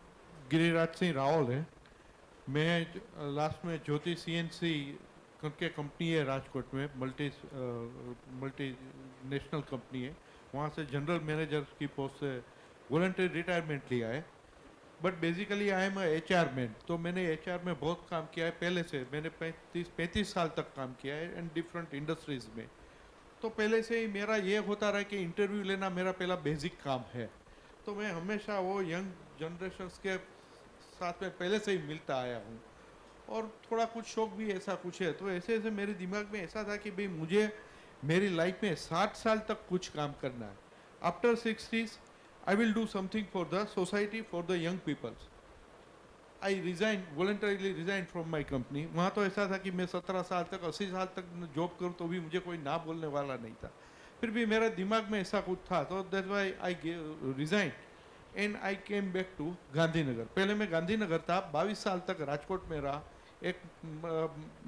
Speaker 19: गिरिराज सिंह रावल है। मैं लास्ट में ज्योति CNC के कंपनी है राजकोट में, मल्टी नेशनल कंपनी है, वहाँ से जनरल मैनेजर की पोस्ट से वॉलंटरी रिटायरमेंट लिया है। But basically I am HR man. तो मैंने HR में बहुत काम किया है पहले से। मैंने 35 साल तक काम किया है एंड डिफरेंट इंडस्ट्रीज़ में। तो पहले से ही मेरा ये होता रहा कि इंटरव्यू लेना मेरा पहला बेसिक काम है। तो मैं हमेशा वो यंग जनरेशन्स के साथ में पहले से ही मिलता आया हूँ, और थोड़ा कुछ शौक भी ऐसा कुछ है। तो ऐसे ऐसे मेरे दिमाग में ऐसा था कि भाई मुझे मेरी लाइफ में 60 साल तक कुछ काम करना है। After 60s I will do something for the society, for the young people. I voluntarily resigned from my company. वहाँ तो ऐसा था कि मैं 17 साल तक 80 साल तक जॉब करूँ तो भी मुझे कोई ना बोलने वाला नहीं था। फिर भी मेरे दिमाग में ऐसा कुछ था, तो that's why I resigned and I came back to Gandhinagar. पहले मैं गांधीनगर था, 22 साल तक राजकोट में रहा। एक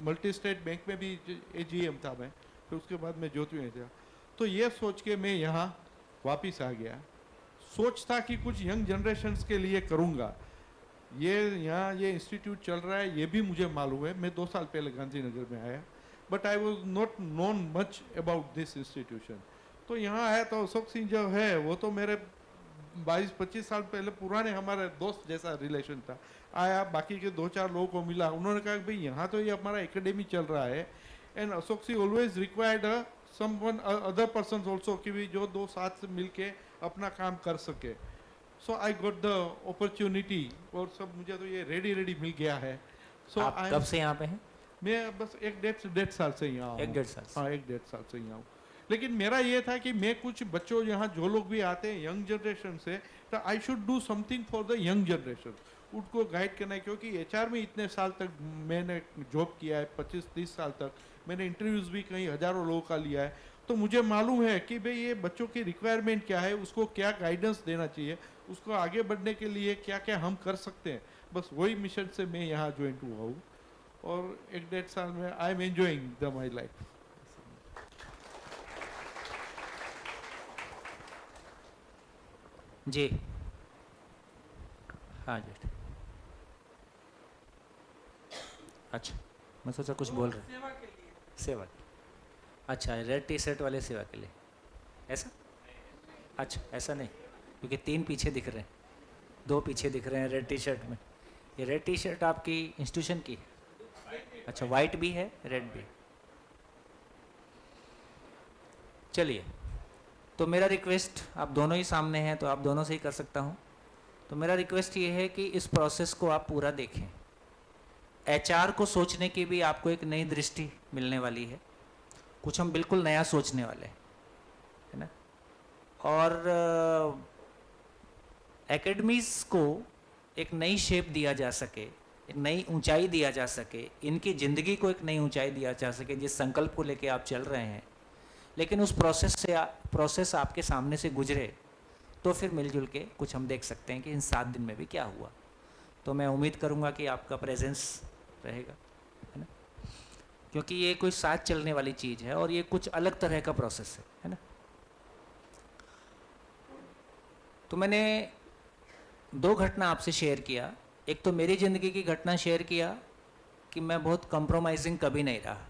Speaker 19: मल्टी स्टेट बैंक में भी AGM था मैं, फिर उसके बाद मैं ज्योति में था। तो ये सोच के मैं यहाँ वापिस आ गया। सोच था कि कुछ यंग जनरेशन्स के लिए करूँगा। ये यहाँ ये इंस्टीट्यूट चल रहा है, ये भी मुझे मालूम है। मैं 2 साल पहले गांधीनगर में आया, but I was not known much about this institution. तो यहाँ आया तो अशोक सिंह जो है वो तो मेरे 22-25 साल पहले पुराने हमारे दोस्त जैसा रिलेशन था। आया, बाकी के 2-4 लोगों को मिला, उन्होंने कहा कि भाई यहाँ तो ये हमारा एकेडमी चल रहा है and Ashok Singh always required someone other person also, कि भी जो 2 साथ से मिलके अपना काम कर सके। सो आई गॉट द अपॉर्चुनिटी, और सब मुझे तो ये रेडी मिल गया है। सो
Speaker 3: आप कब से यहाँ पे हैं?
Speaker 19: मैं बस 1-1.5 साल से यहाँ हूँ।
Speaker 3: 1-1.5 साल?
Speaker 19: हाँ, 1-1.5 साल से यहाँ हूँ। लेकिन मेरा ये था कि मैं कुछ बच्चों, यहाँ जो लोग भी आते हैं यंग जनरेशन से, तो I should do something for the young generation, उनको गाइड करना है। क्योंकि HR में इतने साल तक मैंने जॉब किया है, 25-30 साल तक मैंने इंटरव्यूज़ भी कई हज़ारों लोगों का लिया है। तो मुझे मालूम है कि भाई ये बच्चों की रिक्वायरमेंट क्या है, उसको क्या गाइडेंस देना चाहिए, उसको आगे बढ़ने के लिए क्या क्या हम कर सकते हैं। बस वही मिशन से मैं यहाँ ज्वाइन हुआ हूँ, और 1-1.5 साल में I am enjoying the my life.
Speaker 3: जी हाँ जी। अच्छा, मैं सोचा कुछ बोल रहे हैं। सेवा के लिए। अच्छा, रेड T-शर्ट वाले सेवा के लिए ऐसा? अच्छा, ऐसा नहीं, क्योंकि 3 पीछे दिख रहे हैं, 2 पीछे दिख रहे हैं रेड T-शर्ट में। ये रेड T-शर्ट आपकी इंस्टीट्यूशन की है? अच्छा, वाइट भी है, रेड भी। चलिए, तो मेरा रिक्वेस्ट, आप दोनों ही सामने हैं तो आप दोनों से ही कर सकता हूँ। तो मेरा रिक्वेस्ट ये है कि इस प्रोसेस को आप पूरा देखें। HR को सोचने की भी आपको एक नई दृष्टि मिलने वाली है, कुछ हम बिल्कुल नया सोचने वाले हैं, है ना। और एकेडमीज़ को एक नई शेप दिया जा सके, एक नई ऊंचाई दिया जा सके, इनकी ज़िंदगी को एक नई ऊंचाई दिया जा सके, जिस संकल्प को लेके आप चल रहे हैं। लेकिन उस प्रोसेस आपके सामने से गुजरे तो फिर मिलजुल के कुछ हम देख सकते हैं कि इन 7 दिन में भी क्या हुआ। तो मैं उम्मीद करूँगा कि आपका प्रेजेंस रहेगा, है ना, क्योंकि ये कोई साथ चलने वाली चीज़ है और ये कुछ अलग तरह का प्रोसेस है ना। तो मैंने 2 घटना आपसे शेयर किया। एक तो मेरी ज़िंदगी की घटना शेयर किया कि मैं बहुत कंप्रोमाइजिंग कभी नहीं रहा।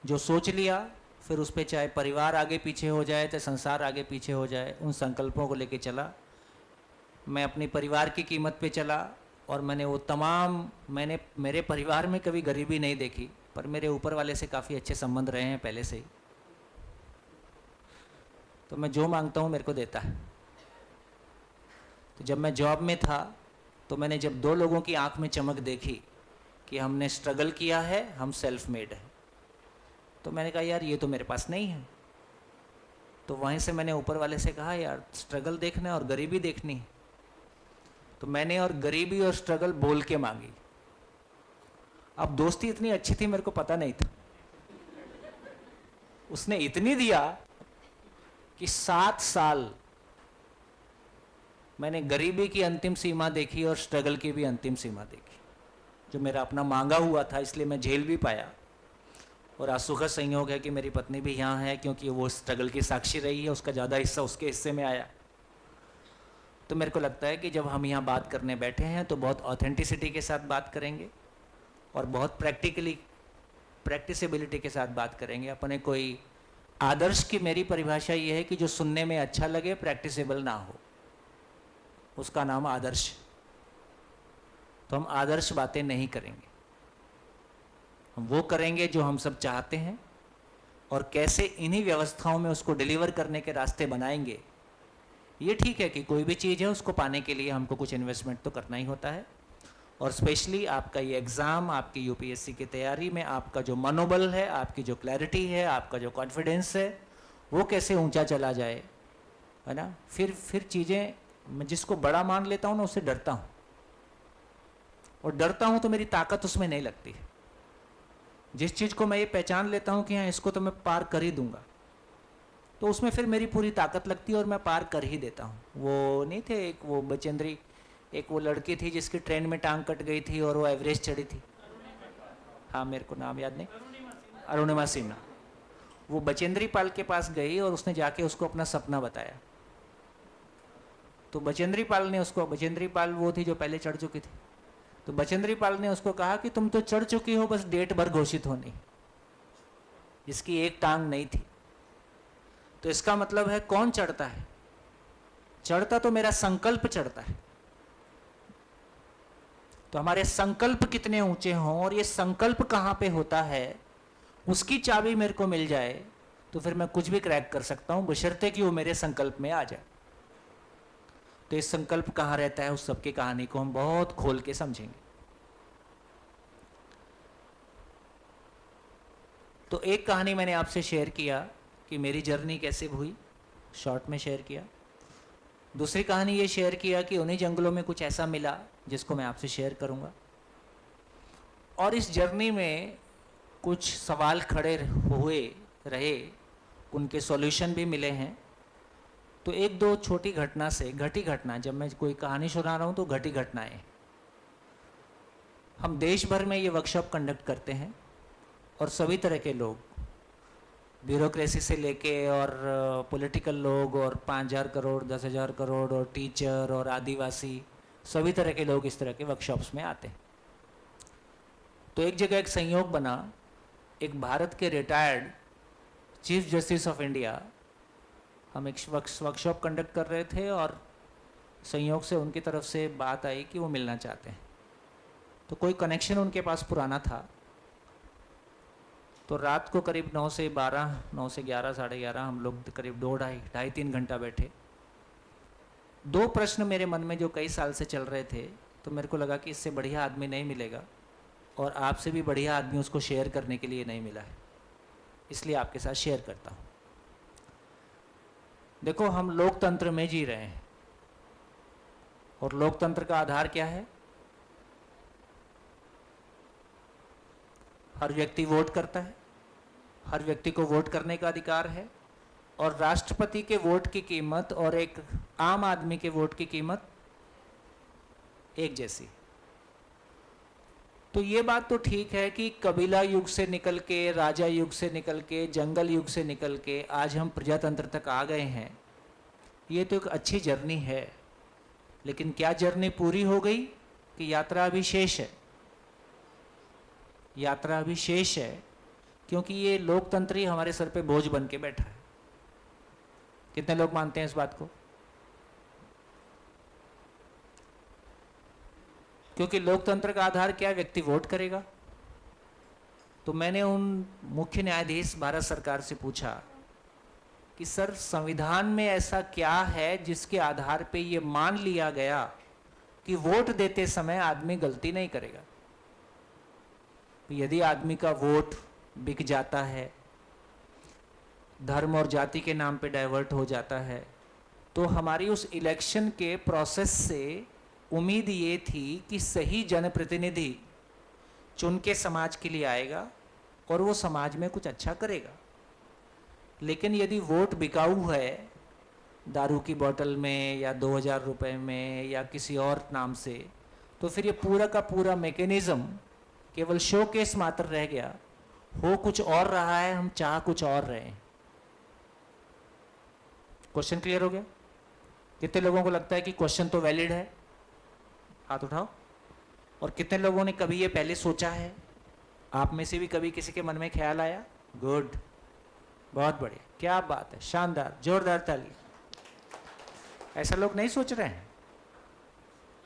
Speaker 3: जो सोच लिया फिर उस पर चाहे परिवार आगे पीछे हो जाए, चाहे संसार आगे पीछे हो जाए, उन संकल्पों को लेके चला। मैं अपने परिवार की कीमत पे चला और मैंने वो तमाम, मैंने मेरे परिवार में कभी गरीबी नहीं देखी, पर मेरे ऊपर वाले से काफ़ी अच्छे संबंध रहे हैं पहले से ही। तो मैं जो मांगता हूँ मेरे को देता है। तो जब मैं जॉब में था तो मैंने जब 2 लोगों की आंख में चमक देखी कि हमने स्ट्रगल किया है, हम सेल्फ मेड है, तो मैंने कहा यार ये तो मेरे पास नहीं है। तो वहीं से मैंने ऊपर वाले से कहा यार स्ट्रगल देखना है और गरीबी देखनी है। तो मैंने और गरीबी और स्ट्रगल बोल के मांगी। अब दोस्ती इतनी अच्छी थी मेरे को पता नहीं था, उसने इतनी दिया कि 7 साल मैंने गरीबी की अंतिम सीमा देखी और स्ट्रगल की भी अंतिम सीमा देखी, जो मेरा अपना मांगा हुआ था, इसलिए मैं झेल भी पाया। और आज सुखद संयोग है कि मेरी पत्नी भी यहाँ है, क्योंकि वो स्ट्रगल की साक्षी रही है, उसका ज़्यादा हिस्सा उसके हिस्से में आया। तो मेरे को लगता है कि जब हम यहाँ बात करने बैठे हैं तो बहुत ऑथेंटिसिटी के साथ बात करेंगे और बहुत प्रैक्टिसेबिलिटी के साथ बात करेंगे। अपने कोई आदर्श की मेरी परिभाषा ये है कि जो सुनने में अच्छा लगे, प्रैक्टिसेबल ना हो, उसका नाम आदर्श। तो हम आदर्श बातें नहीं करेंगे, हम वो करेंगे जो हम सब चाहते हैं, और कैसे इन्हीं व्यवस्थाओं में उसको डिलीवर करने के रास्ते बनाएंगे। ये ठीक है कि कोई भी चीज़ है उसको पाने के लिए हमको कुछ इन्वेस्टमेंट तो करना ही होता है, और स्पेशली आपका ये एग्ज़ाम, आपकी यूपीएससी की तैयारी में आपका जो मनोबल है, आपकी जो क्लैरिटी है, आपका जो कॉन्फिडेंस है, वो कैसे ऊंचा चला जाए, है ना। फिर चीज़ें, मैं जिसको बड़ा मान लेता हूँ ना उससे डरता हूँ, और डरता हूँ तो मेरी ताकत उसमें नहीं लगती। जिस चीज़ को मैं ये पहचान लेता हूँ कि हाँ इसको तो मैं पार कर ही दूंगा, तो उसमें फिर मेरी पूरी ताकत लगती है और मैं पार कर ही देता हूँ। वो नहीं थे एक वो बचेंद्री, एक वो लड़की थी जिसकी ट्रेन में टांग कट गई थी और वो एवरेस्ट चढ़ी थी, हाँ मेरे को नाम याद नहीं, अरुणिमा सिन्हा। वो बचेंद्री पाल के पास गई और उसने जाके उसको अपना सपना बताया। तो बचेंद्री पाल ने उसको, बचेंद्री पाल वो थी जो पहले चढ़ चुकी थी, तो बचेंद्री पाल ने उसको कहा कि तुम तो चढ़ चुकी हो, बस डेट भर घोषित होनी, जिसकी एक टांग नहीं थी। तो इसका मतलब है कौन चढ़ता है? चढ़ता तो मेरा संकल्प चढ़ता है। तो हमारे संकल्प कितने ऊंचे हों और ये संकल्प कहाँ पे होता है, उसकी चाबी मेरे को मिल जाए तो फिर मैं कुछ भी क्रैक कर सकता हूँ, बशर्ते कि वो मेरे संकल्प में आ जाए। तो ये संकल्प कहाँ रहता है, उस सबकी कहानी को हम बहुत खोल के समझेंगे। तो एक कहानी मैंने आपसे शेयर किया कि मेरी जर्नी कैसे हुई, शॉर्ट में शेयर किया। दूसरी कहानी ये शेयर किया कि उन्हीं जंगलों में कुछ ऐसा मिला जिसको मैं आपसे शेयर करूंगा। और इस जर्नी में कुछ सवाल खड़े हुए रहे, उनके सॉल्यूशन भी मिले हैं। तो एक दो छोटी घटना से, घटी घटना, जब मैं कोई कहानी सुना रहा हूँ तो घटी घटनाएं। हम देश भर में ये वर्कशॉप कंडक्ट करते हैं और सभी तरह के लोग, ब्यूरोक्रेसी से लेके और पॉलिटिकल लोग और 5,000 करोड़ 10,000 करोड़ और टीचर और आदिवासी, सभी तरह के लोग इस तरह के वर्कशॉप्स में आते हैं। तो एक जगह एक संयोग बना, एक भारत के retired chief justice of India, हम एक वर्कशॉप कंडक्ट कर रहे थे और संयोग से उनकी तरफ से बात आई कि वो मिलना चाहते हैं। तो कोई कनेक्शन उनके पास पुराना था। तो रात को करीब 9 से 12, 9 से 11, साढ़े 11 हम लोग करीब 2-2.5-3 घंटा बैठे। 2 प्रश्न मेरे मन में जो कई साल से चल रहे थे, तो मेरे को लगा कि इससे बढ़िया आदमी नहीं मिलेगा और आपसे भी बढ़िया आदमी उसको शेयर करने के लिए नहीं मिला है, इसलिए आपके साथ शेयर करता हूँ। देखो, हम लोकतंत्र में जी रहे हैं और लोकतंत्र का आधार क्या है? हर व्यक्ति वोट करता है, हर व्यक्ति को वोट करने का अधिकार है, और राष्ट्रपति के वोट की कीमत और एक आम आदमी के वोट की कीमत एक जैसी। तो ये बात तो ठीक है कि कबीला युग से निकल के, राजा युग से निकल के, जंगल युग से निकल के आज हम प्रजातंत्र तक आ गए हैं। ये तो एक अच्छी जर्नी है, लेकिन क्या जर्नी पूरी हो गई कि यात्रा अभी शेष है? यात्रा अभी शेष है, क्योंकि ये लोकतंत्र ही हमारे सर पे बोझ बन के बैठा है। कितने लोग मानते हैं इस बात को? क्योंकि लोकतंत्र का आधार क्या? व्यक्ति वोट करेगा। तो मैंने उन मुख्य न्यायाधीश भारत सरकार से पूछा कि सर, संविधान में ऐसा क्या है जिसके आधार पे ये मान लिया गया कि वोट देते समय आदमी गलती नहीं करेगा? यदि आदमी का वोट बिक जाता है, धर्म और जाति के नाम पे डाइवर्ट हो जाता है। तो हमारी उस इलेक्शन के प्रोसेस से उम्मीद ये थी कि सही जनप्रतिनिधि चुन के समाज के लिए आएगा और वो समाज में कुछ अच्छा करेगा। लेकिन यदि वोट बिकाऊ है, दारू की बोतल में या 2000 रुपए में या किसी और नाम से, तो फिर ये पूरा का पूरा मैकेनिज्म केवल शोकेस मात्र रह गया। हो कुछ और रहा है, हम चाह कुछ और रहे हैं। क्वेश्चन क्लियर हो गया? कितने लोगों को लगता है कि क्वेश्चन तो वैलिड है? हाथ उठाओ। और कितने लोगों ने कभी ये पहले सोचा है? आप में से भी कभी किसी के मन में ख्याल आया? गुड, बहुत बढ़िया, क्या बात है, शानदार, जोरदार ताली। ऐसा लोग नहीं सोच रहे हैं।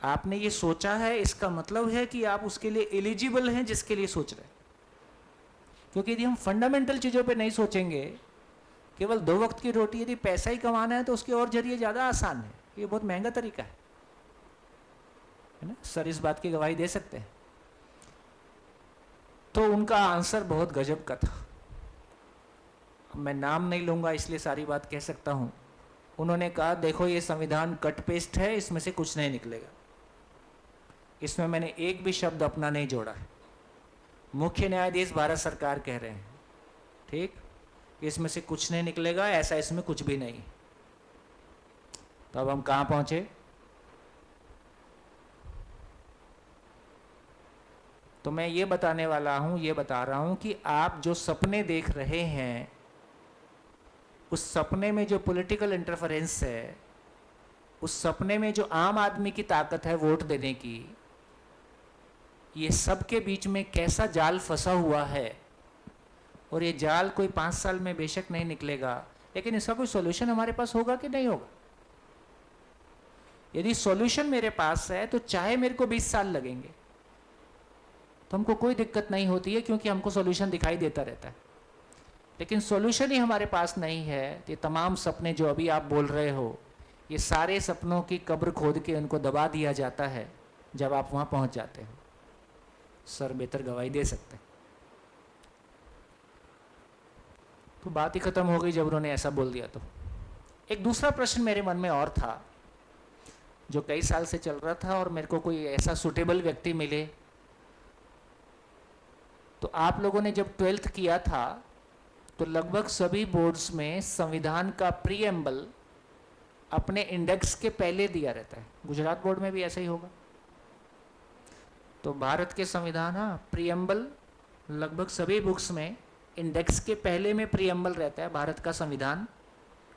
Speaker 3: आपने ये सोचा है, इसका मतलब है कि आप उसके लिए एलिजिबल हैं जिसके लिए सोच रहे हैं। क्योंकि यदि हम फंडामेंटल चीज़ों पे नहीं सोचेंगे, केवल 2 वक्त की रोटी, यदि पैसा ही कमाना है तो उसके और जरिए ज़्यादा आसान है। ये बहुत महंगा तरीका है ना? सर इस बात की गवाही दे सकते हैं। तो उनका आंसर बहुत गजब का था। मैं नाम नहीं लूँगा इसलिए सारी बात कह सकता हूँ। उन्होंने कहा, देखो ये संविधान कट पेस्ट है, इसमें से कुछ नहीं निकलेगा। इसमें मैंने एक भी शब्द अपना नहीं जोड़ा है। मुख्य न्यायाधीश भारत सरकार कह रहे हैं, ठीक, इसमें से कुछ नहीं निकलेगा, ऐसा इसमें कुछ भी नहीं। तो अब हम कहाँ पहुंचे? तो मैं ये बताने वाला हूं, ये बता रहा हूं कि आप जो सपने देख रहे हैं, उस सपने में जो पॉलिटिकल इंटरफेरेंस है, उस सपने में जो आम आदमी की ताकत है वोट देने की, ये सब के बीच में कैसा जाल फंसा हुआ है। और ये जाल कोई 5 साल में बेशक नहीं निकलेगा, लेकिन इसका कोई सॉल्यूशन हमारे पास होगा कि नहीं होगा? यदि सॉल्यूशन मेरे पास है तो चाहे मेरे को 20 साल लगेंगे तो हमको कोई दिक्कत नहीं होती है, क्योंकि हमको सॉल्यूशन दिखाई देता रहता है। लेकिन सॉल्यूशन ही हमारे पास नहीं है तो ये तमाम सपने जो अभी आप बोल रहे हो, ये सारे सपनों की कब्र खोद के उनको दबा दिया जाता है जब आप वहाँ पहुँच जाते हो। सर बेहतर गवाही दे सकते हैं। तो बात ही खत्म हो गई जब उन्होंने ऐसा बोल दिया। तो एक दूसरा प्रश्न मेरे मन में और था, जो कई साल से चल रहा था, और मेरे को कोई ऐसा सुटेबल व्यक्ति मिले। तो आप लोगों ने जब 12th किया था तो लगभग सभी बोर्ड्स में संविधान का प्रीएम्बल अपने इंडेक्स के पहले दिया रहता है। गुजरात बोर्ड में भी ऐसा ही होगा। तो भारत के संविधान, हाँ, प्रीएम्बल लगभग सभी बुक्स में इंडेक्स के पहले में प्रीएम्बल रहता है। भारत का संविधान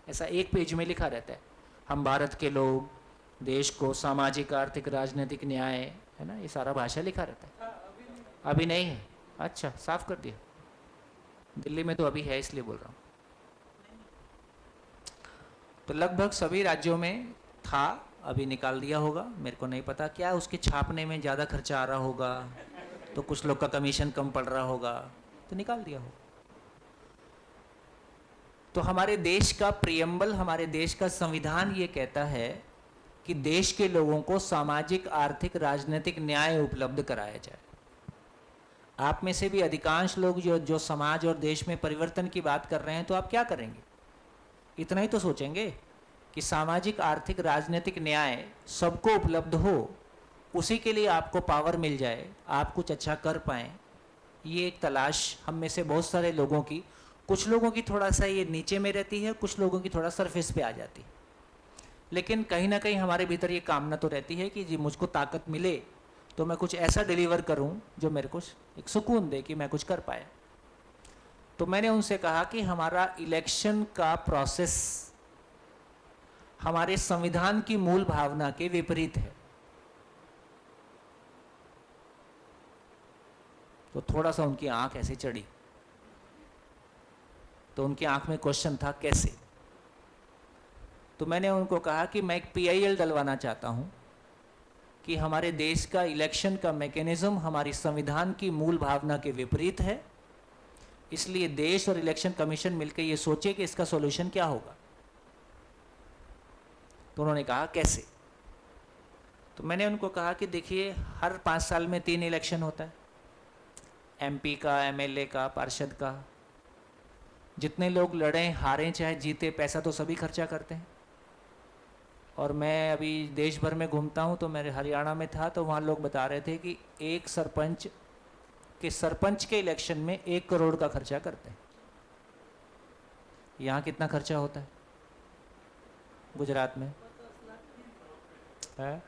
Speaker 3: ऐसा एक पेज में लिखा रहता है, हम भारत के लोग, देश को सामाजिक, आर्थिक, राजनीतिक न्याय, है ना, ये सारा भाषा लिखा रहता है। अभी नहीं है? अच्छा, साफ कर दिया। दिल्ली में तो अभी है, इसलिए बोल रहा हूँ। तो लगभग सभी राज्यों में था, अभी निकाल दिया होगा, मेरे को नहीं पता। क्या उसके छापने में ज़्यादा खर्चा आ रहा होगा, तो कुछ लोग का कमीशन कम पड़ रहा होगा, तो निकाल दिया होगा। तो हमारे देश का प्रीएम्बल, हमारे देश का संविधान ये कहता है कि देश के लोगों को सामाजिक, आर्थिक, राजनीतिक न्याय उपलब्ध कराया जाए। आप में से भी अधिकांश लोग जो समाज और देश में परिवर्तन की बात कर रहे हैं, तो आप क्या करेंगे? इतना ही तो सोचेंगे कि सामाजिक, आर्थिक, राजनीतिक न्याय सबको उपलब्ध हो, उसी के लिए आपको पावर मिल जाए, आप कुछ अच्छा कर पाएँ। ये एक तलाश हम में से बहुत सारे लोगों की, कुछ लोगों की थोड़ा सा ये नीचे में रहती है, कुछ लोगों की थोड़ा सरफेस पे आ जाती है। लेकिन कहीं ना कहीं हमारे भीतर ये कामना तो रहती है कि जी मुझको ताकत मिले तो मैं कुछ ऐसा डिलीवर करूं जो मेरे को एक सुकून दे कि मैं कुछ कर पाया। तो मैंने उनसे कहा कि हमारा इलेक्शन का प्रोसेस हमारे संविधान की मूल भावना के विपरीत है। तो थोड़ा सा उनकी आंख ऐसे चढ़ी। तो उनकी आंख में क्वेश्चन था, कैसे? तो मैंने उनको कहा कि मैं एक PIL डलवाना चाहता हूं कि हमारे देश का इलेक्शन का मैकेनिज्म हमारी संविधान की मूल भावना के विपरीत है, इसलिए देश और इलेक्शन कमीशन मिलकर ये सोचे कि इसका सॉल्यूशन क्या होगा। तो उन्होंने कहा कैसे? तो मैंने उनको कहा कि देखिए, हर 5 साल में 3 इलेक्शन होता है, MP का, MLA का, पार्षद का। जितने लोग लड़े हारे चाहे जीते, पैसा तो सभी खर्चा करते हैं। और मैं अभी देश भर में घूमता हूँ, तो मेरे हरियाणा में था, तो वहाँ लोग बता रहे थे कि एक सरपंच के इलेक्शन में 1 करोड़ का खर्चा करते हैं। यहाँ कितना खर्चा होता है गुजरात में है?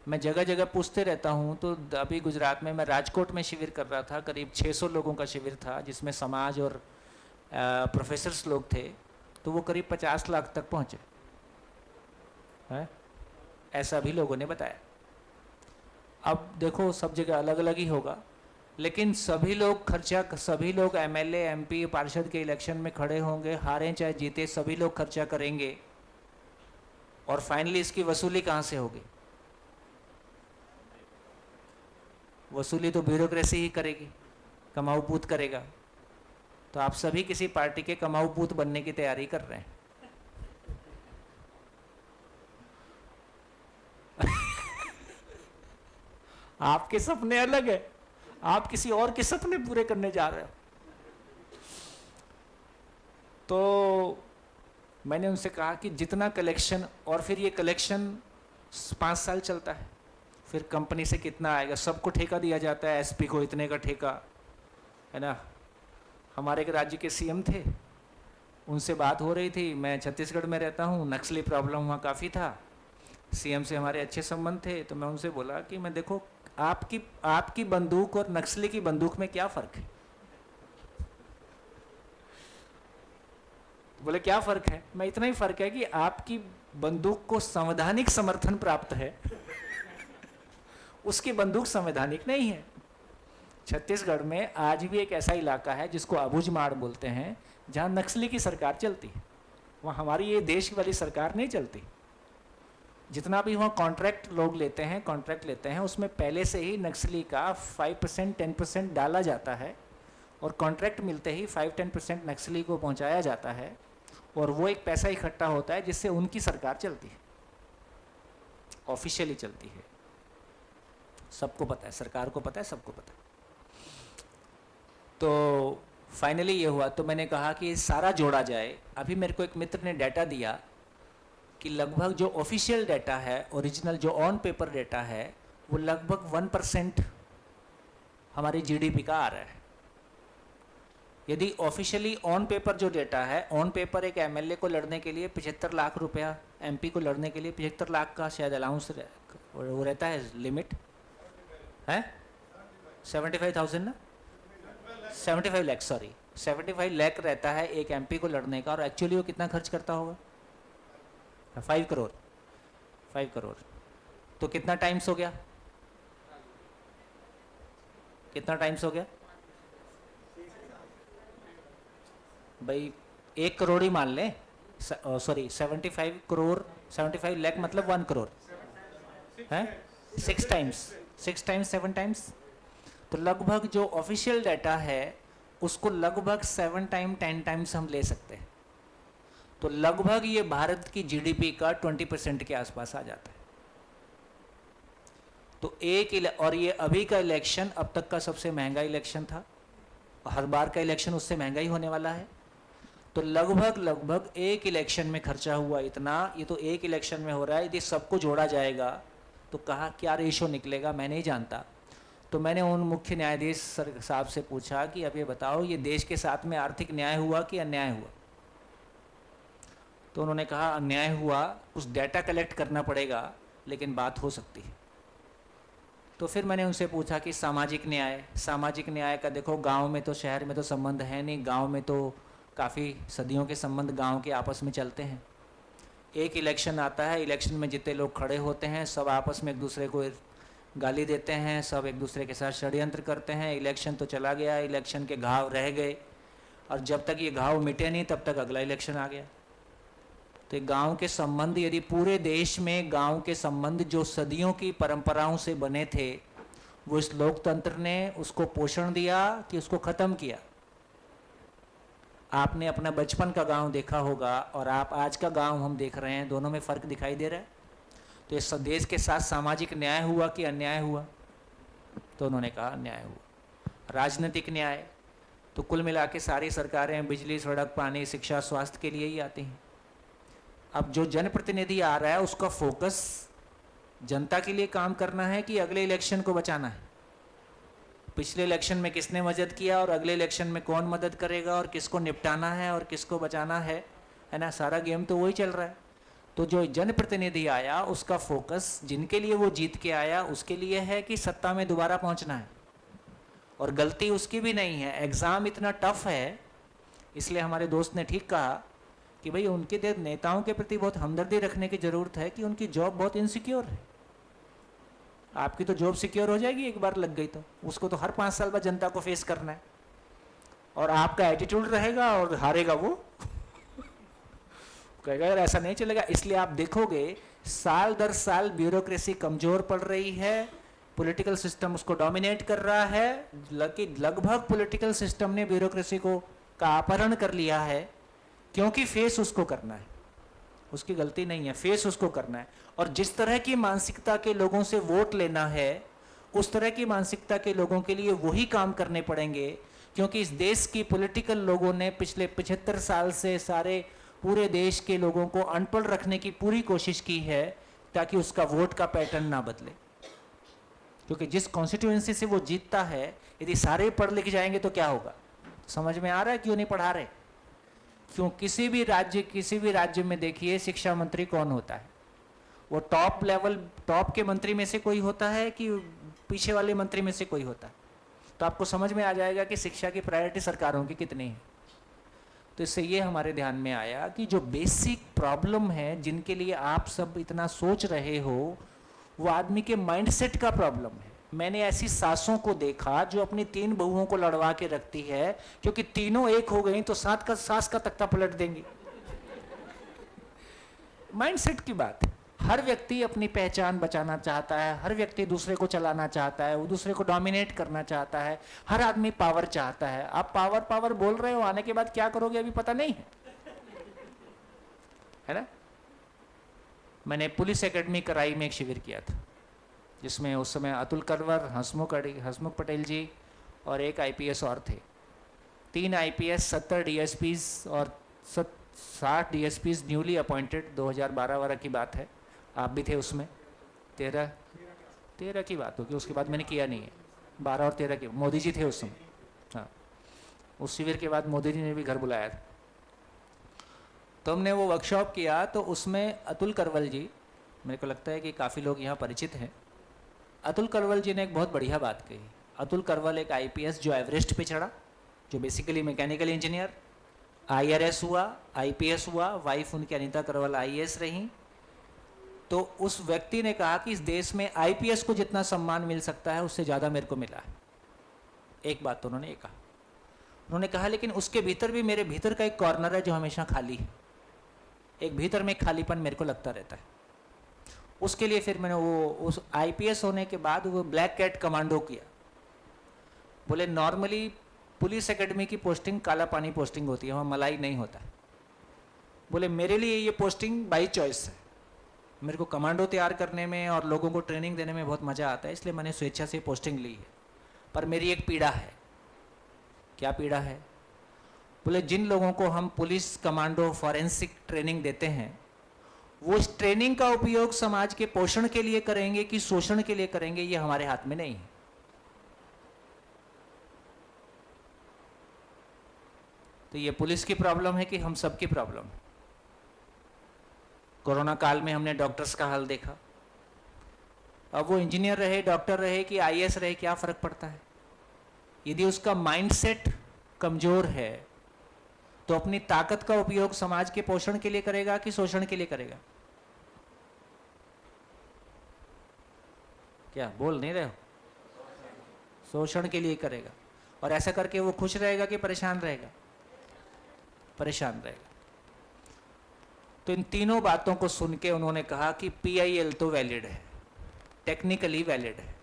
Speaker 3: मैं जगह जगह पूछते रहता हूँ। तो अभी गुजरात में मैं राजकोट में शिविर कर रहा था, करीब 600 लोगों का शिविर था, जिसमें समाज और प्रोफेसर्स लोग थे। तो वो करीब 50 लाख तक पहुँचे है, ऐसा भी लोगों ने बताया। अब देखो सब जगह अलग अलग ही होगा, लेकिन सभी लोग एमएलए एमपी पार्षद के इलेक्शन में खड़े होंगे, हारें चाहे जीते, सभी लोग खर्चा करेंगे। और फाइनली इसकी वसूली कहाँ से होगी? वसूली तो ब्यूरोक्रेसी ही करेगी, कमाऊ पूत करेगा। तो आप सभी किसी पार्टी के कमाऊ पूत बनने की तैयारी कर रहे हैं। आपके सपने अलग है, आप किसी और के सपने पूरे करने जा रहे हो। तो मैंने उनसे कहा कि जितना कलेक्शन, और फिर ये कलेक्शन 5 साल चलता है, फिर कंपनी से कितना आएगा, सबको ठेका दिया जाता है, एसपी को इतने का ठेका है ना। हमारे एक राज्य के सीएम थे, उनसे बात हो रही थी, मैं छत्तीसगढ़ में रहता हूँ, नक्सली प्रॉब्लम वहाँ काफ़ी था, सीएम से हमारे अच्छे संबंध थे। तो मैं उनसे बोला कि मैं देखो आपकी बंदूक और नक्सली की बंदूक में क्या फ़र्क है? बोले क्या फ़र्क है? मैं इतना ही फ़र्क है कि आपकी बंदूक को संवैधानिक समर्थन प्राप्त है, उसकी बंदूक संवैधानिक नहीं है। छत्तीसगढ़ में आज भी एक ऐसा इलाका है जिसको अबूझमाड़ बोलते हैं, जहाँ नक्सली की सरकार चलती है। वहाँ हमारी ये देश वाली सरकार नहीं चलती। जितना भी वहाँ कॉन्ट्रैक्ट लोग लेते हैं, उसमें पहले से ही नक्सली का 5% 10% डाला जाता है, और कॉन्ट्रैक्ट मिलते ही 5-10% नक्सली को पहुँचाया जाता है, और वो एक पैसा इकट्ठा होता है जिससे उनकी सरकार चलती है, ऑफिशियली चलती है। सबको पता है, सरकार को पता है, सबको पता है। तो फाइनली ये हुआ, तो मैंने कहा कि सारा जोड़ा जाए। अभी मेरे को एक मित्र ने डाटा दिया कि लगभग जो ऑफिशियल डाटा है, ओरिजिनल जो ऑन पेपर डाटा है, वो लगभग 1% हमारी जीडीपी का आ रहा है। यदि ऑफिशियली ऑन पेपर जो डाटा है, ऑन पेपर एक एमएलए को लड़ने के लिए 75 लाख रुपया, एमपी को लड़ने के लिए 75 लाख का शायद अलाउंस वो रहता है, लिमिट है 75,000 ना, 75 लाख, सॉरी 75 लाख रहता है एक एमपी को लड़ने का। और एक्चुअली वो कितना खर्च करता होगा? 5 करोड़। 5 करोड़ तो कितना टाइम्स हो गया? कितना टाइम्स हो गया भाई? 1 करोड़ ही मान लें, सॉरी 75 करोड़, 75 लाख मतलब 1 करोड़ है, 6 टाइम्स 7 टाइम्स। तो लगभग जो ऑफिशियल डाटा है उसको लगभग 7 टाइम 10 टाइम्स हम ले सकते हैं। तो लगभग ये भारत की जीडीपी का 20% के आसपास आ जाता है। तो और ये अभी का इलेक्शन अब तक का सबसे महंगा इलेक्शन था, हर बार का इलेक्शन उससे महंगा ही होने वाला है। तो लगभग एक इलेक्शन में खर्चा हुआ इतना, ये तो एक इलेक्शन में हो रहा है। यदि सबको जोड़ा जाएगा तो कहा क्या रेशो निकलेगा मैं नहीं जानता। तो मैंने उन मुख्य न्यायाधीश साहब से पूछा कि अब ये बताओ, ये देश के साथ में आर्थिक न्याय हुआ कि अन्याय हुआ? तो उन्होंने कहा अन्याय हुआ, कुछ डाटा कलेक्ट करना पड़ेगा, लेकिन बात हो सकती है। तो फिर मैंने उनसे पूछा कि सामाजिक न्याय का देखो, गांव में तो शहर में तो संबंध है नहीं, गांव में तो काफ़ी सदियों के संबंध गांव के आपस में चलते हैं। एक इलेक्शन आता है, इलेक्शन में जितने लोग खड़े होते हैं सब आपस में एक दूसरे को गाली देते हैं, सब एक दूसरे के साथ षड्यंत्र करते हैं। इलेक्शन तो चला गया, इलेक्शन के घाव रह गए, और जब तक ये घाव मिटे नहीं तब तक अगला इलेक्शन आ गया। तो गांव के संबंध, यदि पूरे देश में गांव के संबंध जो सदियों की परंपराओं से बने थे, वो इस लोकतंत्र ने उसको पोषण दिया कि उसको ख़त्म किया। आपने अपना बचपन का गांव देखा होगा और आप आज का गांव हम देख रहे हैं, दोनों में फ़र्क दिखाई दे रहा है। तो इस देश के साथ सामाजिक न्याय हुआ कि अन्याय हुआ? तो उन्होंने कहा अन्याय हुआ। राजनीतिक न्याय, तो कुल मिला के सारी सरकारें बिजली, सड़क, पानी, शिक्षा, स्वास्थ्य के लिए ही आती हैं। अब जो जनप्रतिनिधि आ रहा है उसका फोकस जनता के लिए काम करना है कि अगले इलेक्शन को बचाना है। पिछले इलेक्शन में किसने मदद किया और अगले इलेक्शन में कौन मदद करेगा और किसको निपटाना है और किसको बचाना है ना, सारा गेम तो वही चल रहा है। तो जो जनप्रतिनिधि आया उसका फोकस जिनके लिए वो जीत के आया उसके लिए है कि सत्ता में दोबारा पहुंचना है, और गलती उसकी भी नहीं है। एग्ज़ाम इतना टफ है, इसलिए हमारे दोस्त ने ठीक कहा कि भाई उनके नेताओं के प्रति बहुत हमदर्दी रखने की ज़रूरत है कि उनकी जॉब बहुत इनसिक्योर है। आपकी तो जॉब सिक्योर हो जाएगी एक बार लग गई तो, उसको तो हर 5 साल बाद जनता को फेस करना है, और आपका एटीट्यूड रहेगा और हारेगा वो कहेगा यार ऐसा नहीं चलेगा। इसलिए आप देखोगे साल दर साल ब्यूरोक्रेसी कमज़ोर पड़ रही है, पॉलिटिकल सिस्टम उसको डोमिनेट कर रहा है। लगभग पॉलिटिकल सिस्टम ने ब्यूरोक्रेसी को का अपहरण कर लिया है, क्योंकि फेस उसको करना है, उसकी गलती नहीं है, फेस उसको करना है। और जिस तरह की मानसिकता के लोगों से वोट लेना है उस तरह की मानसिकता के लोगों के लिए वही काम करने पड़ेंगे, क्योंकि इस देश की पॉलिटिकल लोगों ने पिछले 75 साल से सारे पूरे देश के लोगों को अनपढ़ रखने की पूरी कोशिश की है ताकि उसका वोट का पैटर्न ना बदले। क्योंकि जिस कॉन्स्टिट्यूएंसी से वो जीतता है, यदि सारे पढ़ लिख जाएंगे तो क्या होगा? समझ में आ रहा है क्यों नहीं पढ़ा रहे? क्यों किसी भी राज्य में देखिए शिक्षा मंत्री कौन होता है? वो टॉप के मंत्री में से कोई होता है कि पीछे वाले मंत्री में से कोई होता है? तो आपको समझ में आ जाएगा कि शिक्षा की प्रायोरिटी सरकारों की कितनी है। तो इससे ये हमारे ध्यान में आया कि जो बेसिक प्रॉब्लम है जिनके लिए आप सब इतना सोच रहे हो, वो आदमी के माइंडसेट का प्रॉब्लम है। मैंने ऐसी सासों को देखा जो अपनी 3 बहुओं को लड़वा के रखती है, क्योंकि तीनों एक हो गई तो सास का तख्ता पलट देंगी। माइंडसेट की बात है। हर व्यक्ति अपनी पहचान बचाना चाहता है, हर व्यक्ति दूसरे को चलाना चाहता है, वो दूसरे को डोमिनेट करना चाहता है, हर आदमी पावर चाहता है। आप पावर बोल रहे हो, आने के बाद क्या करोगे अभी पता नहीं है ना? मैंने पुलिस एकेडमी कराई में एक शिविर किया था, जिसमें उस समय अतुल करवर, हंसमुख पटेल जी और एक आईपीएस और थे। 3 आईपीएस, 70 डीएसपीज और 60 डीएसपीज न्यूली अपॉइंटेड। 2012 की बात है, आप भी थे उसमें। 13 की बात होगी, उसके बाद मैंने किया नहीं है। 12 और 13 की, मोदी जी थे उस समय। हाँ, उस शिविर के बाद मोदी जी ने भी घर बुलाया था। तो हमने वो वर्कशॉप किया, तो उसमें अतुल करवल जी, मेरे को लगता है कि काफ़ी लोग यहाँ परिचित हैं। अतुल करवल जी ने एक बहुत बढ़िया बात कही। अतुल करवल एक आईपीएस जो एवरेस्ट पे चढ़ा, जो बेसिकली मैकेनिकल इंजीनियर, आईआरएस हुआ, आईपीएस हुआ, वाइफ उनकी अनीता करवल आईएएस रही। तो उस व्यक्ति ने कहा कि इस देश में आईपीएस को जितना सम्मान मिल सकता है उससे ज़्यादा मेरे को मिला है। एक बात तो उन्होंने ये कहा। उन्होंने कहा लेकिन उसके भीतर भी मेरे भीतर का एक कॉर्नर है जो हमेशा खाली है। एक भीतर में खालीपन मेरे को लगता रहता है। उसके लिए फिर मैंने वो उस आईपीएस होने के बाद वो ब्लैक कैट कमांडो किया। बोले नॉर्मली पुलिस एकेडमी की पोस्टिंग काला पानी पोस्टिंग होती है, वहाँ मलाई नहीं होता है। बोले मेरे लिए ये पोस्टिंग बाई चॉइस है। मेरे को कमांडो तैयार करने में और लोगों को ट्रेनिंग देने में बहुत मज़ा आता है, इसलिए मैंने स्वेच्छा से पोस्टिंग ली है। पर मेरी एक पीड़ा है। क्या पीड़ा है? बोले जिन लोगों को हम पुलिस, कमांडो, फॉरेंसिक ट्रेनिंग देते हैं, वो इस ट्रेनिंग का उपयोग समाज के पोषण के लिए करेंगे कि शोषण के लिए करेंगे, ये हमारे हाथ में नहीं है। तो ये पुलिस की प्रॉब्लम है कि हम सबकी प्रॉब्लम है। कोरोना काल में हमने डॉक्टर्स का हाल देखा। अब वो इंजीनियर रहे, डॉक्टर रहे कि आईएएस रहे, क्या फर्क पड़ता है? यदि उसका माइंडसेट कमजोर है तो अपनी ताकत का उपयोग समाज के पोषण के लिए करेगा कि शोषण के लिए करेगा? क्या बोल नहीं रहे हो? शोषण के लिए करेगा। और ऐसा करके वो खुश रहेगा कि परेशान रहेगा? परेशान रहेगा। तो इन तीनों बातों को सुन के उन्होंने कहा कि पीआईएल तो वैलिड है, टेक्निकली वैलिड है।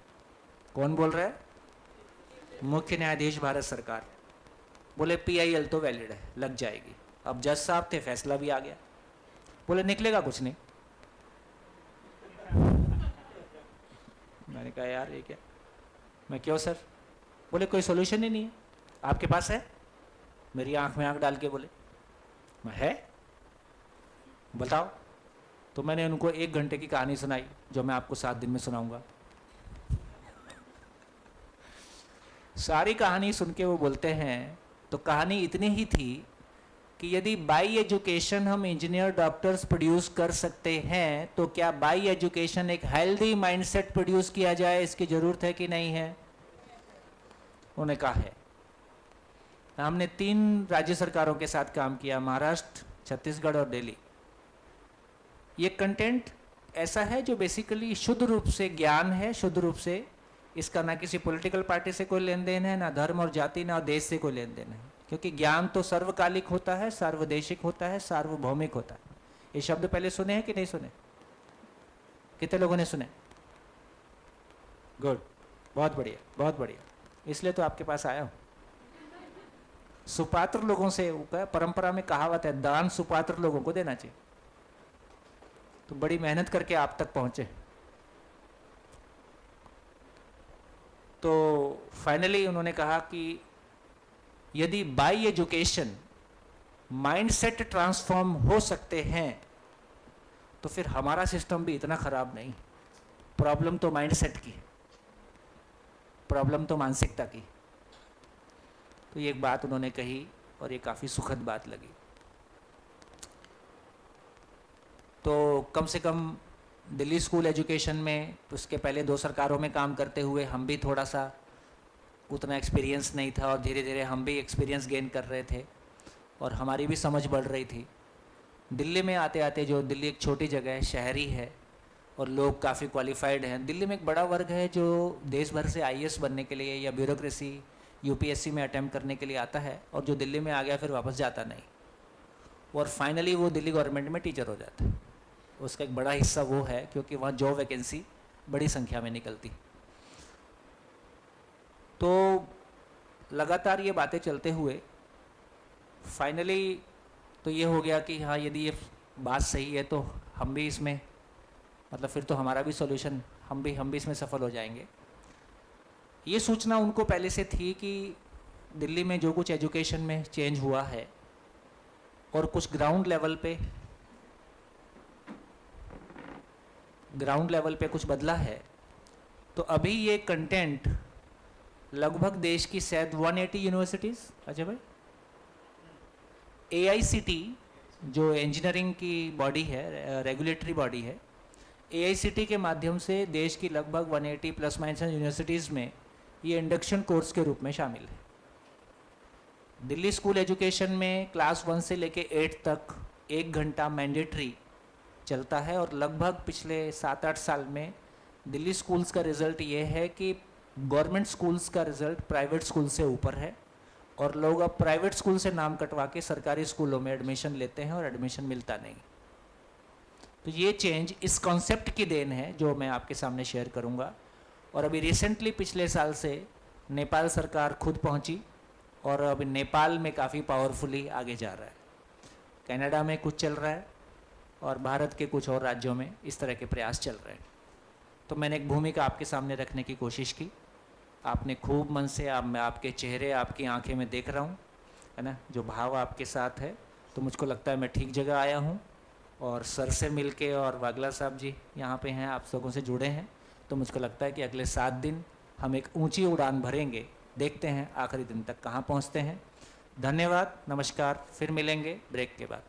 Speaker 3: कौन बोल रहा है? मुख्य न्यायाधीश भारत सरकार। बोले पीआईएल तो वैलिड है, लग जाएगी। अब जज साहब थे, फैसला भी आ गया। बोले निकलेगा कुछ नहीं। मैंने कहा यार ये क्या? मैं क्यों सर? बोले कोई सोल्यूशन ही नहीं है। आपके पास है? मेरी आंख में आंख डाल के बोले, मैं है बताओ। तो मैंने उनको 1 घंटे की कहानी सुनाई जो मैं आपको 7 दिन में सुनाऊंगा। सारी कहानी सुन के वो बोलते हैं, तो कहानी इतनी ही थी कि यदि बाई एजुकेशन हम इंजीनियर डॉक्टर्स प्रोड्यूस कर सकते हैं, तो क्या बाई एजुकेशन एक हेल्दी माइंडसेट प्रोड्यूस किया जाए, इसकी जरूरत है कि नहीं है? उन्होंने कहा है। हमने 3 राज्य सरकारों के साथ काम किया, महाराष्ट्र, छत्तीसगढ़ और दिल्ली। ये कंटेंट ऐसा है जो बेसिकली शुद्ध रूप से ज्ञान है, शुद्ध रूप से इसका ना किसी पॉलिटिकल पार्टी से कोई लेन देन है, ना धर्म और जाति, ना देश से कोई लेन देन है, क्योंकि ज्ञान तो सर्वकालिक होता है, सार्वदेशिक होता है, सार्वभौमिक होता है। ये शब्द पहले सुने हैं कि नहीं सुने? कितने लोगों ने सुने? गुड, बहुत बढ़िया, बहुत बढ़िया। इसलिए तो आपके पास आया हूं। सुपात्र लोगों से, परंपरा में कहावत है, दान सुपात्र लोगों को देना चाहिए। तो बड़ी मेहनत करके आप तक पहुंचे। तो फाइनली उन्होंने कहा कि यदि बाई एजुकेशन माइंडसेट ट्रांसफॉर्म हो सकते हैं, तो फिर हमारा सिस्टम भी इतना खराब नहीं। प्रॉब्लम तो माइंडसेट की, प्रॉब्लम तो मानसिकता की। तो ये एक बात उन्होंने कही और ये काफ़ी सुखद बात लगी। तो कम से कम दिल्ली स्कूल एजुकेशन में, उसके पहले 2 सरकारों में काम करते हुए हम भी थोड़ा सा, उतना एक्सपीरियंस नहीं था और धीरे धीरे हम भी एक्सपीरियंस गेन कर रहे थे और हमारी भी समझ बढ़ रही थी। दिल्ली में आते आते, जो दिल्ली एक छोटी जगह है, शहरी है और लोग काफ़ी क्वालिफाइड हैं। दिल्ली में एक बड़ा वर्ग है जो देश भर से IAS बनने के लिए या ब्यूरोक्रेसी UPSC में अटैम्प्ट करने के लिए आता है, और जो दिल्ली में आ गया फिर वापस जाता नहीं, और फाइनली वो दिल्ली गवर्नमेंट में टीचर हो जाता है। उसका एक बड़ा हिस्सा वो है क्योंकि वहाँ जॉब वैकेंसी बड़ी संख्या में निकलती। तो लगातार ये बातें चलते हुए फाइनली तो ये हो गया कि हाँ, यदि ये बात सही है तो हम भी इसमें, मतलब फिर तो हमारा भी सॉल्यूशन, हम भी इसमें सफल हो जाएंगे। ये सूचना उनको पहले से थी कि दिल्ली में जो कुछ एजुकेशन में चेंज हुआ है और कुछ ग्राउंड लेवल पे कुछ बदला है। तो अभी ये कंटेंट लगभग देश की शायद 180 यूनिवर्सिटीज़, अच्छा भाई, AICT जो इंजीनियरिंग की बॉडी है, रेगुलेटरी बॉडी है, AICT के माध्यम से देश की लगभग 180 प्लस माइनस यूनिवर्सिटीज़ में ये इंडक्शन कोर्स के रूप में शामिल है। दिल्ली स्कूल एजुकेशन में क्लास 1 से लेके 8 तक 1 घंटा मैंडेटरी चलता है, और लगभग पिछले 7-8 साल में दिल्ली स्कूल्स का रिज़ल्ट ये है कि गवर्नमेंट स्कूल्स का रिज़ल्ट प्राइवेट स्कूल से ऊपर है, और लोग अब प्राइवेट स्कूल से नाम कटवा के सरकारी स्कूलों में एडमिशन लेते हैं और एडमिशन मिलता नहीं। तो ये चेंज इस कॉन्सेप्ट की देन है जो मैं आपके सामने शेयर करूंगा। और अभी रिसेंटली पिछले साल से नेपाल सरकार खुद पहुंची और अभी नेपाल में काफ़ी पावरफुली आगे जा रहा है। कनाडा में कुछ चल रहा है और भारत के कुछ और राज्यों में इस तरह के प्रयास चल रहे हैं। तो मैंने एक भूमिका आपके सामने रखने की कोशिश की। आपने खूब मन से, मैं आपके चेहरे, आपकी आंखें में देख रहा हूँ, है ना, जो भाव आपके साथ है, तो मुझको लगता है मैं ठीक जगह आया हूँ। और सर से मिलके, और वागला साहब जी यहाँ पे हैं, आप लोगों से जुड़े हैं, तो मुझको लगता है कि अगले 7 दिन हम एक ऊंची उड़ान भरेंगे। देखते हैं आखिरी दिन तक कहाँ पहुँचते हैं। धन्यवाद, नमस्कार, फिर मिलेंगे ब्रेक के बाद।